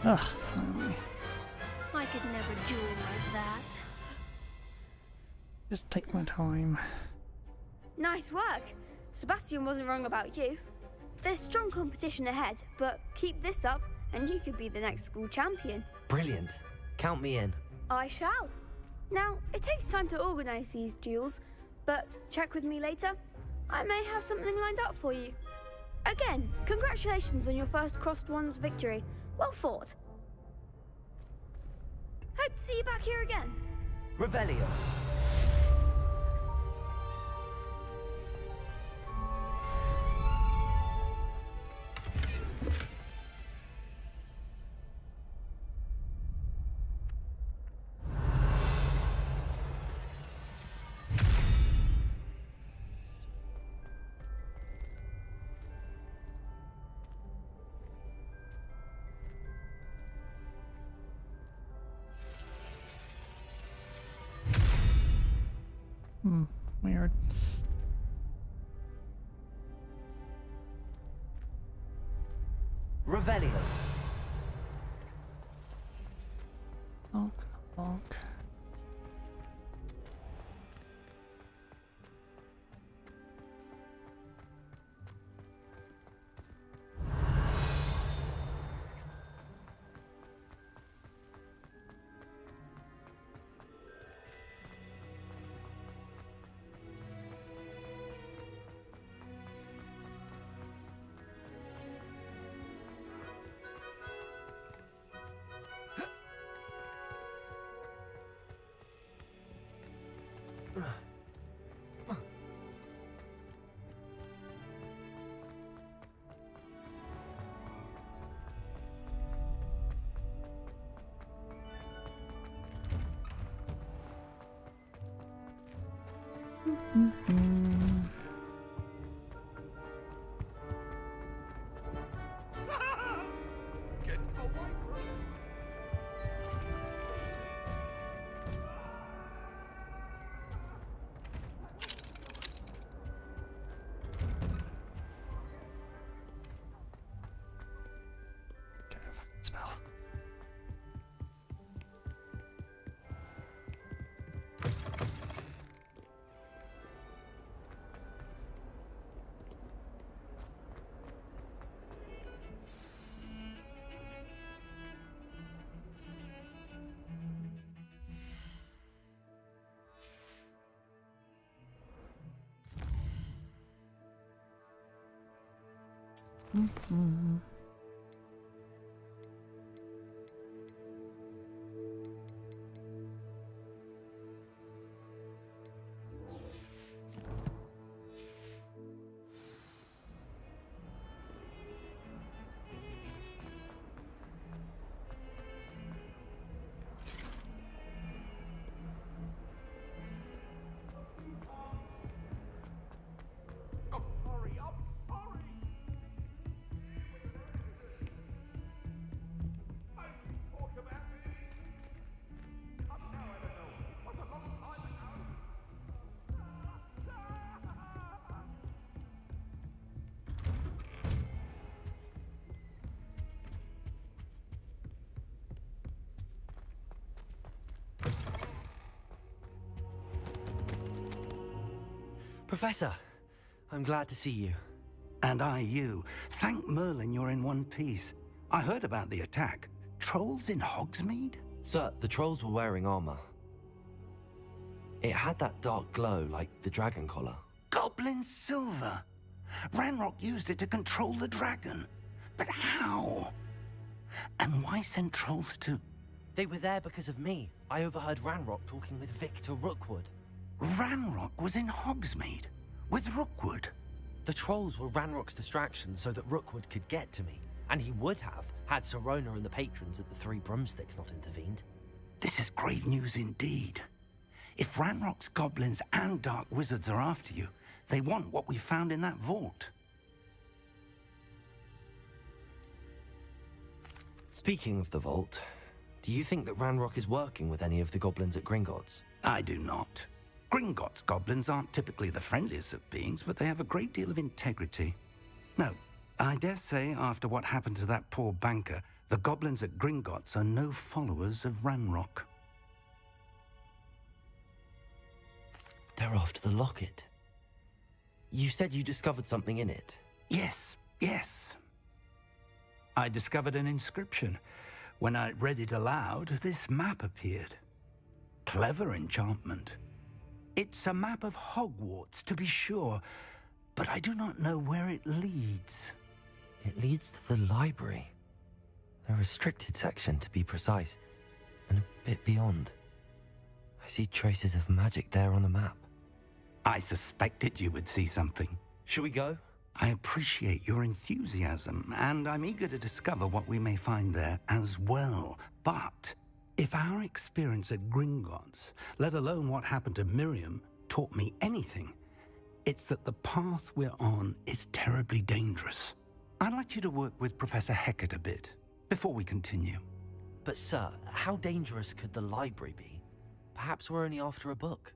Ugh, finally. I could never duel like that. Just take my time. Nice work! Sebastian wasn't wrong about you. There's strong competition ahead, but keep this up and you could be the next school champion. Brilliant. Count me in. I shall. Now, it takes time to organise these duels, but check with me later. I may have something lined up for you. Again, congratulations on your first Crossed Ones victory. Well fought. Hope to see you back here again. Revelio. Weird. Revelio. Bonk, bonk. Get a fucking spell. Professor, I'm glad to see you. And I you. Thank Merlin you're in one piece. I heard about the attack. Trolls in Hogsmeade? Sir, the trolls were wearing armor. It had that dark glow like the dragon collar. Goblin silver! Ranrock used it to control the dragon. But how? And why send trolls to... They were there because of me. I overheard Ranrock talking with Victor Rookwood. Ranrock was in Hogsmeade? With Rookwood? The trolls were Ranrock's distraction so that Rookwood could get to me. And he would have, had Sirona and the patrons at the Three Broomsticks not intervened. This is grave news indeed. If Ranrock's goblins and dark wizards are after you, they want what we found in that vault. Speaking of the vault, do you think that Ranrock is working with any of the goblins at Gringotts? I do not. Gringotts goblins aren't typically the friendliest of beings, but they have a great deal of integrity. No, I dare say after what happened to that poor banker, the goblins at Gringotts are no followers of Ranrock. They're after the locket. You said you discovered something in it. Yes. I discovered an inscription. When I read it aloud, this map appeared. Clever enchantment. It's a map of Hogwarts, to be sure, but I do not know where it leads. It leads to the library. A restricted section, to be precise, and a bit beyond. I see traces of magic there on the map. I suspected you would see something. Shall we go? I appreciate your enthusiasm, and I'm eager to discover what we may find there as well. But if our experience at Gringotts, let alone what happened to Miriam, taught me anything, it's that the path we're on is terribly dangerous. I'd like you to work with Professor Hecat a bit before we continue. But sir, how dangerous could the library be? Perhaps we're only after a book.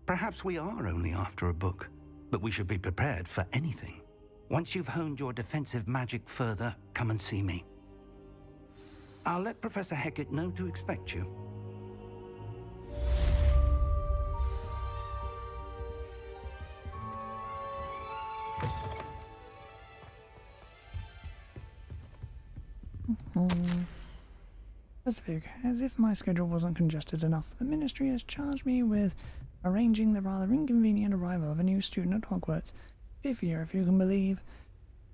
Perhaps we are only after a book, but we should be prepared for anything. Once you've honed your defensive magic further, come and see me. I'll let Professor Hecat know to expect you. Specific, as if my schedule wasn't congested enough, the Ministry has charged me with arranging the rather inconvenient arrival of a new student at Hogwarts. Fifth year, if you can believe.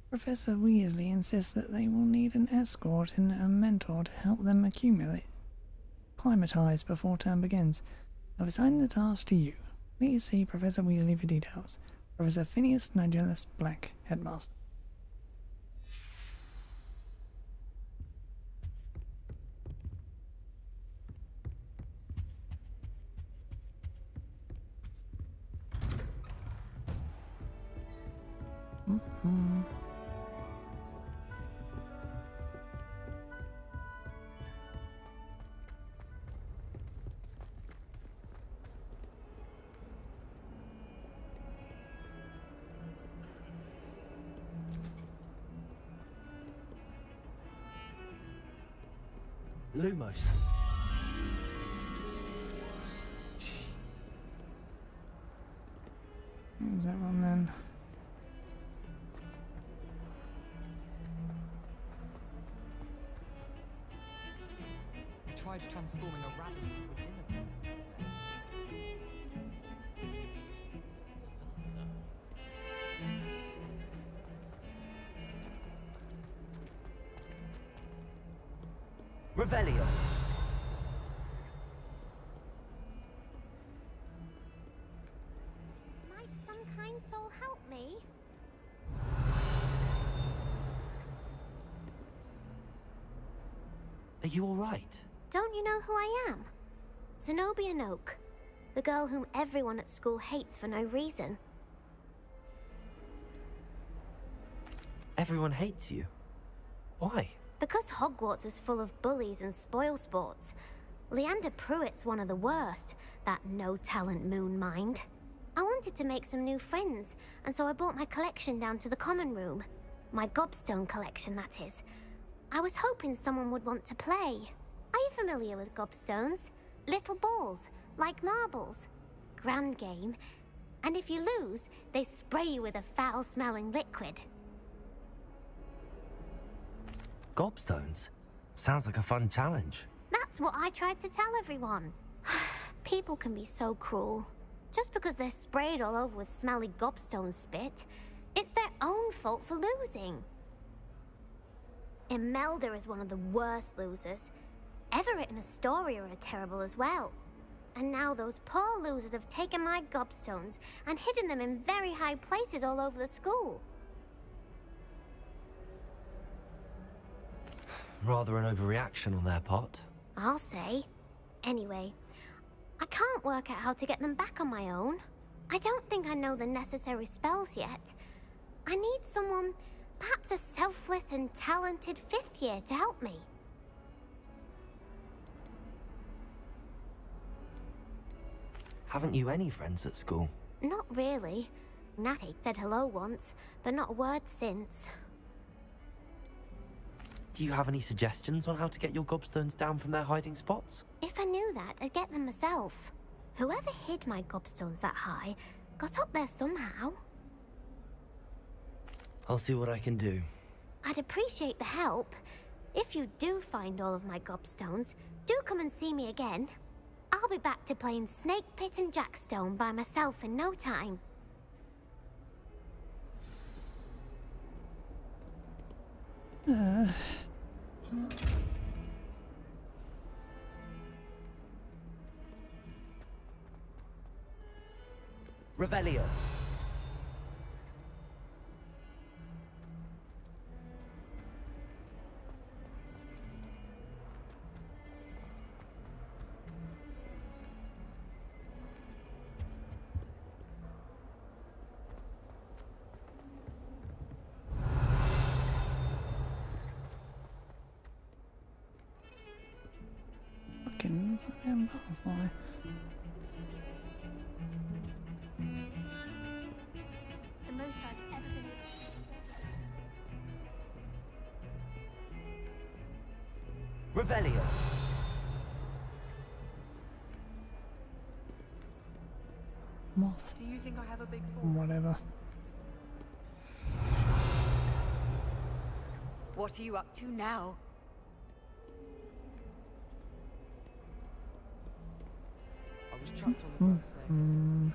Professor Weasley insists that they will need an escort and a mentor to help them acclimatize before term begins. I've assigned the task to you. Please see Professor Weasley for details. Professor Phineas Nigellus Black, Headmaster. Lumos. Who's that one then? Tried transforming a rabbit into Revelio. Might some kind soul help me? Are you all right? Don't you know who I am? Zenobia Noak, the girl whom everyone at school hates for no reason. Everyone hates you. Why? Because Hogwarts is full of bullies and spoilsports. Leander Pruitt's one of the worst, that no-talent moon mind. I wanted to make some new friends, and so I brought my collection down to the common room. My gobstone collection, that is. I was hoping someone would want to play. Are you familiar with gobstones? Little balls, like marbles. Grand game. And if you lose, they spray you with a foul-smelling liquid. Gobstones? Sounds like a fun challenge. That's what I tried to tell everyone. People can be so cruel. Just because they're sprayed all over with smelly gobstone spit, it's their own fault for losing. Imelda is one of the worst losers. Everett and Astoria are terrible as well. And now those poor losers have taken my gobstones and hidden them in very high places all over the school. Rather an overreaction on their part. I'll say. Anyway, I can't work out how to get them back on my own. I don't think I know the necessary spells yet. I need someone, perhaps a selfless and talented 5th year to help me. Haven't you any friends at school? Not really. Natty said hello once, but not a word since. Do you have any suggestions on how to get your gobstones down from their hiding spots? If I knew that, I'd get them myself. Whoever hid my gobstones that high got up there somehow. I'll see what I can do. I'd appreciate the help. If you do find all of my gobstones, do come and see me again. I'll be back to playing Snake Pit and Jackstone by myself in no time. Revelio. Fucking goddamn butterfly. The most I've ever been Revelio. Moth. Do you think I have a big Whatever. What are you up to now? I was chucked on the bus there.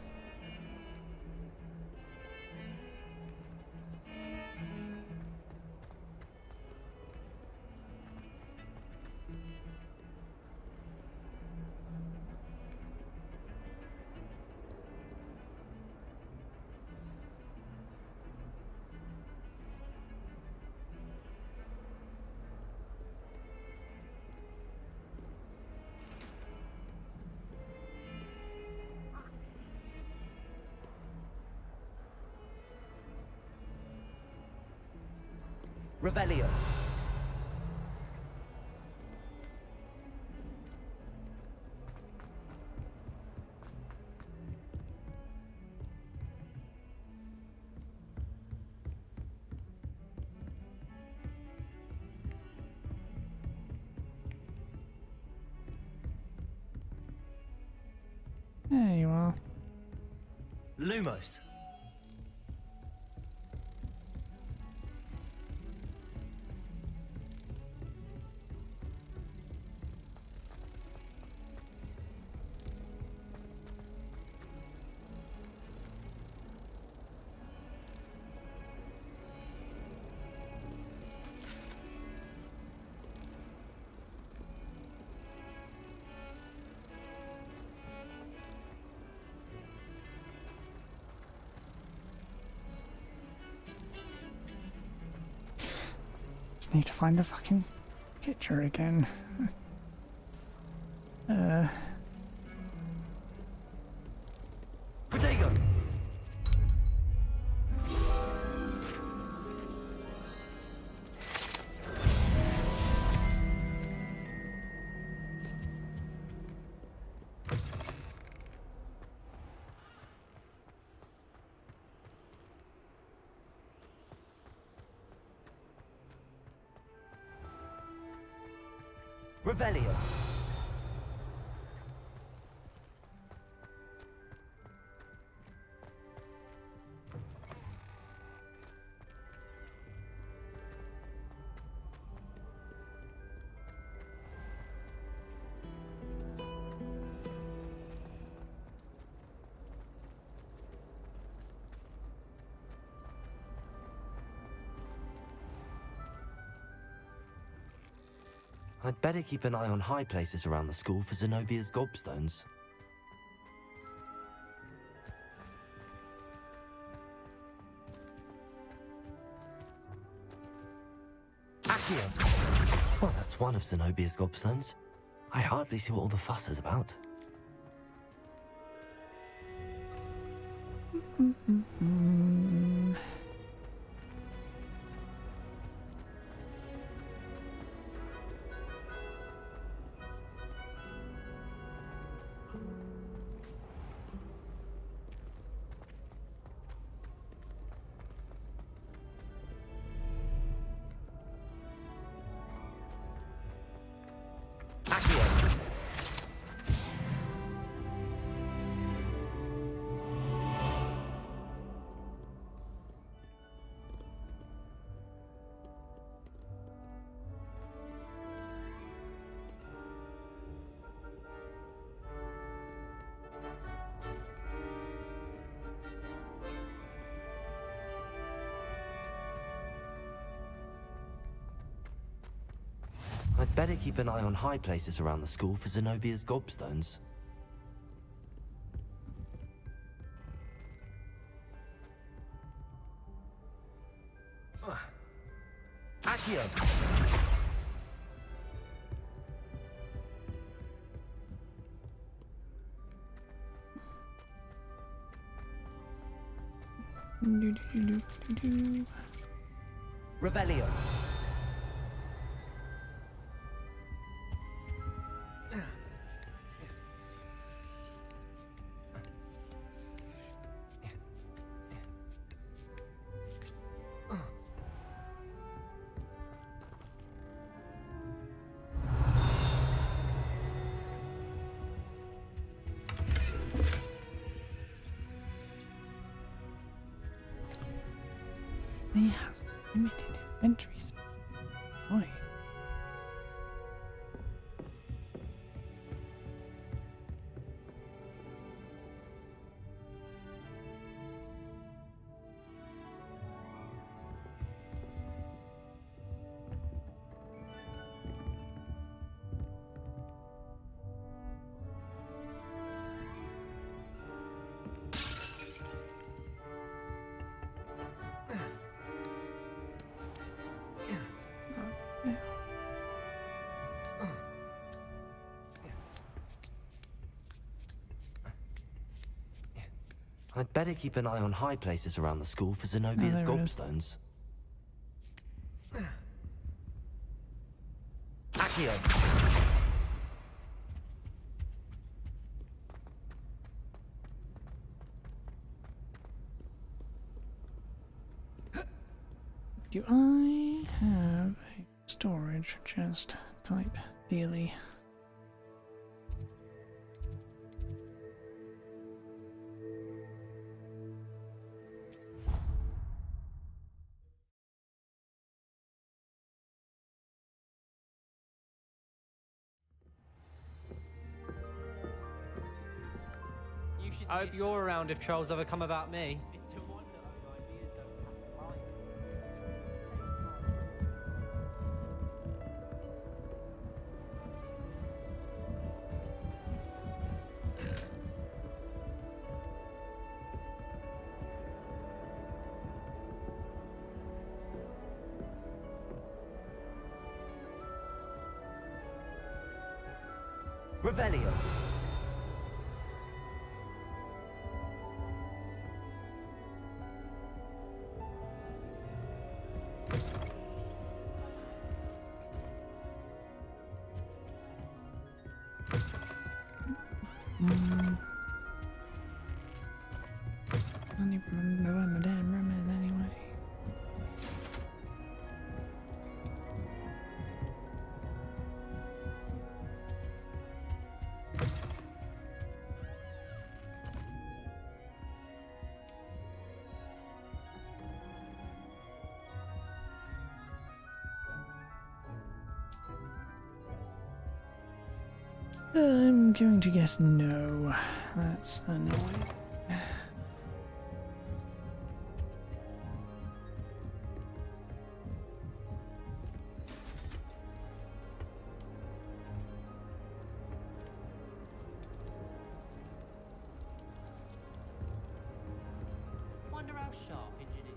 Revelio. There you are. Lumos. Need to find the fucking picture again. Potato. Revelio. I'd better keep an eye on high places around the school for Zenobia's gobstones. Well, that's one of Zenobia's gobstones. I hardly see what all the fuss is about. I'd better keep an eye on high places around the school for Zenobia's gobstones. Accio! Revelio. They have limited inventory space. Why? I'd better keep an eye on high places around the school for Zenobia's there it is. gobstones. Accio! Do I have a storage chest type dealy? I hope you're around if trolls ever come about me. Revelio. I don't even remember where my damn room is anyway. I'm going to guess no. That's annoying. sharp engine is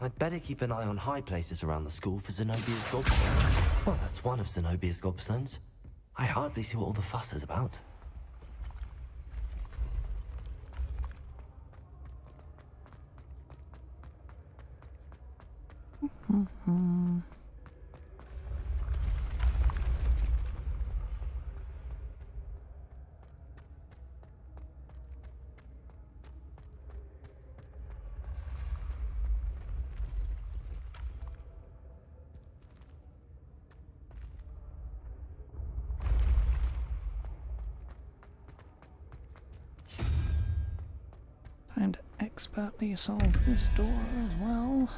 I'd better keep an eye on high places around the school for Zenobia's gobstones. Well, that's one of Zenobia's gobstones. I hardly see what all the fuss is about. Time to expertly solve this door as well.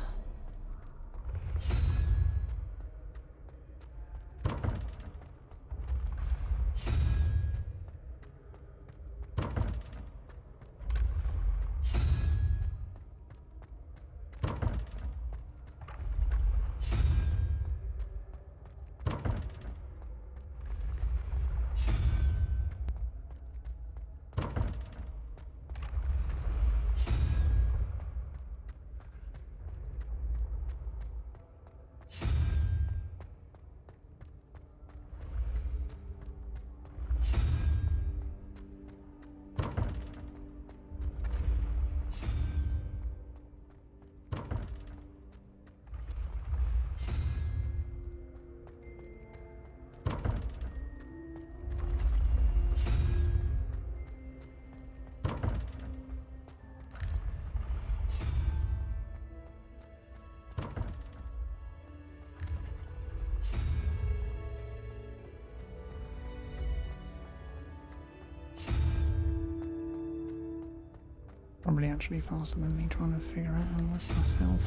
Probably actually faster than me trying to figure out all this myself.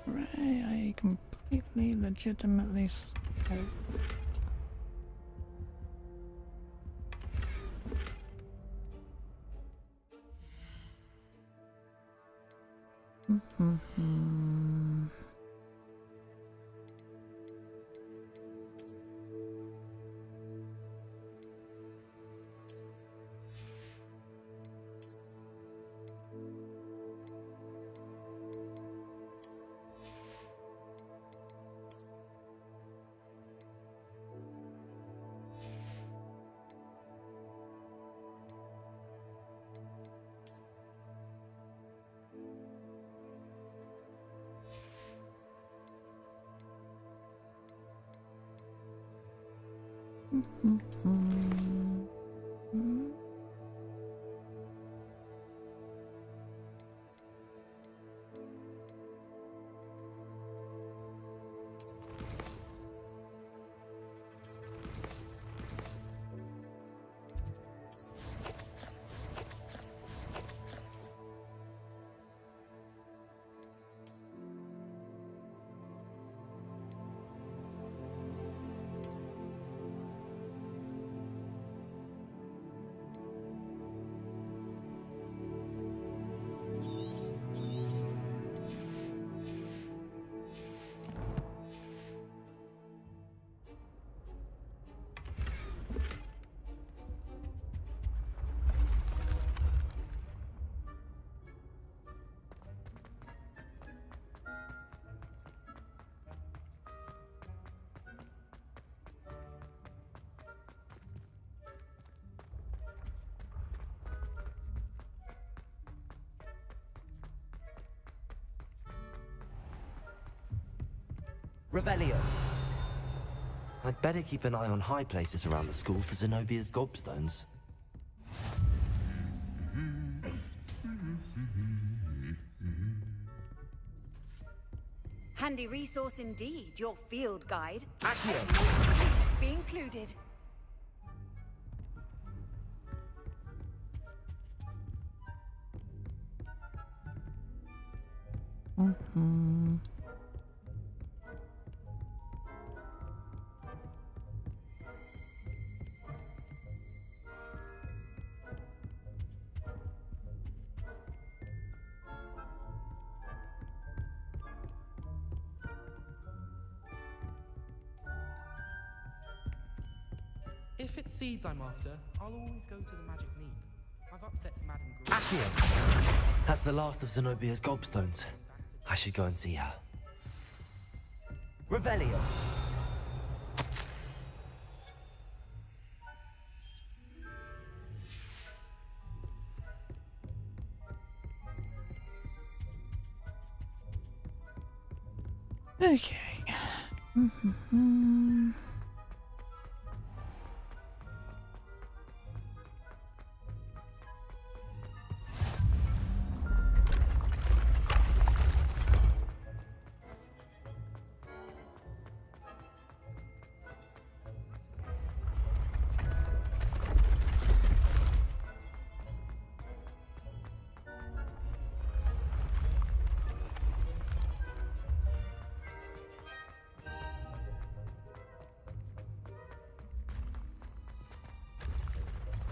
Hooray, I completely legitimately Revelio. I'd better keep an eye on high places around the school for Zenobia's gobstones. Handy resource indeed, your field guide. Accio. Please be included. If it's seeds I'm after, I'll always go to the magic neep. I've upset Madame Green. Accio. That's the last of Zenobia's gobstones. I should go and see her. Revelio. Okay.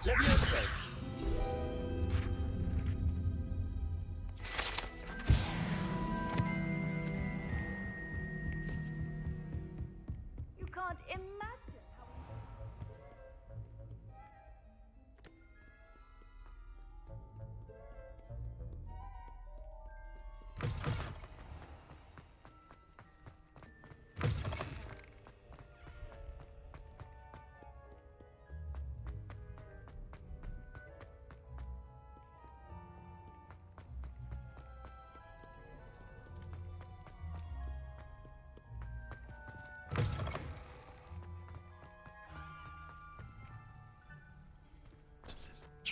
Levioso. You can't imagine how...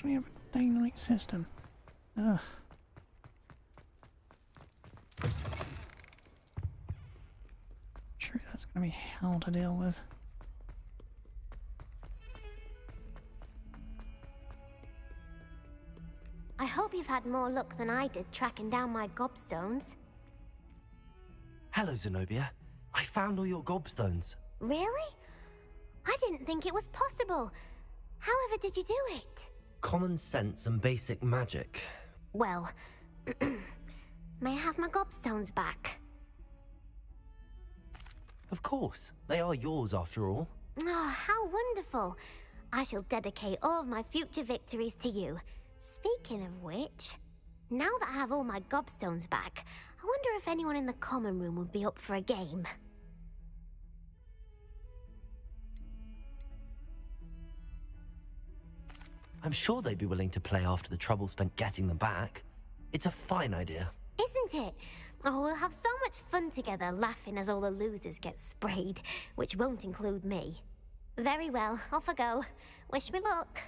We have a daylight system. Ugh. Sure, that's gonna be hell to deal with. I hope you've had more luck than I did tracking down my gobstones. Hello, Zenobia. I found all your gobstones. Really? I didn't think it was possible. However did you do it? Common sense and basic magic. Well, may I have my gobstones back? Of course. They are yours after all. Oh, how wonderful. I shall dedicate all of my future victories to you. Speaking of which, now that I have all my gobstones back, I wonder if anyone in the common room would be up for a game. I'm sure they'd be willing to play after the trouble spent getting them back. It's a fine idea. Isn't it? Oh, we'll have so much fun together laughing as all the losers get sprayed, which won't include me. Very well, off I go. Wish me luck.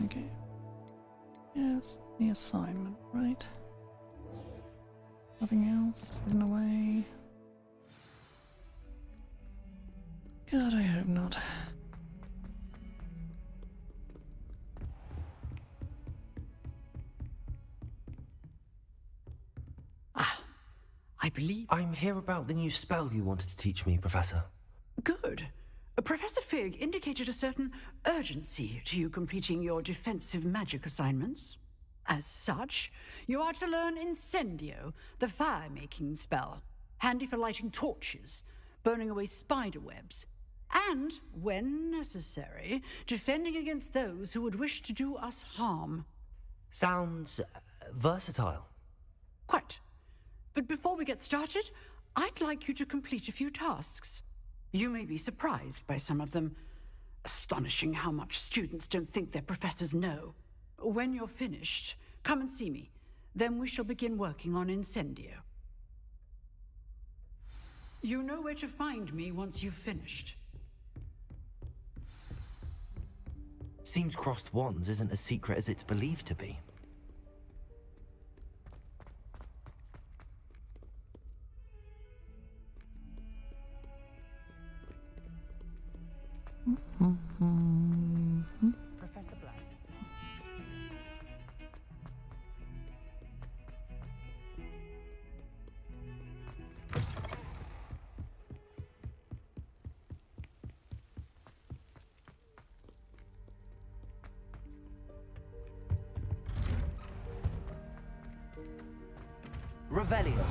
Okay. Yes, the assignment, right? Nothing else in the way. God, I hope not. I believe... I'm here about the new spell you wanted to teach me, Professor. Good. Professor Fig indicated a certain urgency to you completing your defensive magic assignments. As such, you are to learn Incendio, the fire-making spell, handy for lighting torches, burning away spider webs, and, when necessary, defending against those who would wish to do us harm. Sounds versatile. Quite. But before we get started, I'd like you to complete a few tasks. You may be surprised by some of them. Astonishing how much students don't think their professors know. When you're finished, come and see me. Then we shall begin working on Incendio. You know where to find me once you've finished. Seems crossed wands isn't as secret as it's believed to be. Professor Black. Revelio.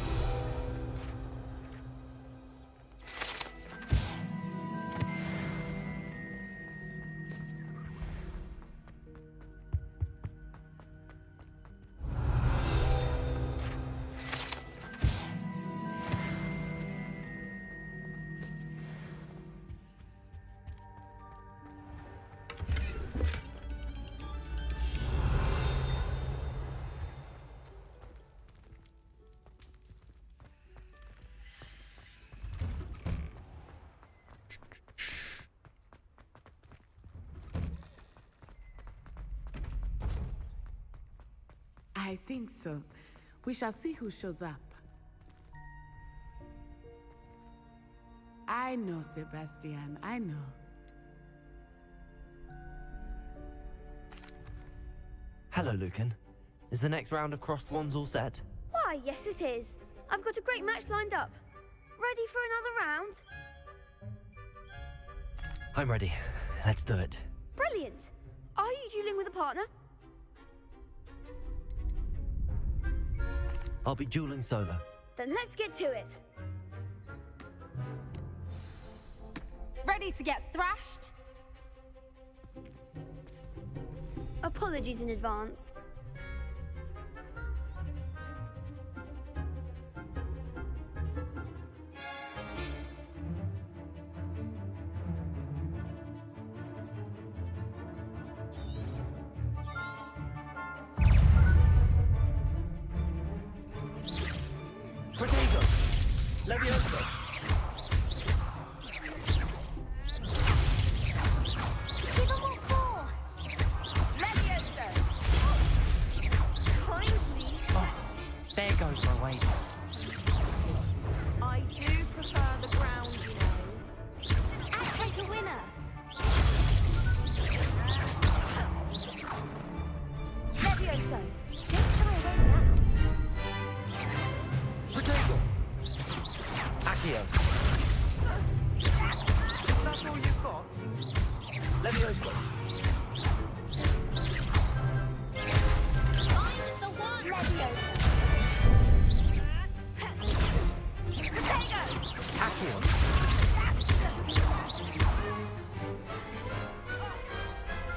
I think so. We shall see who shows up. I know, Sebastian, I know. Hello, Lucan. Is the next round of crossed wands all set? Why, yes it is. I've got a great match lined up. Ready for another round? I'm ready. Let's do it. Brilliant. Are you dueling with a partner? I'll be dueling solo. Then let's get to it. Ready to get thrashed? Apologies in advance. Protego! Levioso! Give them all four! Levioso! Kindly. Oh, there goes my weight. I do prefer the ground, you know. Act like a winner. Levioso! Don't shy away now. Protego! Accio! Is that all you've got? Levioso! I'm the one! Levioso! Protego! Accio!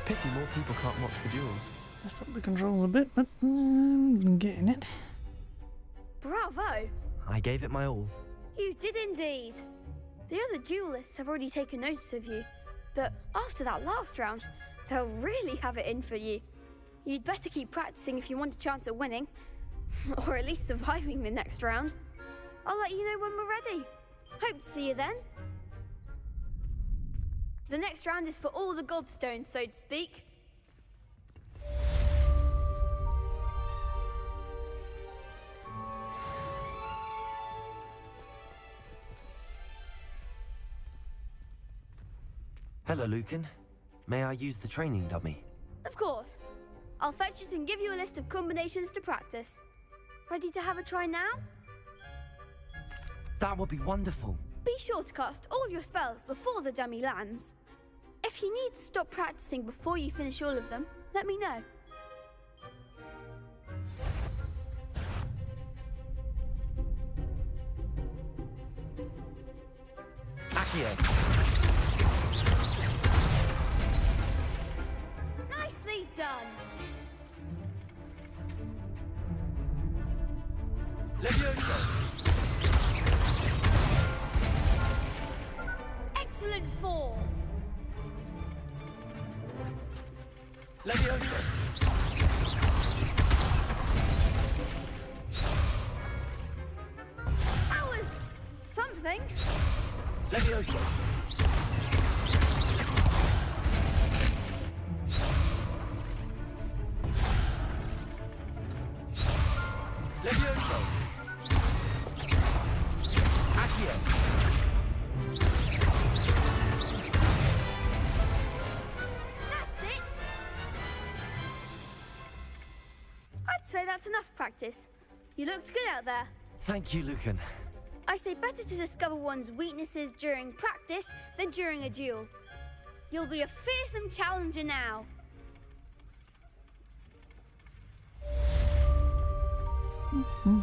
Pity more people can't watch the duels. Messed up the controls a bit, but I'm getting it. Bravo! I gave it my all. You did indeed. The other duelists have already taken notice of you, but after that last round, they'll really have it in for you. You'd better keep practicing if you want a chance at winning, or at least surviving the next round. I'll let you know when we're ready. Hope to see you then. The next round is for all the gobstones, so to speak. Hello, Lucan. May I use the training dummy? Of course. I'll fetch it and give you a list of combinations to practice. Ready to have a try now? That would be wonderful. Be sure to cast all your spells before the dummy lands. If you need to stop practicing before you finish all of them, let me know. Accio. Nicely done! Excellent form! That was something. That's it. I'd say that's enough practice. You looked good out there. Thank you, Lucan. I say better to discover one's weaknesses during practice than during a duel. You'll be a fearsome challenger now.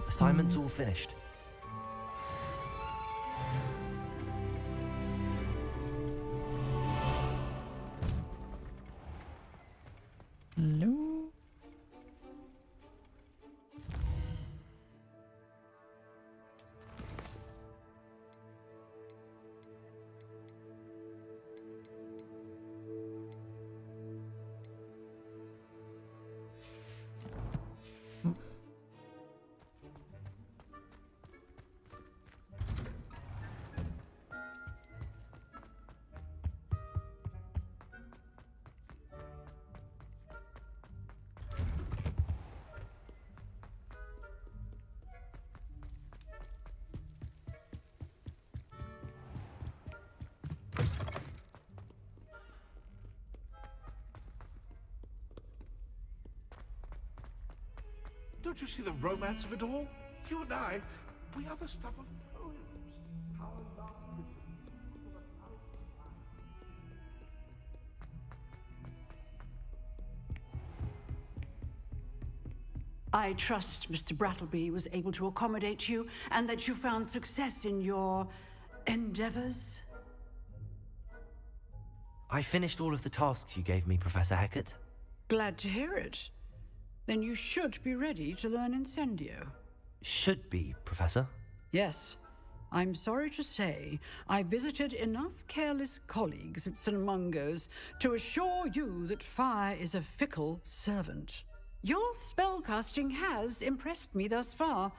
Assignment's all finished. Hello? Don't you see the romance of it all? You and I, we are the stuff of poems. How lovely. I trust Mr. Brattleby was able to accommodate you and that you found success in your endeavors. I finished all of the tasks you gave me, Professor Hecat. Glad to hear it. Then you should be ready to learn Incendio. Should be, Professor. Yes. I'm sorry to say, I visited enough careless colleagues at St. Mungo's to assure you that fire is a fickle servant. Your spellcasting has impressed me thus far,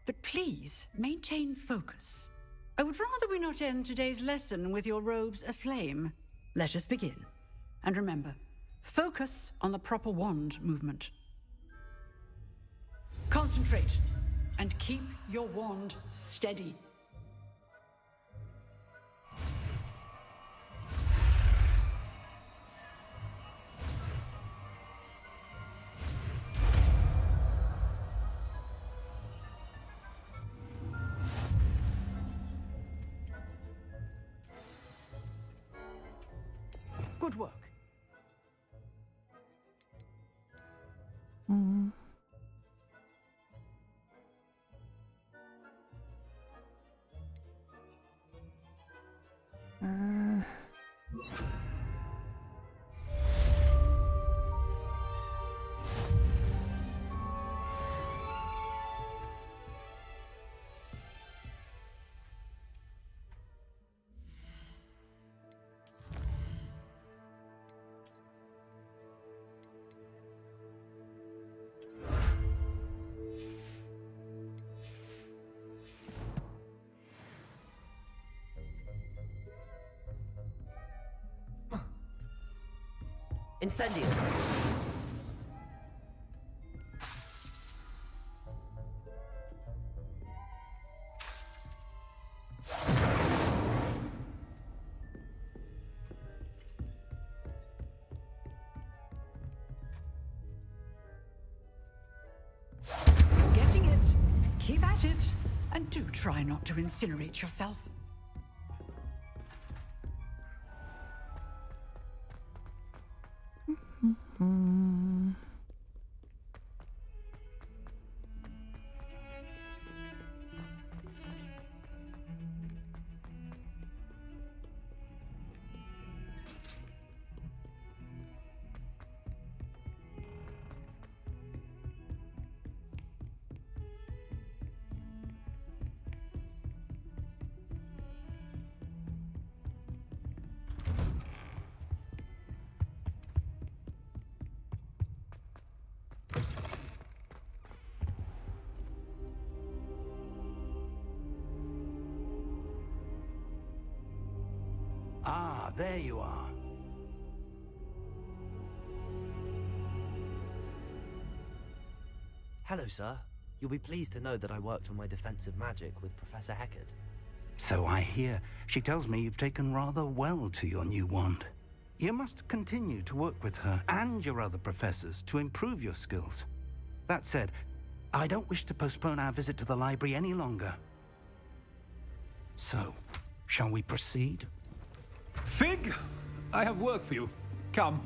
but please maintain focus. I would rather we not end today's lesson with your robes aflame. Let us begin. And remember, focus on the proper wand movement. Concentrate and keep your wand steady. Good work. Incendio. And do try not to incinerate yourself. Ah, there you are. Hello, sir. You'll be pleased to know that I worked on my defensive magic with Professor Heckard. So I hear. She tells me you've taken rather well to your new wand. You must continue to work with her and your other professors to improve your skills. That said, I don't wish to postpone our visit to the library any longer. So, shall we proceed? Fig! I have work for you. Come.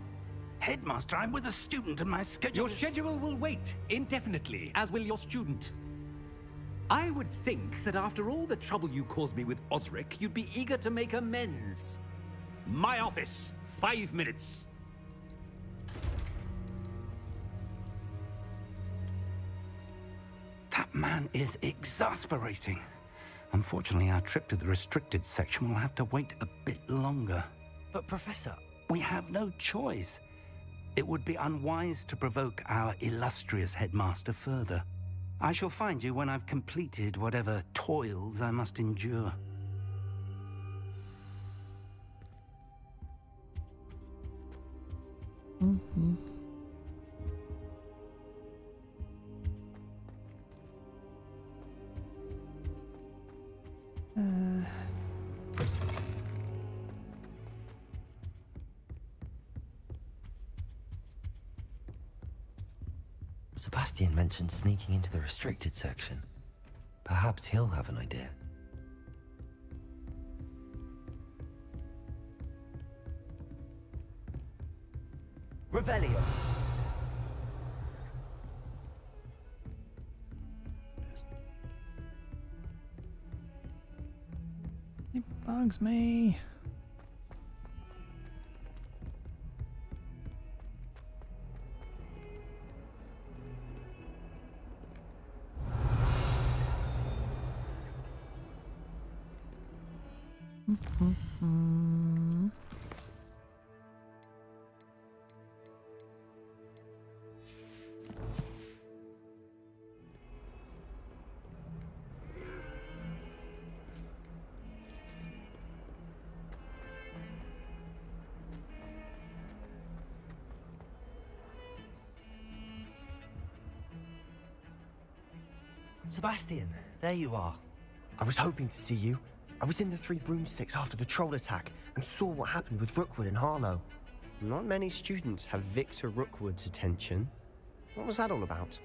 Headmaster, I'm with a student and my schedule Your schedule will wait indefinitely, as will your student. I would think that after all the trouble you caused me with Osric, you'd be eager to make amends. My office, 5 minutes. That man is exasperating. Unfortunately, our trip to the restricted section will have to wait a bit longer. But, Professor... We have no choice. It would be unwise to provoke our illustrious headmaster further. I shall find you when I've completed whatever toils I must endure. Sebastian mentioned sneaking into the restricted section. Perhaps he'll have an idea. Revelio. It bugs me. Sebastian, there you are. I was hoping to see you. I was in the Three Broomsticks after the troll attack and saw what happened with Rookwood and Harlow. Not many students have Victor Rookwood's attention. What was that all about?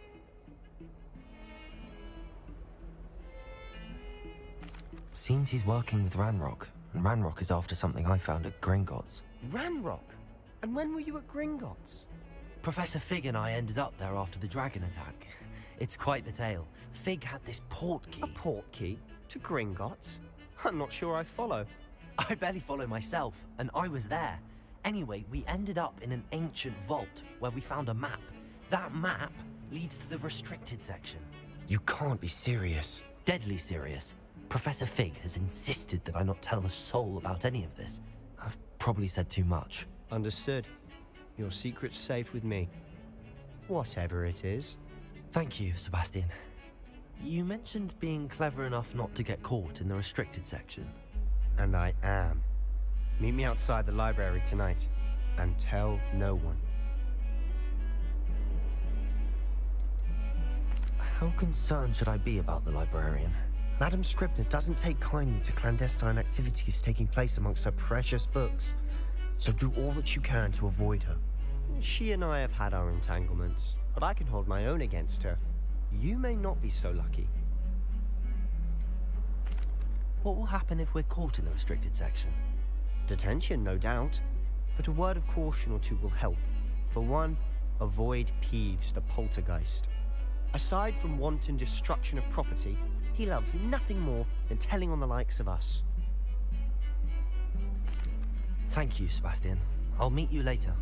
Seems he's working with Ranrock, and Ranrock is after something I found at Gringotts. Ranrock? And when were you at Gringotts? Professor Fig and I ended up there after the dragon attack. It's quite the tale. Fig had this port key. A port key? To Gringotts? I'm not sure I follow. I barely follow myself, and I was there. Anyway, we ended up in an ancient vault where we found a map. That map leads to the restricted section. You can't be serious. Deadly serious. Professor Fig has insisted that I not tell a soul about any of this. I've probably said too much. Understood. Your secret's safe with me. Whatever it is. Thank you, Sebastian. You mentioned being clever enough not to get caught in the restricted section. And I am. Meet me outside the library tonight, and tell no one. How concerned should I be about the librarian? Madam Scribner doesn't take kindly to clandestine activities taking place amongst her precious books, so do all that you can to avoid her. She and I have had our entanglements, but I can hold my own against her. You may not be so lucky. What will happen if we're caught in the restricted section? Detention, no doubt. But a word of caution or two will help. For one, avoid Peeves, the poltergeist. Aside from wanton destruction of property, he loves nothing more than telling on the likes of us. Thank you, Sebastian. I'll meet you later.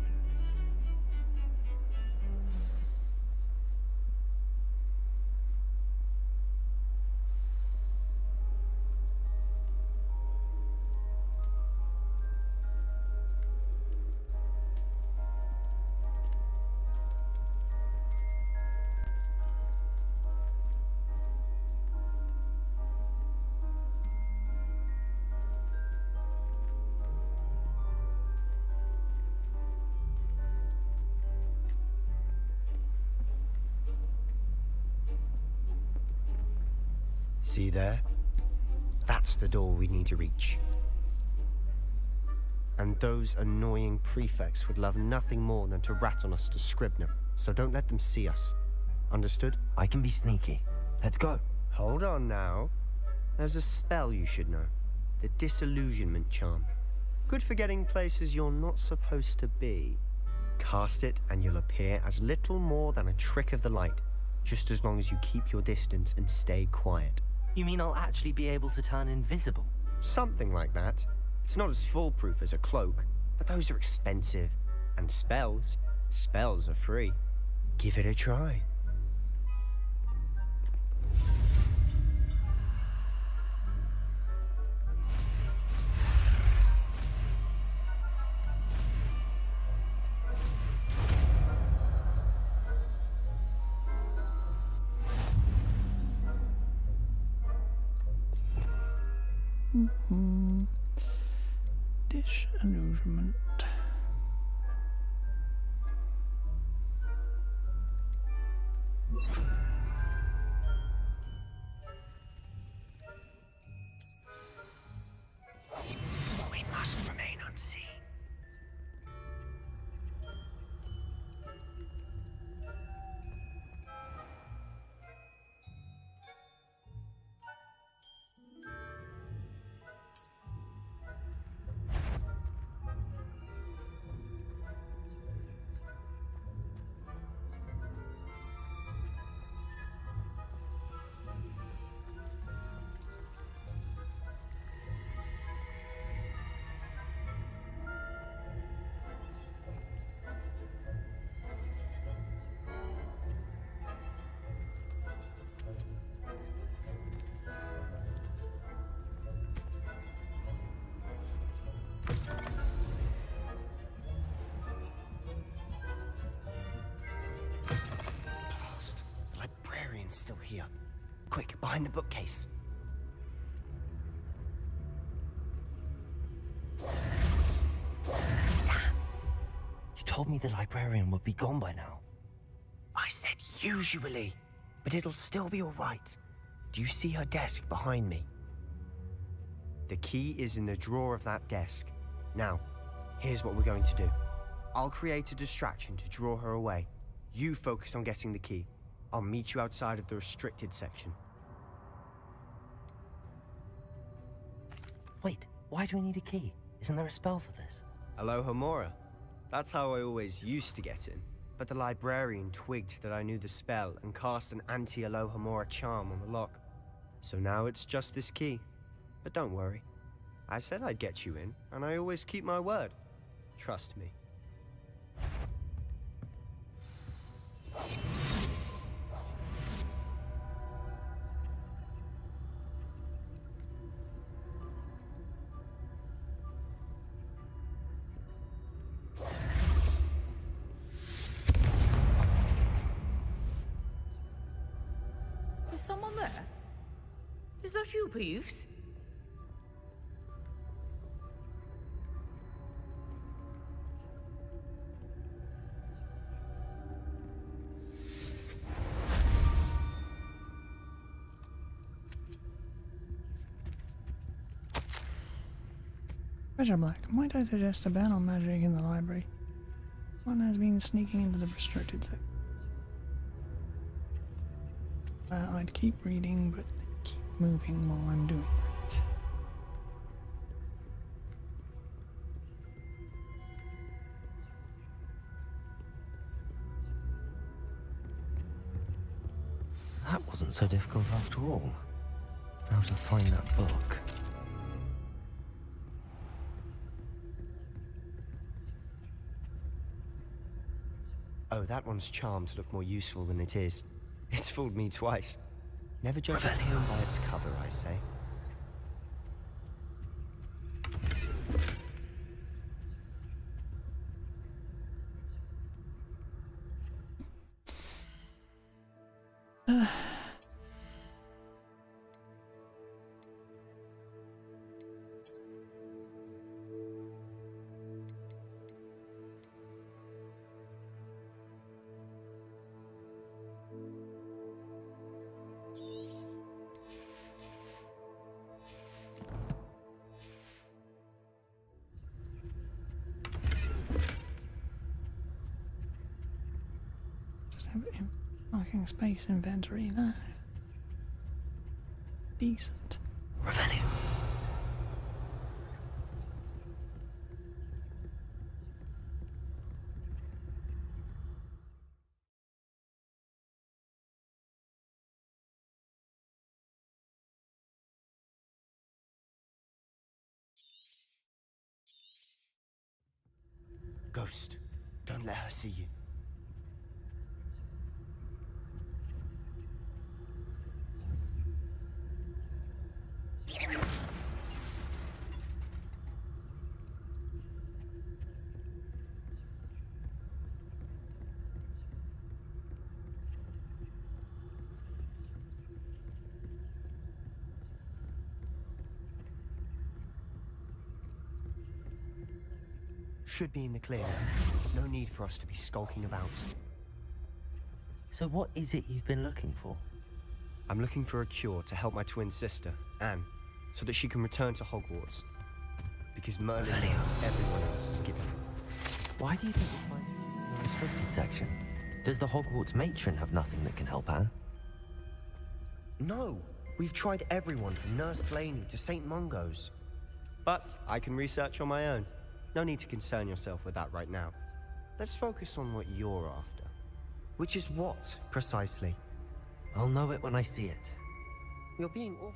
See there? That's the door we need to reach. And those annoying prefects would love nothing more than to rat on us to Scribner, so don't let them see us. Understood? I can be sneaky. Let's go. Hold on now. There's a spell you should know. The Disillusionment Charm. Good for getting places you're not supposed to be. Cast it and you'll appear as little more than a trick of the light, just as long as you keep your distance and stay quiet. You mean I'll actually be able to turn invisible? Something like that. It's not as foolproof as a cloak, but those are expensive. And spells are free. Give it a try. Disillusionment. We must remain unseen. Still here. Quick, behind the bookcase. You told me the librarian would be gone by now. I said usually, but it'll still be all right. Do you see her desk behind me? The key is in the drawer of that desk. Now, here's what we're going to do. I'll create a distraction to draw her away. You focus on getting the key. I'll meet you outside of the restricted section. Wait, why do we need a key? Isn't there a spell for this? Alohomora. That's how I always used to get in. But the librarian twigged that I knew the spell and cast an anti-Alohomora charm on the lock. So now it's just this key. But don't worry. I said I'd get you in, and I always keep my word. Trust me. Is someone there? Is that you, Peeves? Treasure Black, might I suggest a ban on magic in the library? One has been sneaking into the restricted section. I'd keep reading, but keep moving while I'm doing that. That wasn't so difficult after all. Now to find that book. Oh, that one's charmed to look more useful than it is. It's fooled me twice. Never judge a tome by its cover, I say. Just have it in fucking space inventory now. Decent. Revenue. Ghost, don't let her see you. Should be in the clear. No need for us to be skulking about. So what is it you've been looking for? I'm looking for a cure to help my twin sister, Anne, so that she can return to Hogwarts. Because Merlin knows everyone else is given. Why do you think you'll find it in the restricted section? Does the Hogwarts matron have nothing that can help Anne? No! We've tried everyone from Nurse Blaney to St. Mungo's. But I can research on my own. No need to concern yourself with that right now. Let's focus on what you're after. Which is what, precisely? I'll know it when I see it. You're being awful.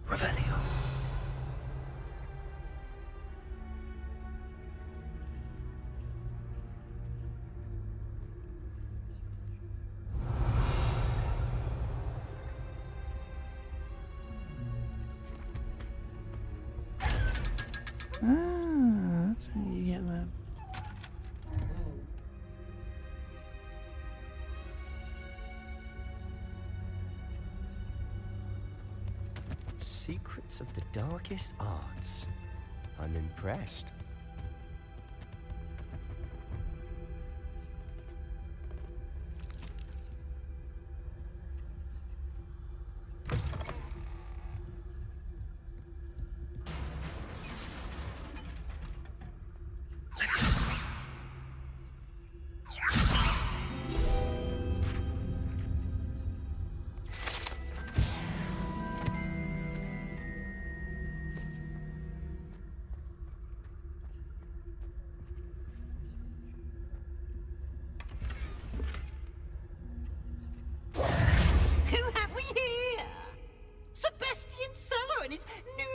Revelio. That's how you get that. Secrets of the darkest arts. I'm impressed.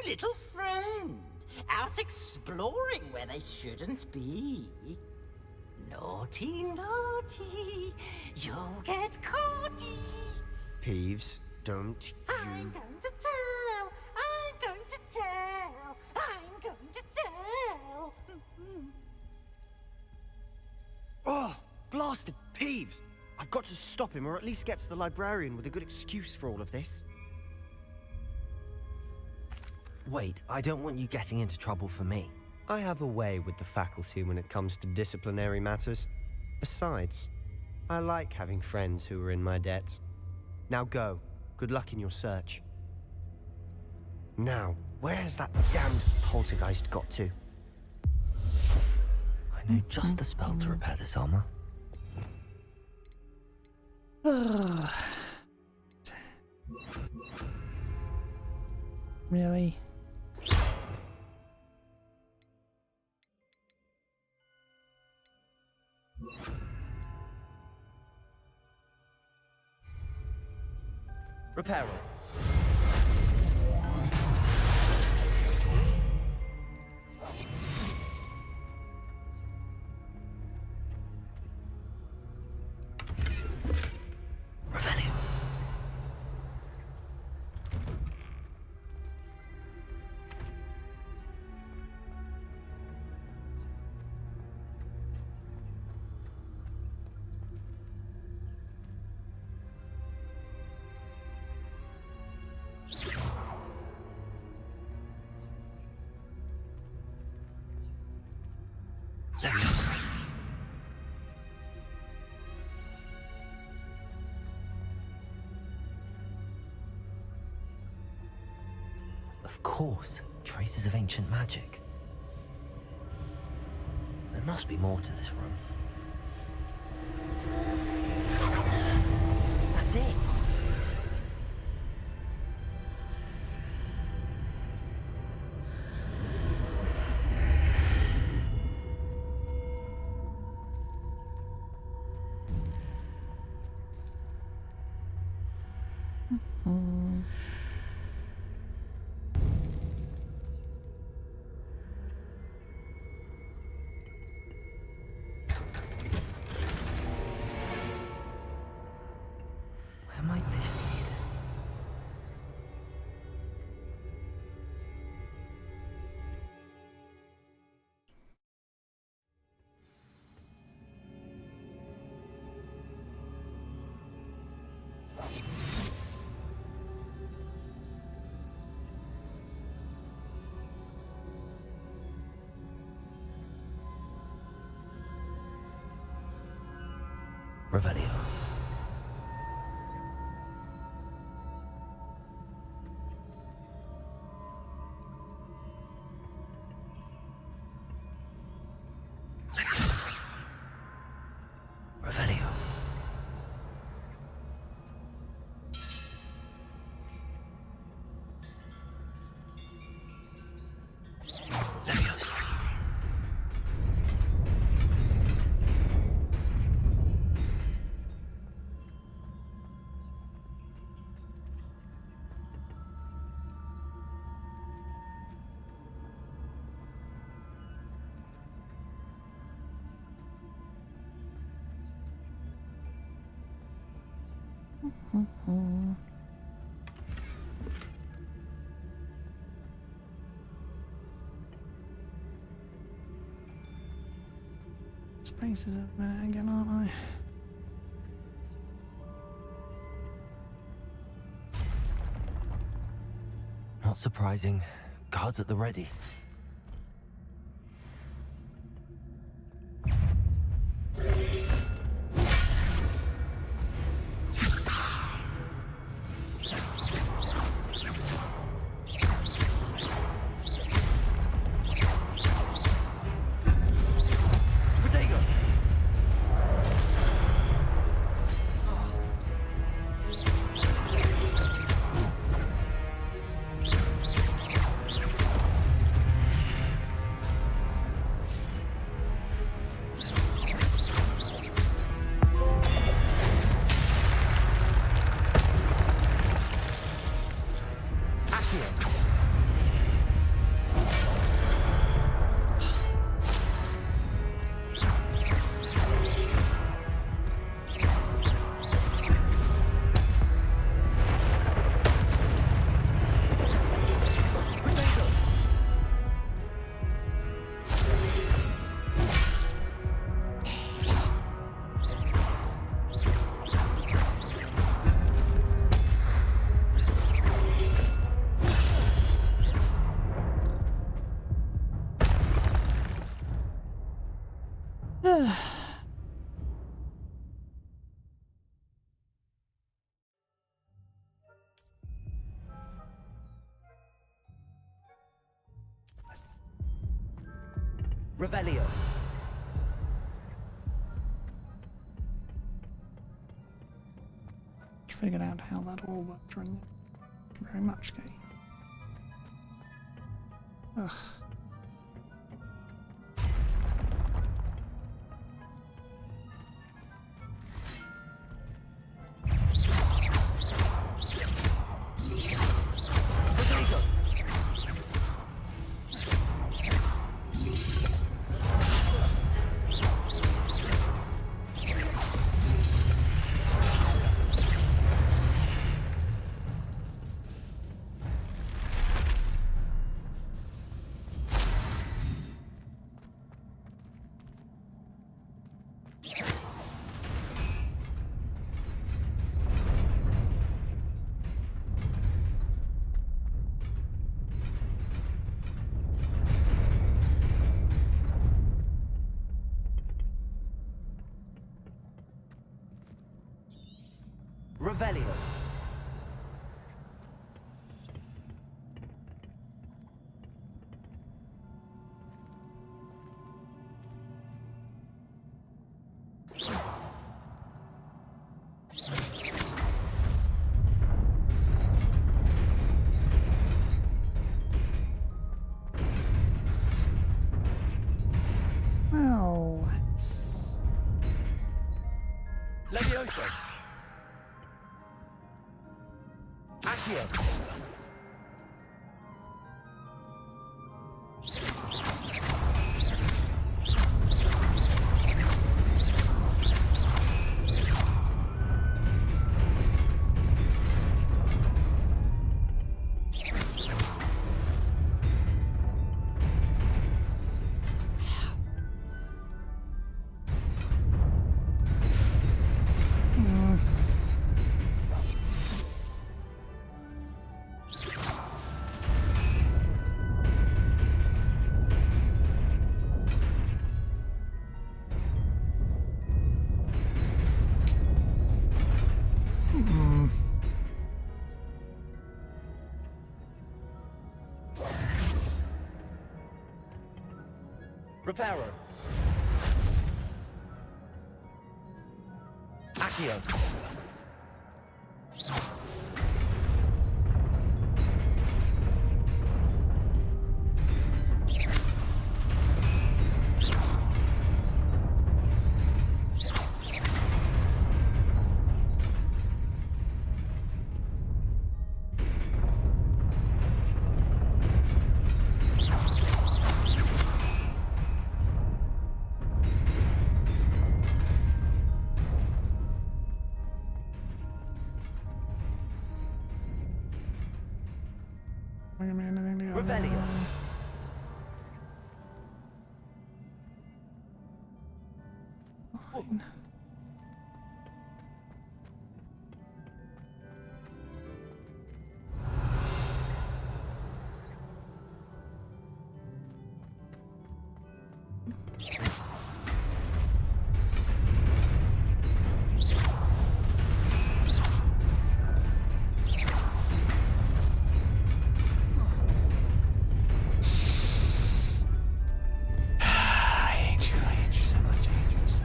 Little friend, out exploring where they shouldn't be. Naughty, naughty, you'll get caughty. Peeves, Don't I'm going to tell. I'm going to tell. I'm going to tell. Oh, blasted Peeves! I've got to stop him, or at least get to the librarian with a good excuse for all of this. Wait, I don't want you getting into trouble for me. I have a way with the faculty when it comes to disciplinary matters. Besides, I like having friends who are in my debt. Now go. Good luck in your search. Now, where has that damned poltergeist got to? I know just the spell to repair this armor. Really? Repair it. Revelio. Of course, traces of ancient magic. There must be more to this room. That's it! Where might this lead? Revelio. Revelio. Leviosa. Spaces a minute again, aren't I? Not surprising. Guards at the ready. Revelio. Figured out how that all worked, right? Thank you very much, Kate. Ugh. Revelio. Well, let's... Levioso. Accio. Reparo. Accio. Revelio. Fine. I hate you so much, I hate you so.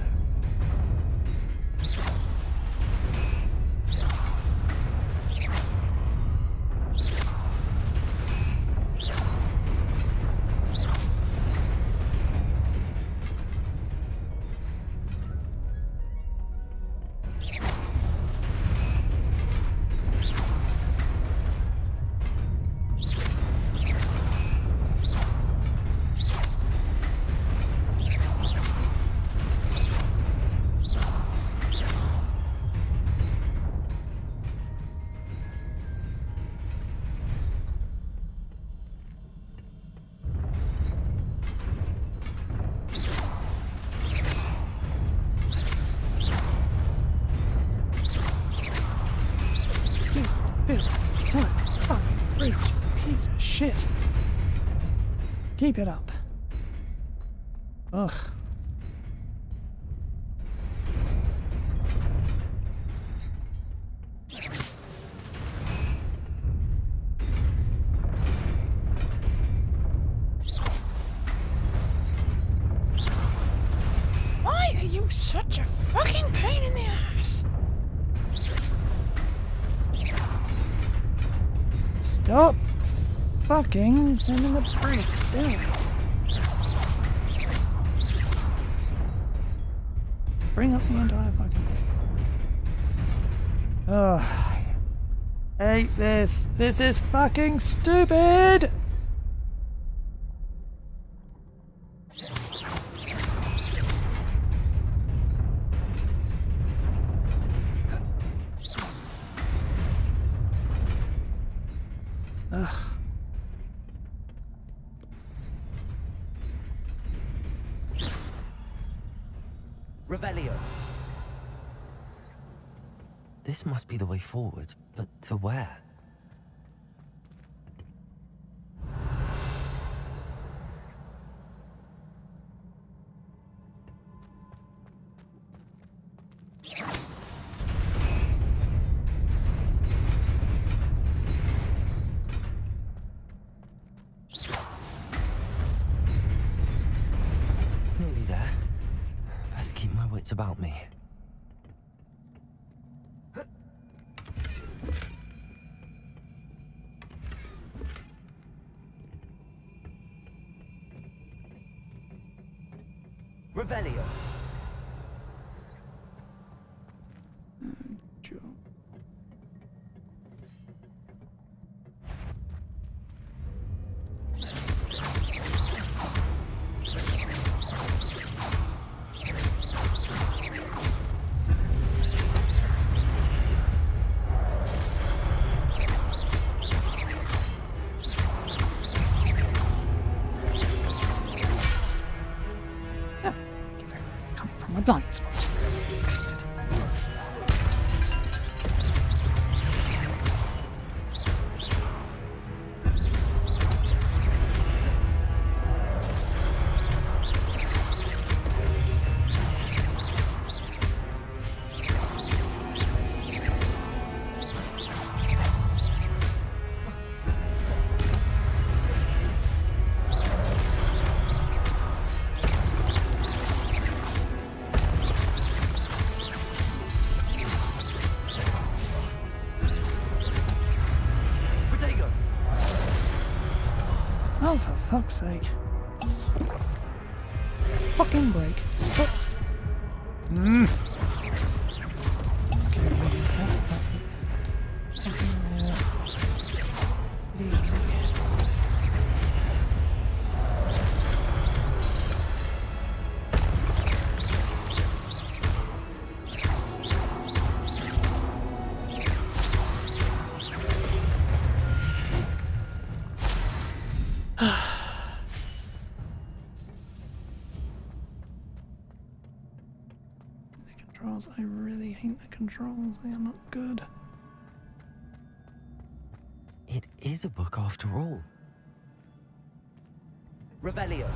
Bill, what fucking rude piece of shit. Keep it up. Ugh. Stop fucking sending the bricks down. Bring up the entire fucking thing. Oh, I hate this. This is fucking stupid. Ugh. Revelio. This must be the way forward, but to where? Nearly there. Best keep my wits about me. Revelio. My blind spot. Bastard. Oh, for fuck's sake. Fucking break. Stop. Controls. I really hate the controls. They are not good. It is a book after all. Revelio.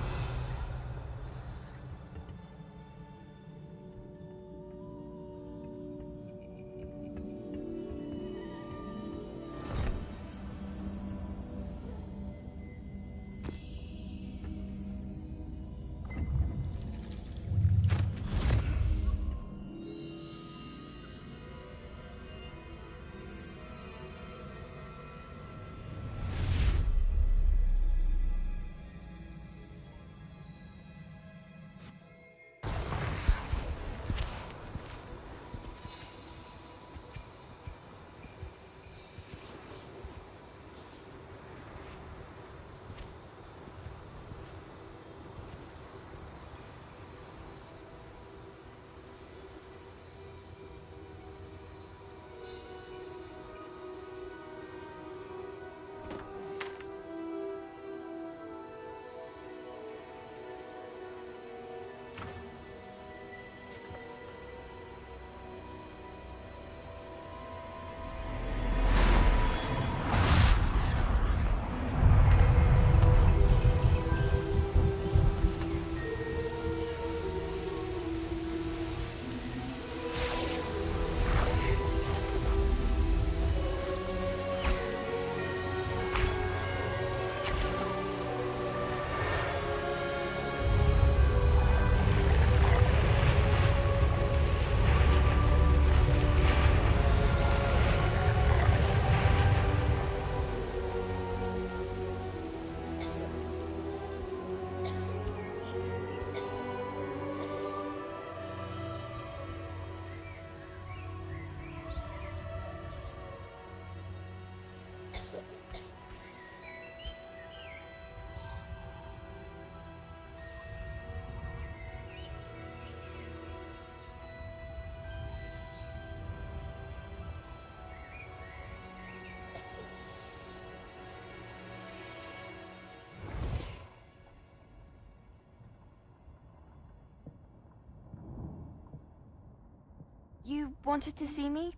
You wanted to see me?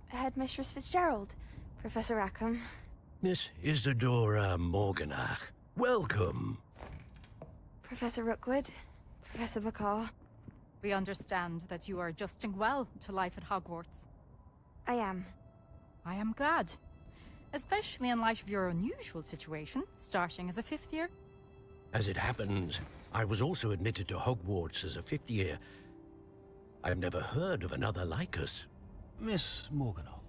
Headmistress Fitzgerald, Professor Rackham. Miss Isadora Morganach, welcome. Professor Rookwood, Professor McCaw. We understand that you are adjusting well to life at Hogwarts. I am. I am glad. Especially in light of your unusual situation, starting as a 5th year. As it happens, I was also admitted to Hogwarts as a 5th year. I've never heard of another like us. Miss Morganach,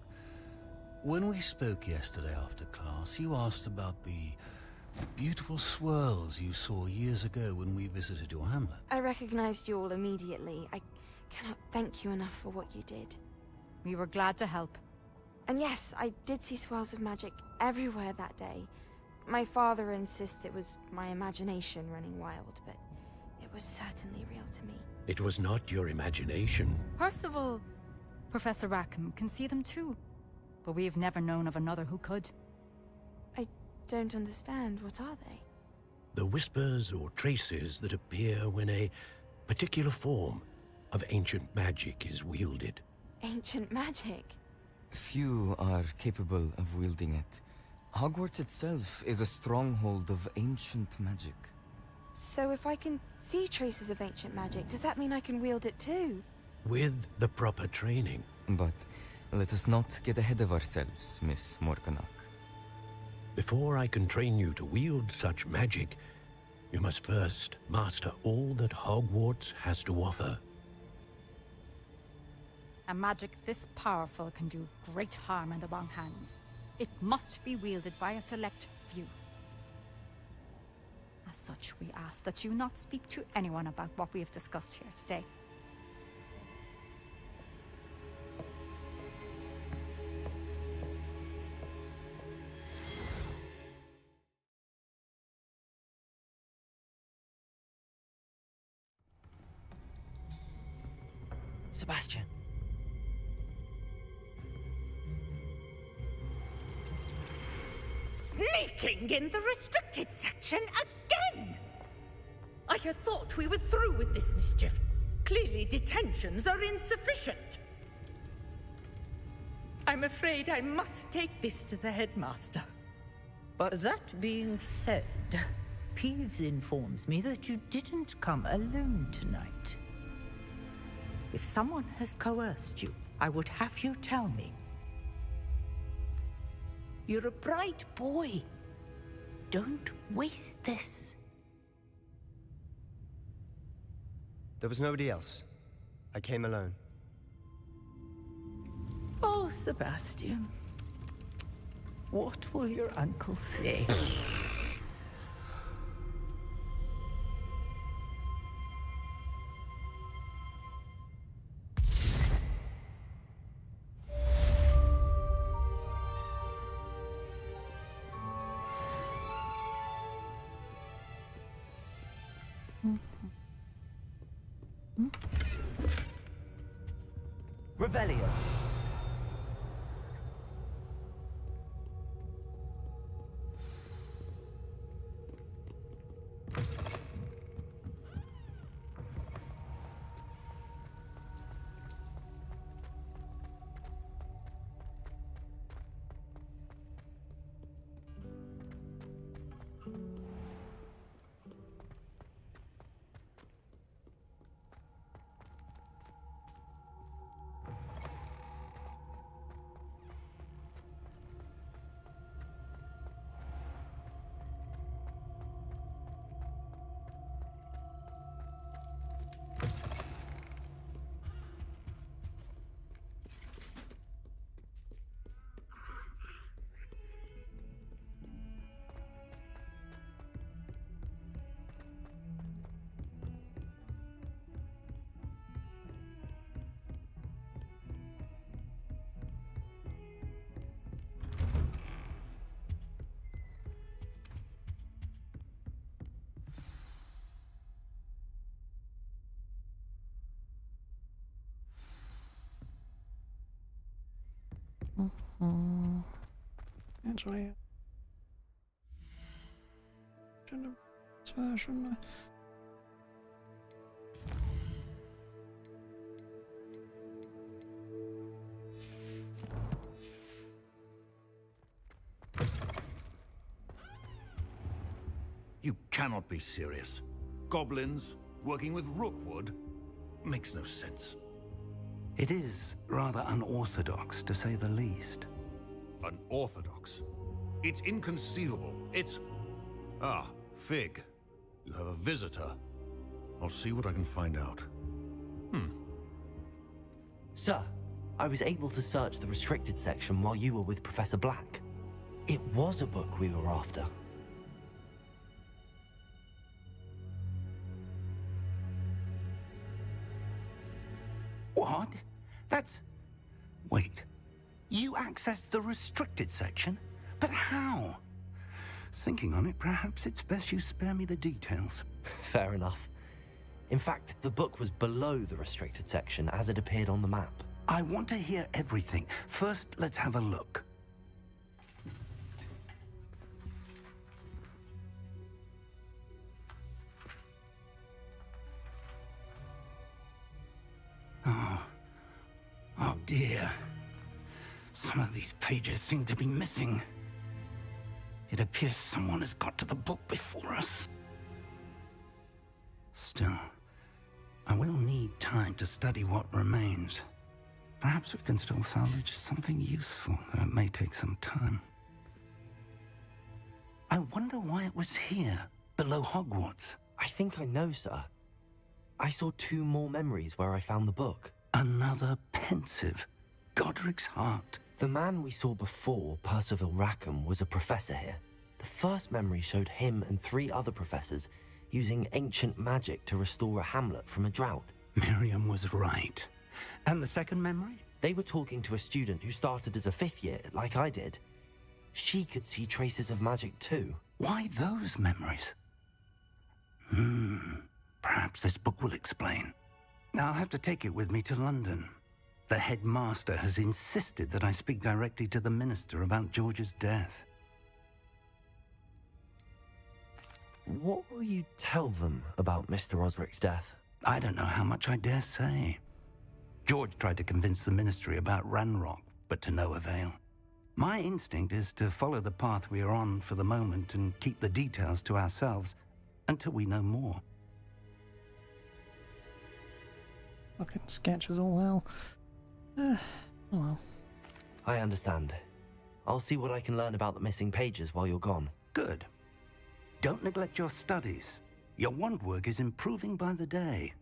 when we spoke yesterday after class, you asked about the beautiful swirls you saw years ago when we visited your hamlet. I recognized you all immediately. I cannot thank you enough for what you did. We were glad to help. And yes, I did see swirls of magic everywhere that day. My father insists it was my imagination running wild, but it was certainly real to me. It was not your imagination. Percival, Professor Rackham can see them too. But we have never known of another who could. I don't understand. What are they? The whispers or traces that appear when a particular form of ancient magic is wielded. Ancient magic? Few are capable of wielding it. Hogwarts itself is a stronghold of ancient magic. So if I can see traces of ancient magic, does that mean I can wield it too? With the proper training. But let us not get ahead of ourselves, Miss Morganach. Before I can train you to wield such magic, you must first master all that Hogwarts has to offer. A magic this powerful can do great harm in the wrong hands. It must be wielded by a select few. As such, we ask that you not speak to anyone about what we have discussed here today. Sebastian. Sneaking in the restricted section again! I had thought we were through with this mischief. Clearly detentions are insufficient. I'm afraid I must take this to the headmaster. But that being said, Peeves informs me that you didn't come alone tonight. If someone has coerced you, I would have you tell me. You're a bright boy. Don't waste this. There was nobody else. I came alone. Oh, Sebastian. What will your uncle say? Revelio. Actually, shouldn't I? You cannot be serious. Goblins working with Rookwood makes no sense. It is rather unorthodox, to say the least. Unorthodox? It's inconceivable. It's... Ah, Fig. You have a visitor. I'll see what I can find out. Sir, I was able to search the restricted section while you were with Professor Black. It was a book we were after. What? That's... Wait. You accessed the restricted section? But how? Thinking on it, perhaps it's best you spare me the details. Fair enough. In fact, the book was below the restricted section as it appeared on the map. I want to hear everything. First, let's have a look. Oh dear. Some of these pages seem to be missing. It appears someone has got to the book before us. Still, I will need time to study what remains. Perhaps we can still salvage something useful, though it may take some time. I wonder why it was here, below Hogwarts. I think I know, sir. I saw 2 more memories where I found the book. Another pensive. Godric's heart. The man we saw before, Percival Rackham, was a professor here. The first memory showed him and 3 other professors using ancient magic to restore a hamlet from a drought. Miriam was right. And the second memory? They were talking to a student who started as a 5th year, like I did. She could see traces of magic too. Why those memories? Perhaps this book will explain. I'll have to take it with me to London. The headmaster has insisted that I speak directly to the minister about George's death. What will you tell them about Mr. Osric's death? I don't know how much I dare say. George tried to convince the ministry about Ranrock, but to no avail. My instinct is to follow the path we are on for the moment and keep the details to ourselves until we know more. Fucking sketches all hell. Oh well. I understand. I'll see what I can learn about the missing pages while you're gone. Good. Don't neglect your studies. Your wand work is improving by the day.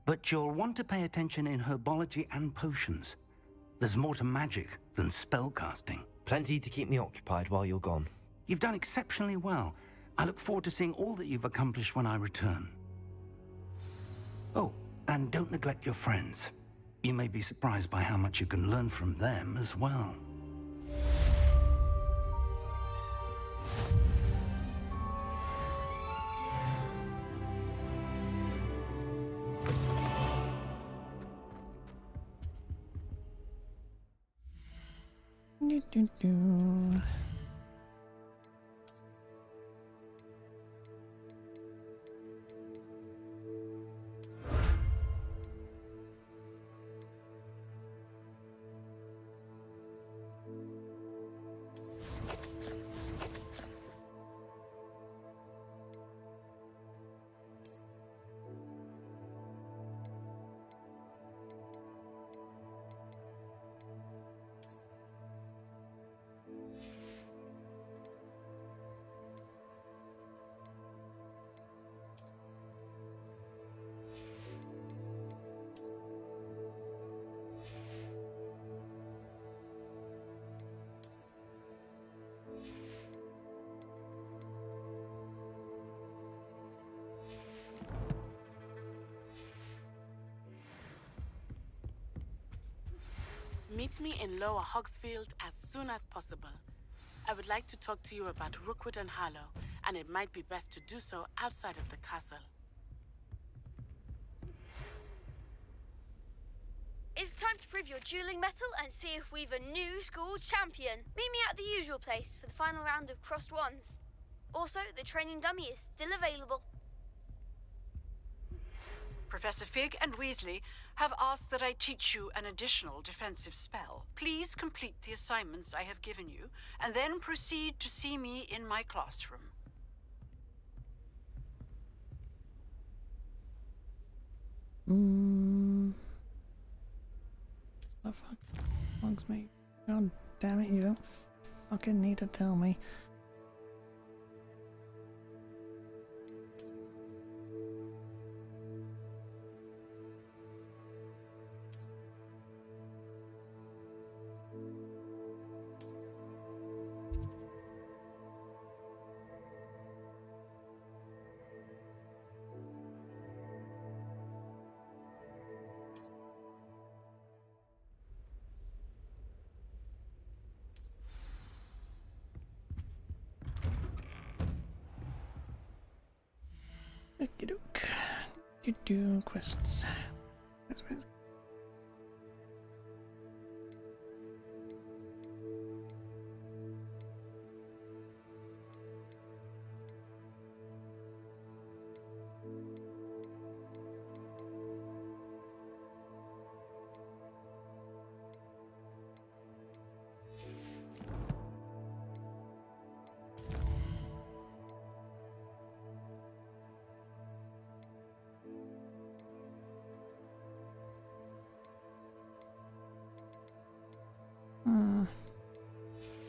But you'll want to pay attention in herbology and potions. There's more to magic than spellcasting. Plenty to keep me occupied while you're gone. You've done exceptionally well. I look forward to seeing all that you've accomplished when I return. Oh, and don't neglect your friends. You may be surprised by how much you can learn from them as well. Do. Meet me in Lower Hogsfield as soon as possible. I would like to talk to you about Rookwood and Harlow, and it might be best to do so outside of the castle. It's time to prove your dueling mettle and see if we've a new school champion. Meet me at the usual place for the final round of crossed wands. Also, the training dummy is still available. Professor Fig and Weasley have asked that I teach you an additional defensive spell. Please complete the assignments I have given you, and then proceed to see me in my classroom. The fuck bugs me? God damn it, you don't fucking need to tell me. Okey-doke. Do quests.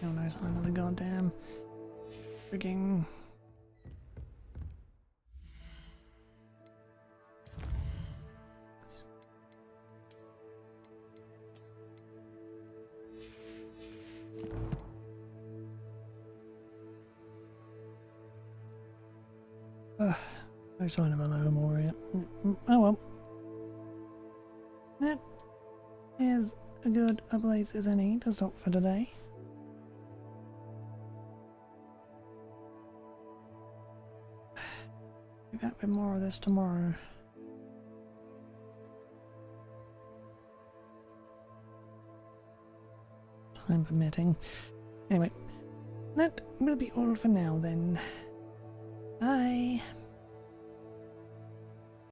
No sign of the goddamn freaking. No sign of a low Moria. Oh well. That is a good a place as any to stop for today. Be back with more of this tomorrow. Time permitting. Anyway, that will be all for now then. Bye.